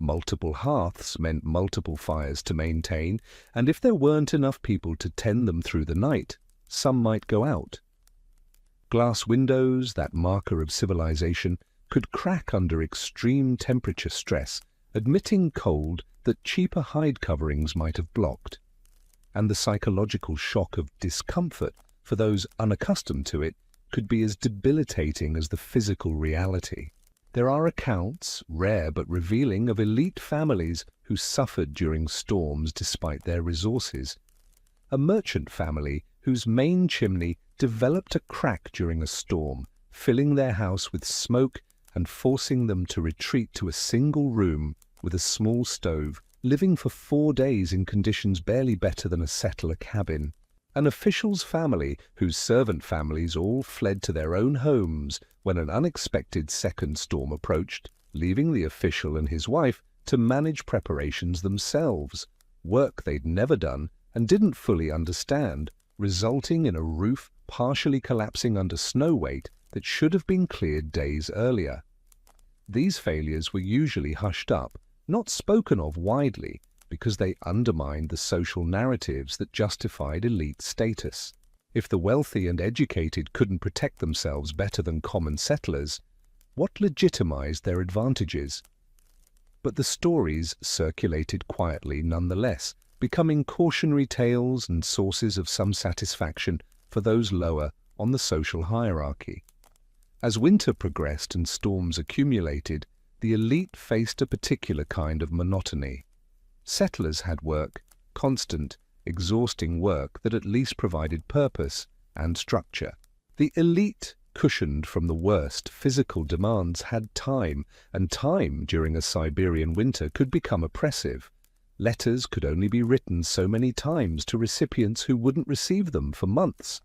Multiple hearths meant multiple fires to maintain, and if there weren't enough people to tend them through the night, some might go out. Glass windows, that marker of civilization, could crack under extreme temperature stress, admitting cold that cheaper hide coverings might have blocked. And the psychological shock of discomfort for those unaccustomed to it could be as debilitating as the physical reality. There are accounts, rare but revealing, of elite families who suffered during storms despite their resources. A merchant family whose main chimney developed a crack during a storm, filling their house with smoke and forcing them to retreat to a single room with a small stove, living for 4 days in conditions barely better than a settler cabin. An official's family whose servant families all fled to their own homes when an unexpected second storm approached, leaving the official and his wife to manage preparations themselves, work they'd never done and didn't fully understand, resulting in a roof partially collapsing under snow weight that should have been cleared days earlier. These failures were usually hushed up, not spoken of widely, because they undermined the social narratives that justified elite status. If the wealthy and educated couldn't protect themselves better than common settlers, what legitimized their advantages? But the stories circulated quietly nonetheless, becoming cautionary tales and sources of some satisfaction for those lower on the social hierarchy. As winter progressed and storms accumulated, the elite faced a particular kind of monotony. Settlers had work, constant, exhausting work that at least provided purpose and structure. The elite, cushioned from the worst physical demands, had time, and time during a Siberian winter could become oppressive. Letters could only be written so many times to recipients who wouldn't receive them for months.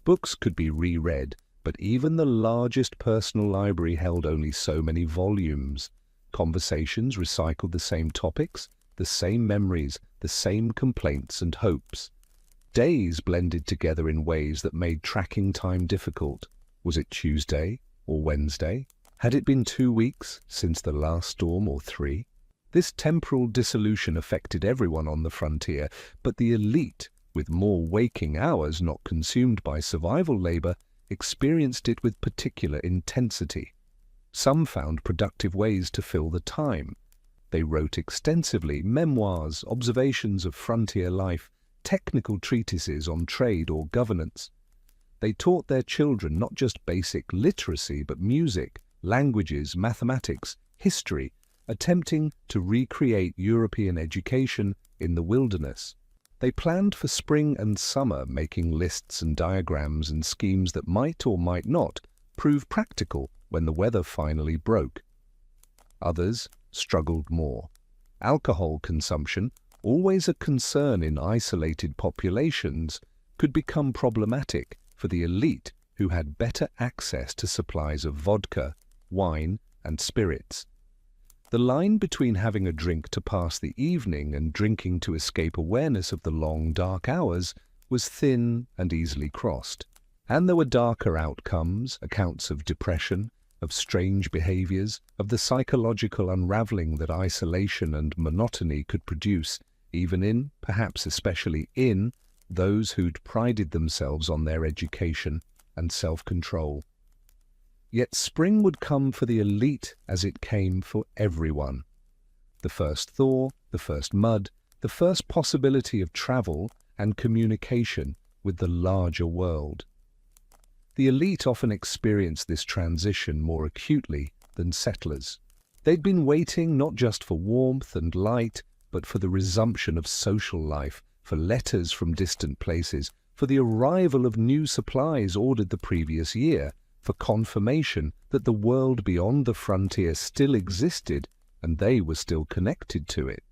Books could be reread, but even the largest personal library held only so many volumes. Conversations recycled the same topics, the same memories, the same complaints and hopes. Days blended together in ways that made tracking time difficult. Was it Tuesday or Wednesday? Had it been 2 weeks since the last storm or 3? This temporal dissolution affected everyone on the frontier, but the elite, with more waking hours not consumed by survival labor, experienced it with particular intensity. Some found productive ways to fill the time. They wrote extensively memoirs, observations of frontier life, technical treatises on trade or governance. They taught their children not just basic literacy, but music, languages, mathematics, history, attempting to recreate European education in the wilderness. They planned for spring and summer, making lists and diagrams and schemes that might or might not prove practical when the weather finally broke. Others struggled more. Alcohol consumption, always a concern in isolated populations, could become problematic for the elite who had better access to supplies of vodka, wine, and spirits. The line between having a drink to pass the evening and drinking to escape awareness of the long, dark hours was thin and easily crossed. And there were darker outcomes, accounts of depression, of strange behaviors, of the psychological unraveling that isolation and monotony could produce, even in, perhaps especially in, those who'd prided themselves on their education and self-control. Yet spring would come for the elite as it came for everyone. The first thaw, the first mud, the first possibility of travel and communication with the larger world. The elite often experienced this transition more acutely than settlers. They'd been waiting not just for warmth and light, but for the resumption of social life, for letters from distant places, for the arrival of new supplies ordered the previous year, for confirmation that the world beyond the frontier still existed and they were still connected to it.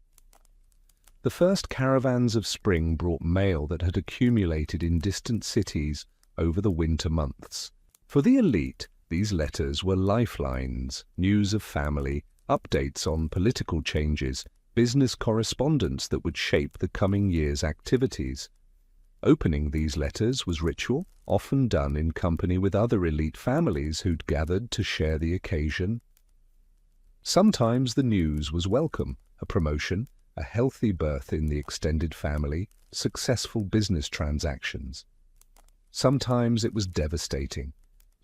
The first caravans of spring brought mail that had accumulated in distant cities over the winter months. For the elite, these letters were lifelines, news of family, updates on political changes, business correspondence that would shape the coming year's activities. Opening these letters was ritual, often done in company with other elite families who'd gathered to share the occasion. Sometimes the news was welcome, a promotion, a healthy birth in the extended family, successful business transactions. Sometimes it was devastating,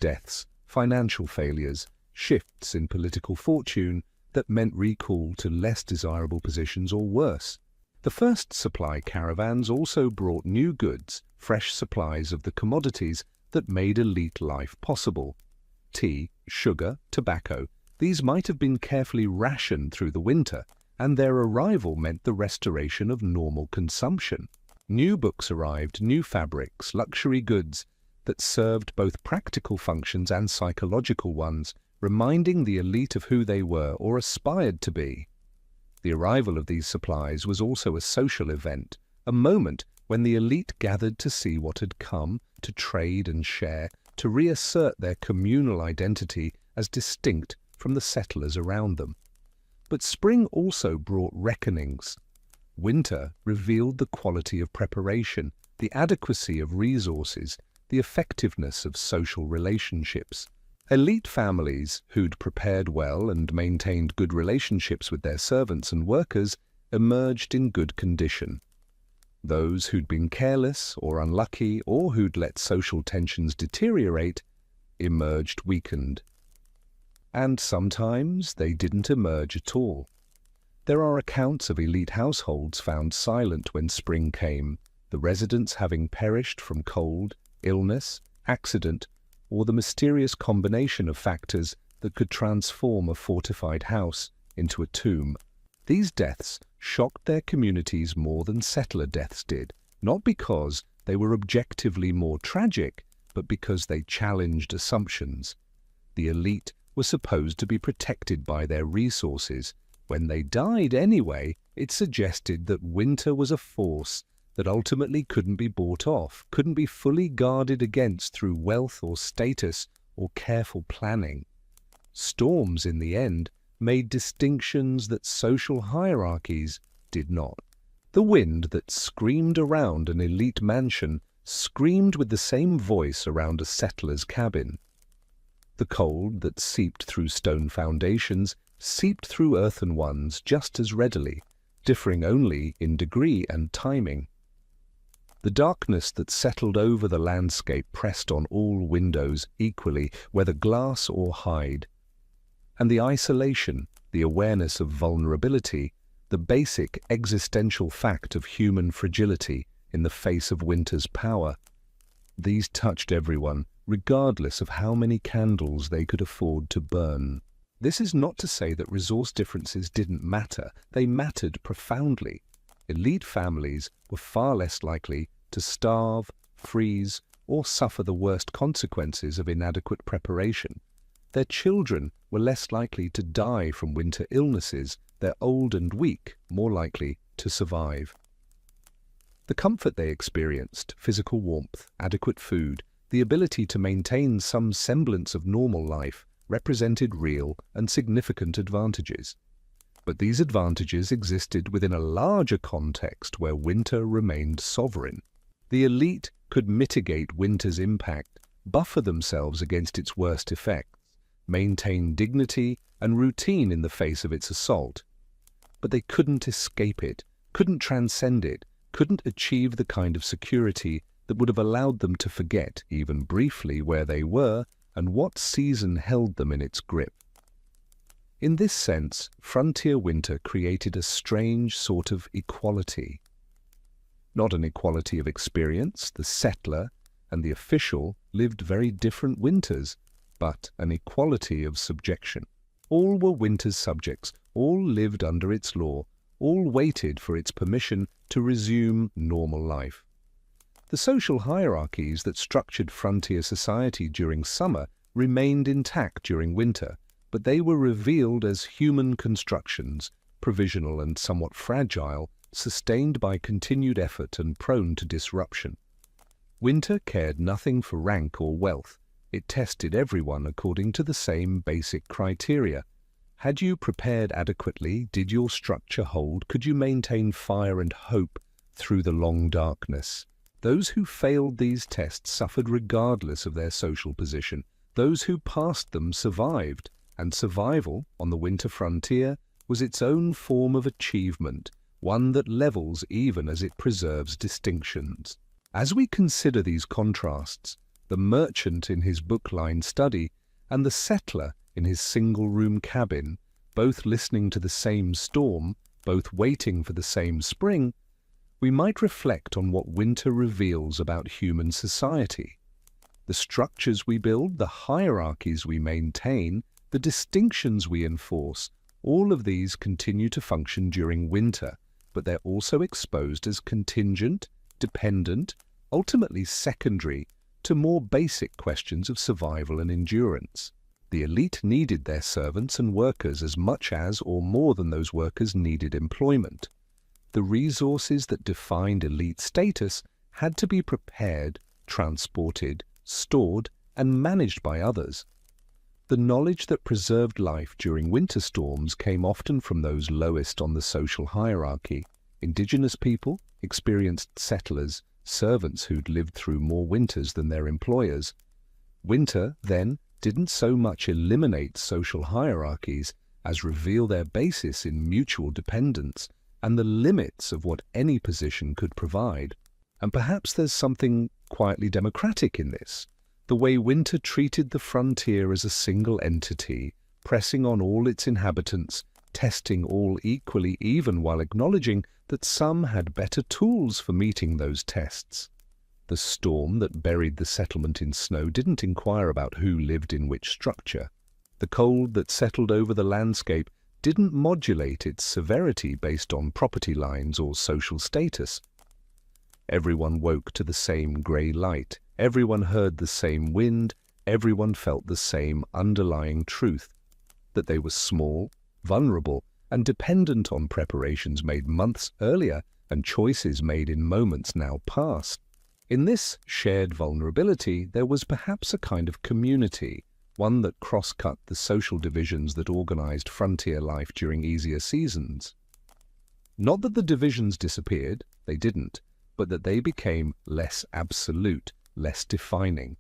deaths, financial failures, shifts in political fortune that meant recall to less desirable positions or worse. The first supply caravans also brought new goods, fresh supplies of the commodities that made elite life possible. Tea, sugar, tobacco, these might have been carefully rationed through the winter, and their arrival meant the restoration of normal consumption. New books arrived, new fabrics, luxury goods that served both practical functions and psychological ones, reminding the elite of who they were or aspired to be. The arrival of these supplies was also a social event, a moment when the elite gathered to see what had come, to trade and share, to reassert their communal identity as distinct from the settlers around them. But spring also brought reckonings. Winter revealed the quality of preparation, the adequacy of resources, the effectiveness of social relationships. Elite families who'd prepared well and maintained good relationships with their servants and workers emerged in good condition. Those who'd been careless or unlucky or who'd let social tensions deteriorate emerged weakened. And sometimes they didn't emerge at all. There are accounts of elite households found silent when spring came, the residents having perished from cold, illness, accident, or the mysterious combination of factors that could transform a fortified house into a tomb. These deaths shocked their communities more than settler deaths did, not because they were objectively more tragic, but because they challenged assumptions. The elite were supposed to be protected by their resources. When they died anyway, it suggested that winter was a force that ultimately couldn't be bought off, couldn't be fully guarded against through wealth or status or careful planning. Storms, in the end, made distinctions that social hierarchies did not. The wind that screamed around an elite mansion screamed with the same voice around a settler's cabin. The cold that seeped through stone foundations seeped through earthen ones just as readily, differing only in degree and timing. The darkness that settled over the landscape pressed on all windows equally, whether glass or hide. And the isolation, the awareness of vulnerability, the basic existential fact of human fragility in the face of winter's power, these touched everyone, regardless of how many candles they could afford to burn. This is not to say that resource differences didn't matter. They mattered profoundly. Elite families were far less likely to starve, freeze, or suffer the worst consequences of inadequate preparation. Their children were less likely to die from winter illnesses, their old and weak more likely to survive. The comfort they experienced, physical warmth, adequate food, the ability to maintain some semblance of normal life, represented real and significant advantages. But these advantages existed within a larger context where winter remained sovereign. The elite could mitigate winter's impact, buffer themselves against its worst effects, maintain dignity and routine in the face of its assault. But they couldn't escape it, couldn't transcend it, couldn't achieve the kind of security that would have allowed them to forget, even briefly, where they were and what season held them in its grip. In this sense, frontier winter created a strange sort of equality. Not an equality of experience. The settler and the official lived very different winters, but an equality of subjection. All were winter's subjects, all lived under its law, all waited for its permission to resume normal life. The social hierarchies that structured frontier society during summer remained intact during winter, but they were revealed as human constructions, provisional and somewhat fragile, sustained by continued effort and prone to disruption. Winter cared nothing for rank or wealth. It tested everyone according to the same basic criteria. Had you prepared adequately? Did your structure hold? Could you maintain fire and hope through the long darkness? Those who failed these tests suffered regardless of their social position. Those who passed them survived, and survival on the winter frontier was its own form of achievement, one that levels even as it preserves distinctions. As we consider these contrasts, the merchant in his book-lined study and the settler in his single-room cabin, both listening to the same storm, both waiting for the same spring, we might reflect on what winter reveals about human society. The structures we build, the hierarchies we maintain, the distinctions we enforce, all of these continue to function during winter, but they're also exposed as contingent, dependent, ultimately secondary to more basic questions of survival and endurance. The elite needed their servants and workers as much as or more than those workers needed employment. The resources that defined elite status had to be prepared, transported, stored, and managed by others. The knowledge that preserved life during winter storms came often from those lowest on the social hierarchy: indigenous people, experienced settlers, servants who'd lived through more winters than their employers. Winter, then, didn't so much eliminate social hierarchies as reveal their basis in mutual dependence and the limits of what any position could provide. And perhaps there's something quietly democratic in this, the way winter treated the frontier as a single entity, pressing on all its inhabitants, testing all equally, even while acknowledging that some had better tools for meeting those tests. The storm that buried the settlement in snow didn't inquire about who lived in which structure. The cold that settled over the landscape didn't modulate its severity based on property lines or social status. Everyone woke to the same grey light, everyone heard the same wind, everyone felt the same underlying truth, that they were small, vulnerable, and dependent on preparations made months earlier and choices made in moments now past. In this shared vulnerability, there was perhaps a kind of community, one that cross-cut the social divisions that organized frontier life during easier seasons. Not that the divisions disappeared, they didn't, but that they became less absolute, less defining.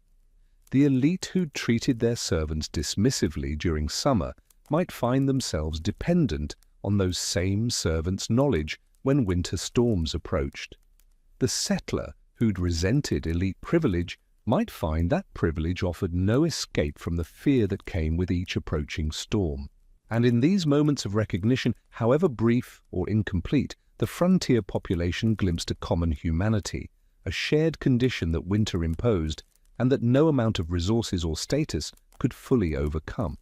The elite who treated their servants dismissively during summer might find themselves dependent on those same servants' knowledge when winter storms approached. The settler who'd resented elite privilege might find that privilege offered no escape from the fear that came with each approaching storm. And in these moments of recognition, however brief or incomplete, the frontier population glimpsed a common humanity, a shared condition that winter imposed and that no amount of resources or status could fully overcome.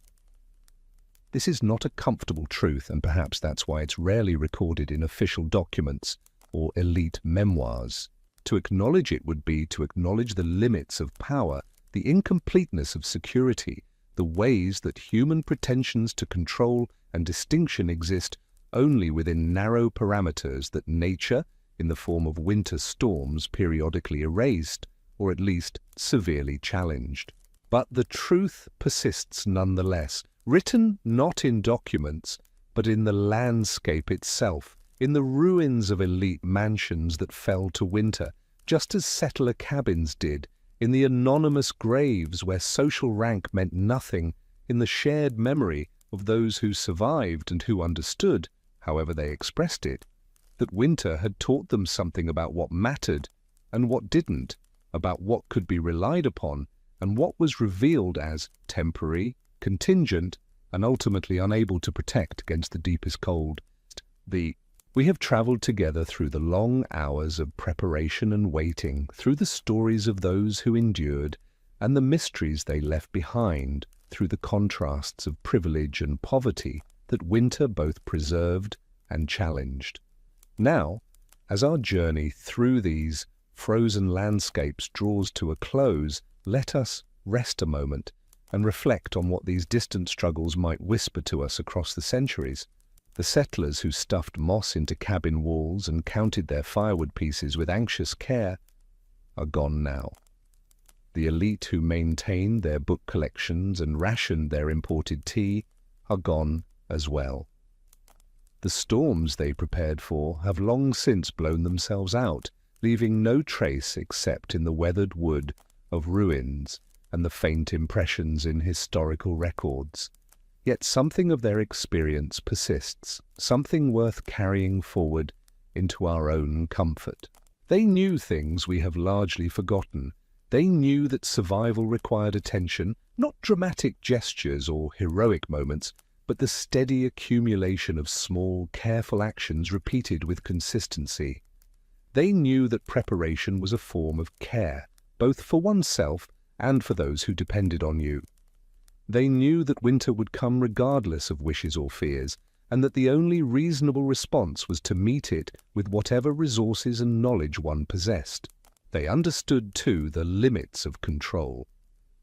This is not a comfortable truth, and perhaps that's why it's rarely recorded in official documents or elite memoirs. To acknowledge it would be to acknowledge the limits of power, the incompleteness of security, the ways that human pretensions to control and distinction exist only within narrow parameters that nature, in the form of winter storms, periodically erased, or at least severely challenged. But the truth persists nonetheless, written not in documents, but in the landscape itself, in the ruins of elite mansions that fell to winter, just as settler cabins did, in the anonymous graves where social rank meant nothing, in the shared memory of those who survived and who understood, however they expressed it, that winter had taught them something about what mattered and what didn't, about what could be relied upon and what was revealed as temporary, contingent, and ultimately unable to protect against the deepest cold. We have traveled together through the long hours of preparation and waiting, through the stories of those who endured, and the mysteries they left behind, through the contrasts of privilege and poverty that winter both preserved and challenged. Now, as our journey through these frozen landscapes draws to a close, let us rest a moment and reflect on what these distant struggles might whisper to us across the centuries. The settlers who stuffed moss into cabin walls and counted their firewood pieces with anxious care are gone now. The elite who maintained their book collections and rationed their imported tea are gone as well. The storms they prepared for have long since blown themselves out, leaving no trace except in the weathered wood of ruins and the faint impressions in historical records. Yet something of their experience persists, something worth carrying forward into our own comfort. They knew things we have largely forgotten. They knew that survival required attention, not dramatic gestures or heroic moments, but the steady accumulation of small, careful actions repeated with consistency. They knew that preparation was a form of care, both for oneself and for those who depended on you. They knew that winter would come regardless of wishes or fears, and that the only reasonable response was to meet it with whatever resources and knowledge one possessed. They understood, too, the limits of control.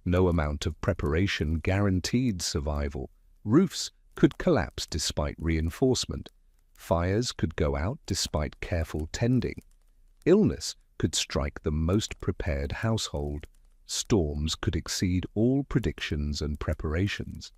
No amount of preparation guaranteed survival. Roofs could collapse despite reinforcement. Fires could go out despite careful tending. Illness could strike the most prepared household. Storms could exceed all predictions and preparations.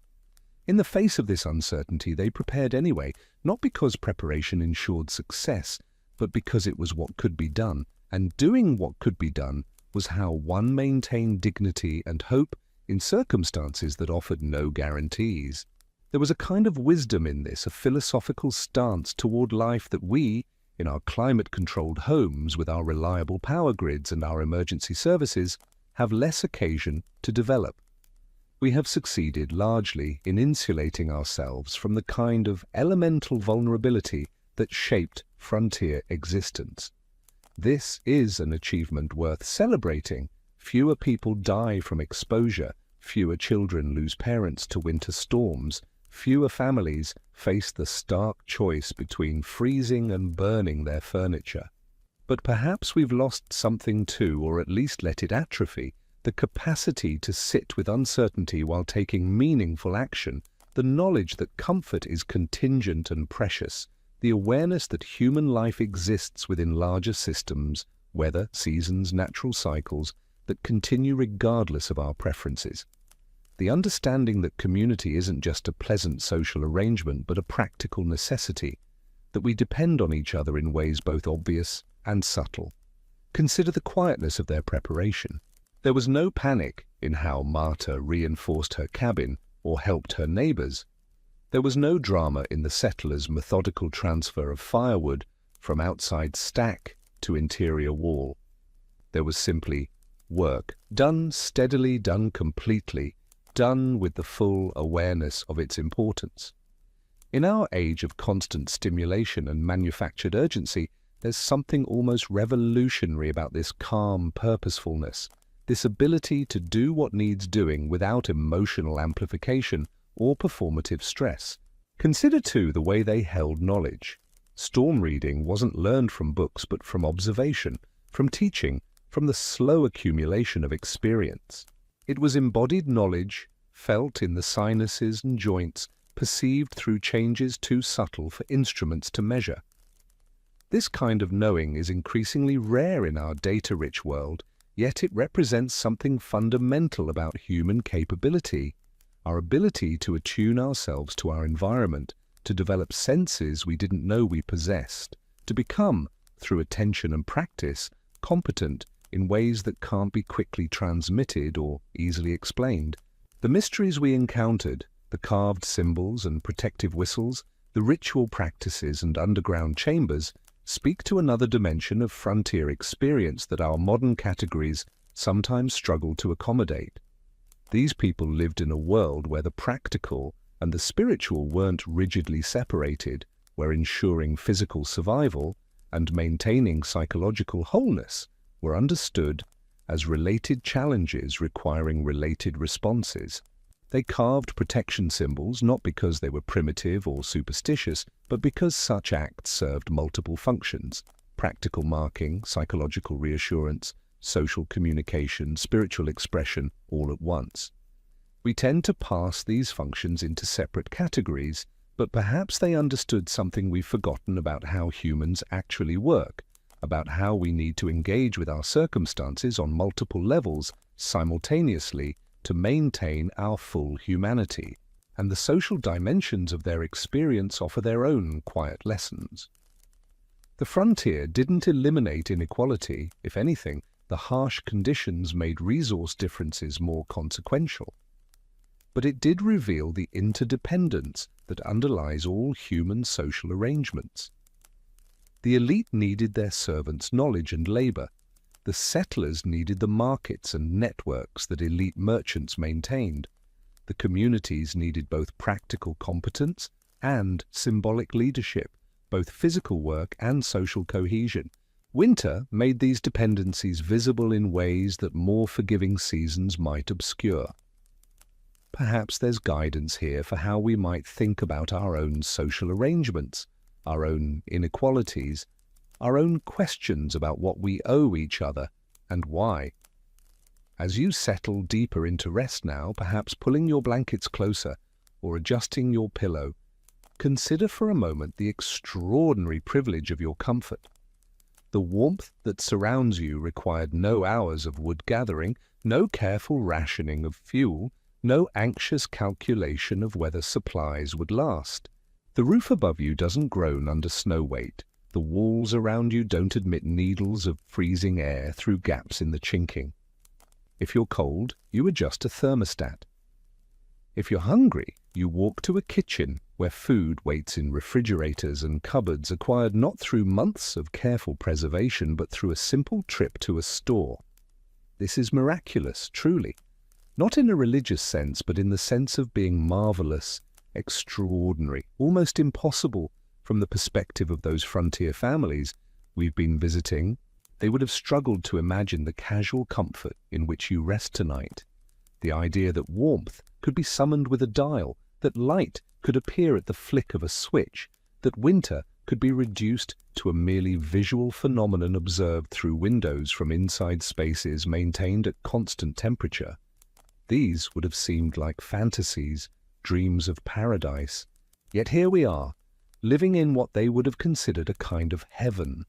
In the face of this uncertainty, they prepared anyway, not because preparation ensured success, but because it was what could be done, and doing what could be done was how one maintained dignity and hope in circumstances that offered no guarantees. There was a kind of wisdom in this, a philosophical stance toward life that we, in our climate-controlled homes with our reliable power grids and our emergency services, have less occasion to develop. We have succeeded largely in insulating ourselves from the kind of elemental vulnerability that shaped frontier existence. This is an achievement worth celebrating. Fewer people die from exposure, fewer children lose parents to winter storms, fewer families face the stark choice between freezing and burning their furniture. But perhaps we've lost something too, or at least let it atrophy, the capacity to sit with uncertainty while taking meaningful action, the knowledge that comfort is contingent and precious, the awareness that human life exists within larger systems, weather, seasons, natural cycles, that continue regardless of our preferences. The understanding that community isn't just a pleasant social arrangement but a practical necessity, that we depend on each other in ways both obvious and subtle. Consider the quietness of their preparation. There was no panic in how Marta reinforced her cabin or helped her neighbors. There was no drama in the settlers' methodical transfer of firewood from outside stack to interior wall. There was simply work, done steadily, done completely, done with the full awareness of its importance. In our age of constant stimulation and manufactured urgency, there's something almost revolutionary about this calm purposefulness, this ability to do what needs doing without emotional amplification or performative stress. Consider, too, the way they held knowledge. Storm reading wasn't learned from books but from observation, from teaching, from the slow accumulation of experience. It was embodied knowledge, felt in the sinuses and joints, perceived through changes too subtle for instruments to measure. This kind of knowing is increasingly rare in our data-rich world, yet it represents something fundamental about human capability, our ability to attune ourselves to our environment, to develop senses we didn't know we possessed, to become, through attention and practice, competent in ways that can't be quickly transmitted or easily explained. The mysteries we encountered, the carved symbols and protective whistles, the ritual practices and underground chambers, speak to another dimension of frontier experience that our modern categories sometimes struggle to accommodate. These people lived in a world where the practical and the spiritual weren't rigidly separated, where ensuring physical survival and maintaining psychological wholeness were understood as related challenges requiring related responses. They carved protection symbols not because they were primitive or superstitious, but because such acts served multiple functions: practical marking, psychological reassurance, social communication, spiritual expression, all at once. We tend to pass these functions into separate categories, but perhaps they understood something we've forgotten about how humans actually work, about how we need to engage with our circumstances on multiple levels simultaneously to maintain our full humanity. And the social dimensions of their experience offer their own quiet lessons. The frontier didn't eliminate inequality. If anything, the harsh conditions made resource differences more consequential. But it did reveal the interdependence that underlies all human social arrangements. The elite needed their servants' knowledge and labor. The settlers needed the markets and networks that elite merchants maintained. The communities needed both practical competence and symbolic leadership, both physical work and social cohesion. Winter made these dependencies visible in ways that more forgiving seasons might obscure. Perhaps there's guidance here for how we might think about our own social arrangements, our own inequalities, our own questions about what we owe each other and why. As you settle deeper into rest now, perhaps pulling your blankets closer or adjusting your pillow, consider for a moment the extraordinary privilege of your comfort. The warmth that surrounds you required no hours of wood gathering, no careful rationing of fuel, no anxious calculation of whether supplies would last. The roof above you doesn't groan under snow weight. The walls around you don't admit needles of freezing air through gaps in the chinking. If you're cold, you adjust a thermostat. If you're hungry, you walk to a kitchen where food waits in refrigerators and cupboards acquired not through months of careful preservation but through a simple trip to a store. This is miraculous, truly. Not in a religious sense, but in the sense of being marvelous, extraordinary, almost impossible from the perspective of those frontier families we've been visiting. They would have struggled to imagine the casual comfort in which you rest tonight. The idea that warmth could be summoned with a dial, that light could appear at the flick of a switch, that winter could be reduced to a merely visual phenomenon observed through windows from inside spaces maintained at constant temperature. These would have seemed like fantasies, dreams of paradise. Yet here we are, living in what they would have considered a kind of heaven.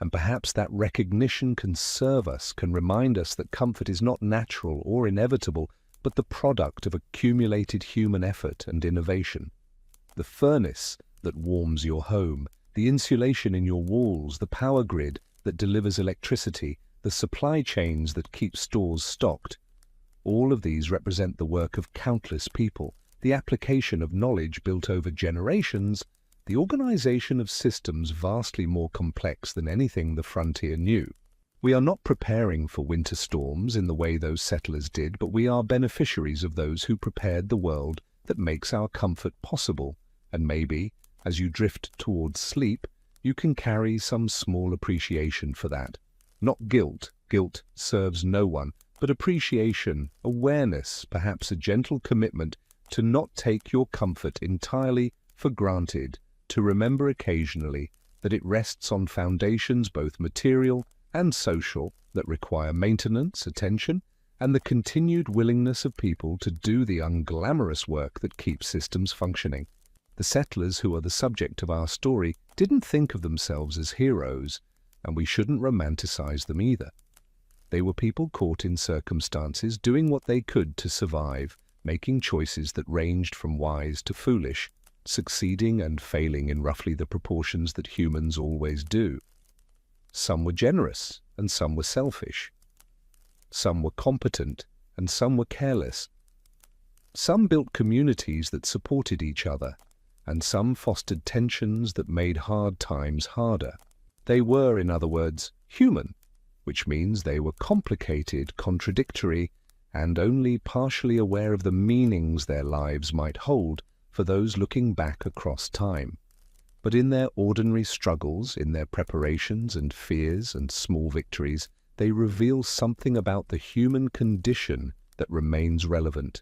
And perhaps that recognition can serve us, can remind us that comfort is not natural or inevitable, but the product of accumulated human effort and innovation. The furnace that warms your home, the insulation in your walls, the power grid that delivers electricity, the supply chains that keep stores stocked. All of these represent the work of countless people, the application of knowledge built over generations, the organization of systems vastly more complex than anything the frontier knew. We are not preparing for winter storms in the way those settlers did, but we are beneficiaries of those who prepared the world that makes our comfort possible. And maybe, as you drift towards sleep, you can carry some small appreciation for that. Not guilt. Guilt serves no one, but appreciation, awareness, perhaps a gentle commitment to not take your comfort entirely for granted, to remember occasionally that it rests on foundations both material and social that require maintenance, attention, and the continued willingness of people to do the unglamorous work that keeps systems functioning. The settlers who are the subject of our story didn't think of themselves as heroes, and we shouldn't romanticize them either. They were people caught in circumstances, doing what they could to survive, making choices that ranged from wise to foolish, succeeding and failing in roughly the proportions that humans always do. Some were generous and some were selfish. Some were competent and some were careless. Some built communities that supported each other, and some fostered tensions that made hard times harder. They were, in other words, human, which means they were complicated, contradictory, and only partially aware of the meanings their lives might hold for those looking back across time. But in their ordinary struggles, in their preparations and fears and small victories, they reveal something about the human condition that remains relevant.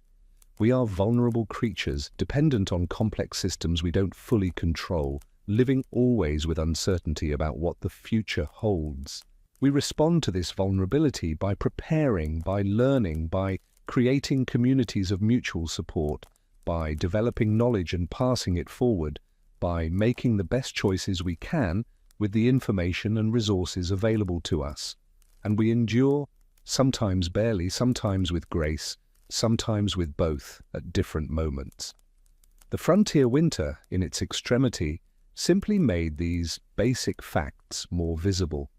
We are vulnerable creatures, dependent on complex systems we don't fully control, living always with uncertainty about what the future holds. We respond to this vulnerability by preparing, by learning, by creating communities of mutual support, by developing knowledge and passing it forward, by making the best choices we can with the information and resources available to us. And we endure, sometimes barely, sometimes with grace, sometimes with both at different moments. The frontier winter, in its extremity, simply made these basic facts more visible.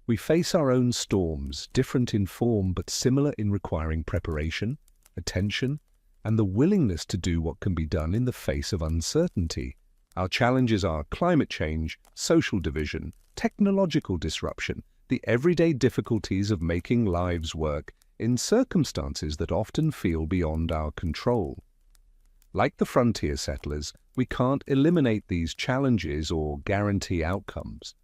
We face our own storms, different in form but similar in requiring preparation, attention, and the willingness to do what can be done in the face of uncertainty. Our challenges are climate change, social division, technological disruption, the everyday difficulties of making lives work in circumstances that often feel beyond our control. Like the frontier settlers, we can't eliminate these challenges or guarantee outcomes.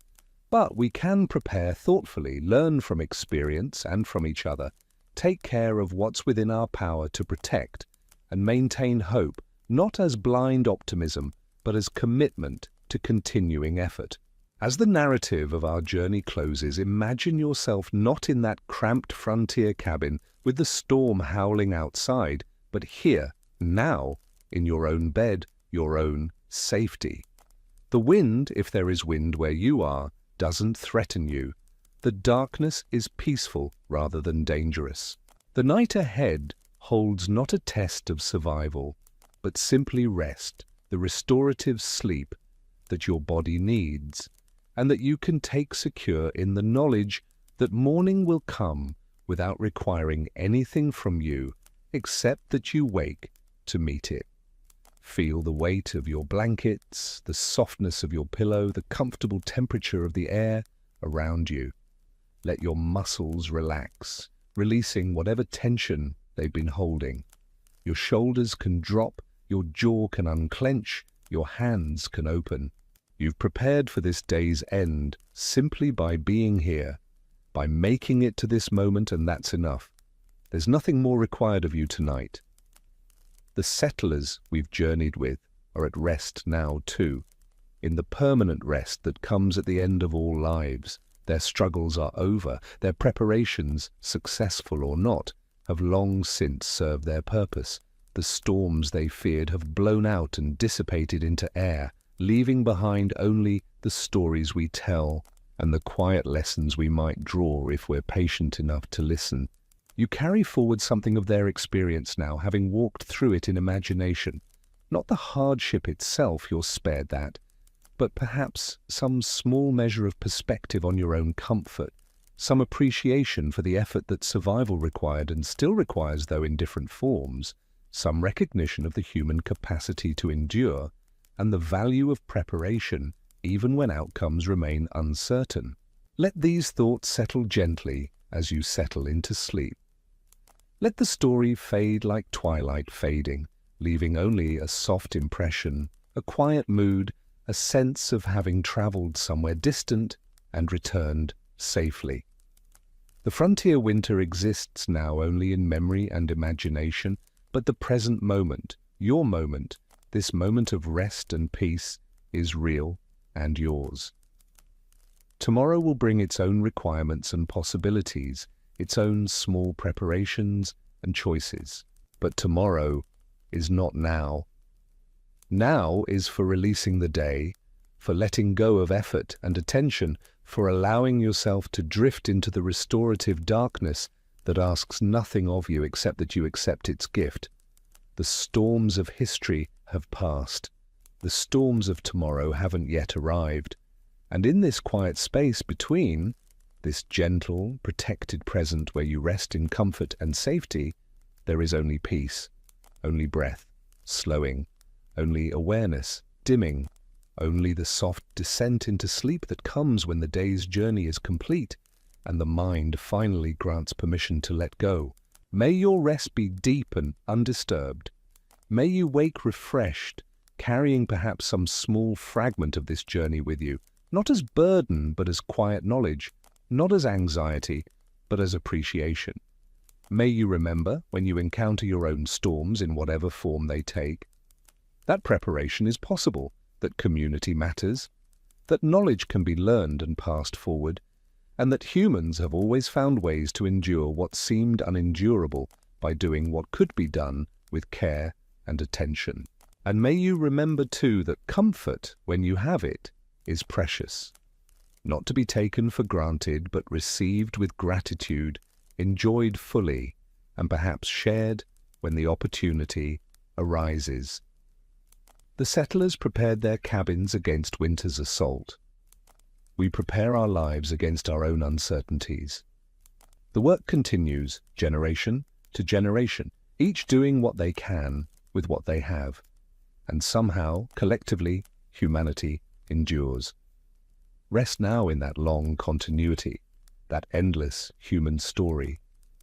But we can prepare thoughtfully, learn from experience and from each other, take care of what's within our power to protect, and maintain hope, not as blind optimism, but as commitment to continuing effort. As the narrative of our journey closes, imagine yourself not in that cramped frontier cabin with the storm howling outside, but here, now, in your own bed, your own safety. The wind, if there is wind where you are, doesn't threaten you. The darkness is peaceful rather than dangerous. The night ahead holds not a test of survival, but simply rest, the restorative sleep that your body needs, and that you can take secure in the knowledge that morning will come without requiring anything from you except that you wake to meet it. Feel the weight of your blankets, the softness of your pillow, the comfortable temperature of the air around you. Let your muscles relax, releasing whatever tension they've been holding. Your shoulders can drop, your jaw can unclench, your hands can open. You've prepared for this day's end simply by being here, by making it to this moment, and that's enough. There's nothing more required of you tonight. The settlers we've journeyed with are at rest now too, in the permanent rest that comes at the end of all lives. Their struggles are over, their preparations, successful or not, have long since served their purpose. The storms they feared have blown out and dissipated into air, leaving behind only the stories we tell and the quiet lessons we might draw if we're patient enough to listen. You carry forward something of their experience now, having walked through it in imagination. Not the hardship itself, you're spared that, but perhaps some small measure of perspective on your own comfort, some appreciation for the effort that survival required and still requires, though in different forms, some recognition of the human capacity to endure, and the value of preparation even when outcomes remain uncertain. Let these thoughts settle gently as you settle into sleep. Let the story fade like twilight fading, leaving only a soft impression, a quiet mood, a sense of having traveled somewhere distant and returned safely. The frontier winter exists now only in memory and imagination, but the present moment, your moment, this moment of rest and peace, is real and yours. Tomorrow will bring its own requirements and possibilities, its own small preparations and choices. But tomorrow is not now. Now is for releasing the day, for letting go of effort and attention, for allowing yourself to drift into the restorative darkness that asks nothing of you except that you accept its gift. The storms of history have passed. The storms of tomorrow haven't yet arrived. And in this quiet space between, this gentle, protected present where you rest in comfort and safety, there is only peace, only breath, slowing, only awareness, dimming, only the soft descent into sleep that comes when the day's journey is complete and the mind finally grants permission to let go. May your rest be deep and undisturbed. May you wake refreshed, carrying perhaps some small fragment of this journey with you, not as burden but as quiet knowledge, not as anxiety but as appreciation. May you remember, when you encounter your own storms in whatever form they take, that preparation is possible, that community matters, that knowledge can be learned and passed forward, and that humans have always found ways to endure what seemed unendurable by doing what could be done with care and attention. And may you remember too that comfort, when you have it, is precious, not to be taken for granted but received with gratitude, enjoyed fully, and perhaps shared when the opportunity arises. The settlers prepared their cabins against winter's assault. We prepare our lives against our own uncertainties. The work continues, generation to generation, each doing what they can with what they have, and somehow, collectively, humanity endures. Rest now in that long continuity, that endless human story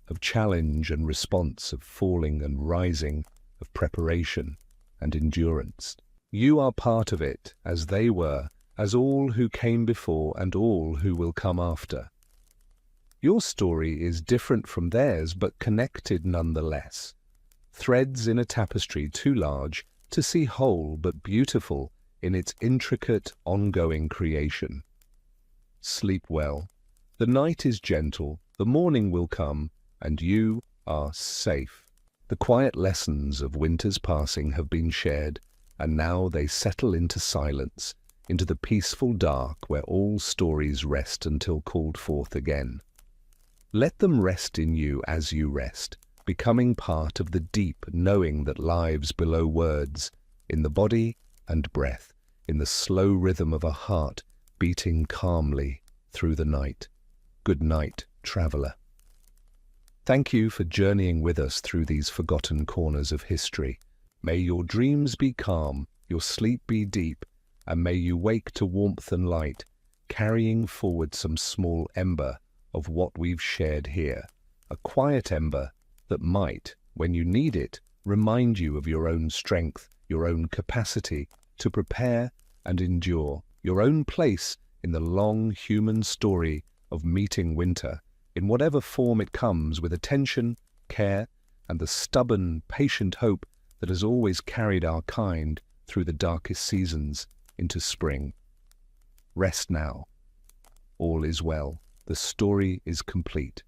of challenge and response, of falling and rising, of preparation and endurance. You are part of it, as they were, as all who came before and all who will come after. Your story is different from theirs, but connected nonetheless. Threads in a tapestry too large to see whole but beautiful in its intricate, ongoing creation. Sleep well. The night is gentle, the morning will come, and you are safe. The quiet lessons of winter's passing have been shared, and now they settle into silence, into the peaceful dark where all stories rest until called forth again. Let them rest in you as you rest, becoming part of the deep knowing that lives below words, in the body and breath, in the slow rhythm of a heart beating calmly through the night. Good night, traveler. Thank you for journeying with us through these forgotten corners of history. May your dreams be calm, your sleep be deep, and may you wake to warmth and light, carrying forward some small ember of what we've shared here, a quiet ember that might, when you need it, remind you of your own strength, your own capacity to prepare and endure, your own place in the long human story of meeting winter, in whatever form it comes, with attention, care, and the stubborn, patient hope that has always carried our kind through the darkest seasons into spring. Rest now. All is well. The story is complete.